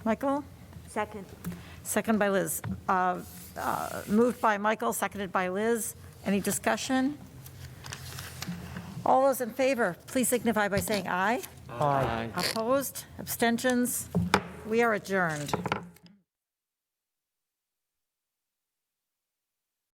Michael? Second. Second by Liz. Moved by Michael, seconded by Liz. Any discussion? All those in favor, please signify by saying aye. Aye. Opposed? Abstentions? We are adjourned.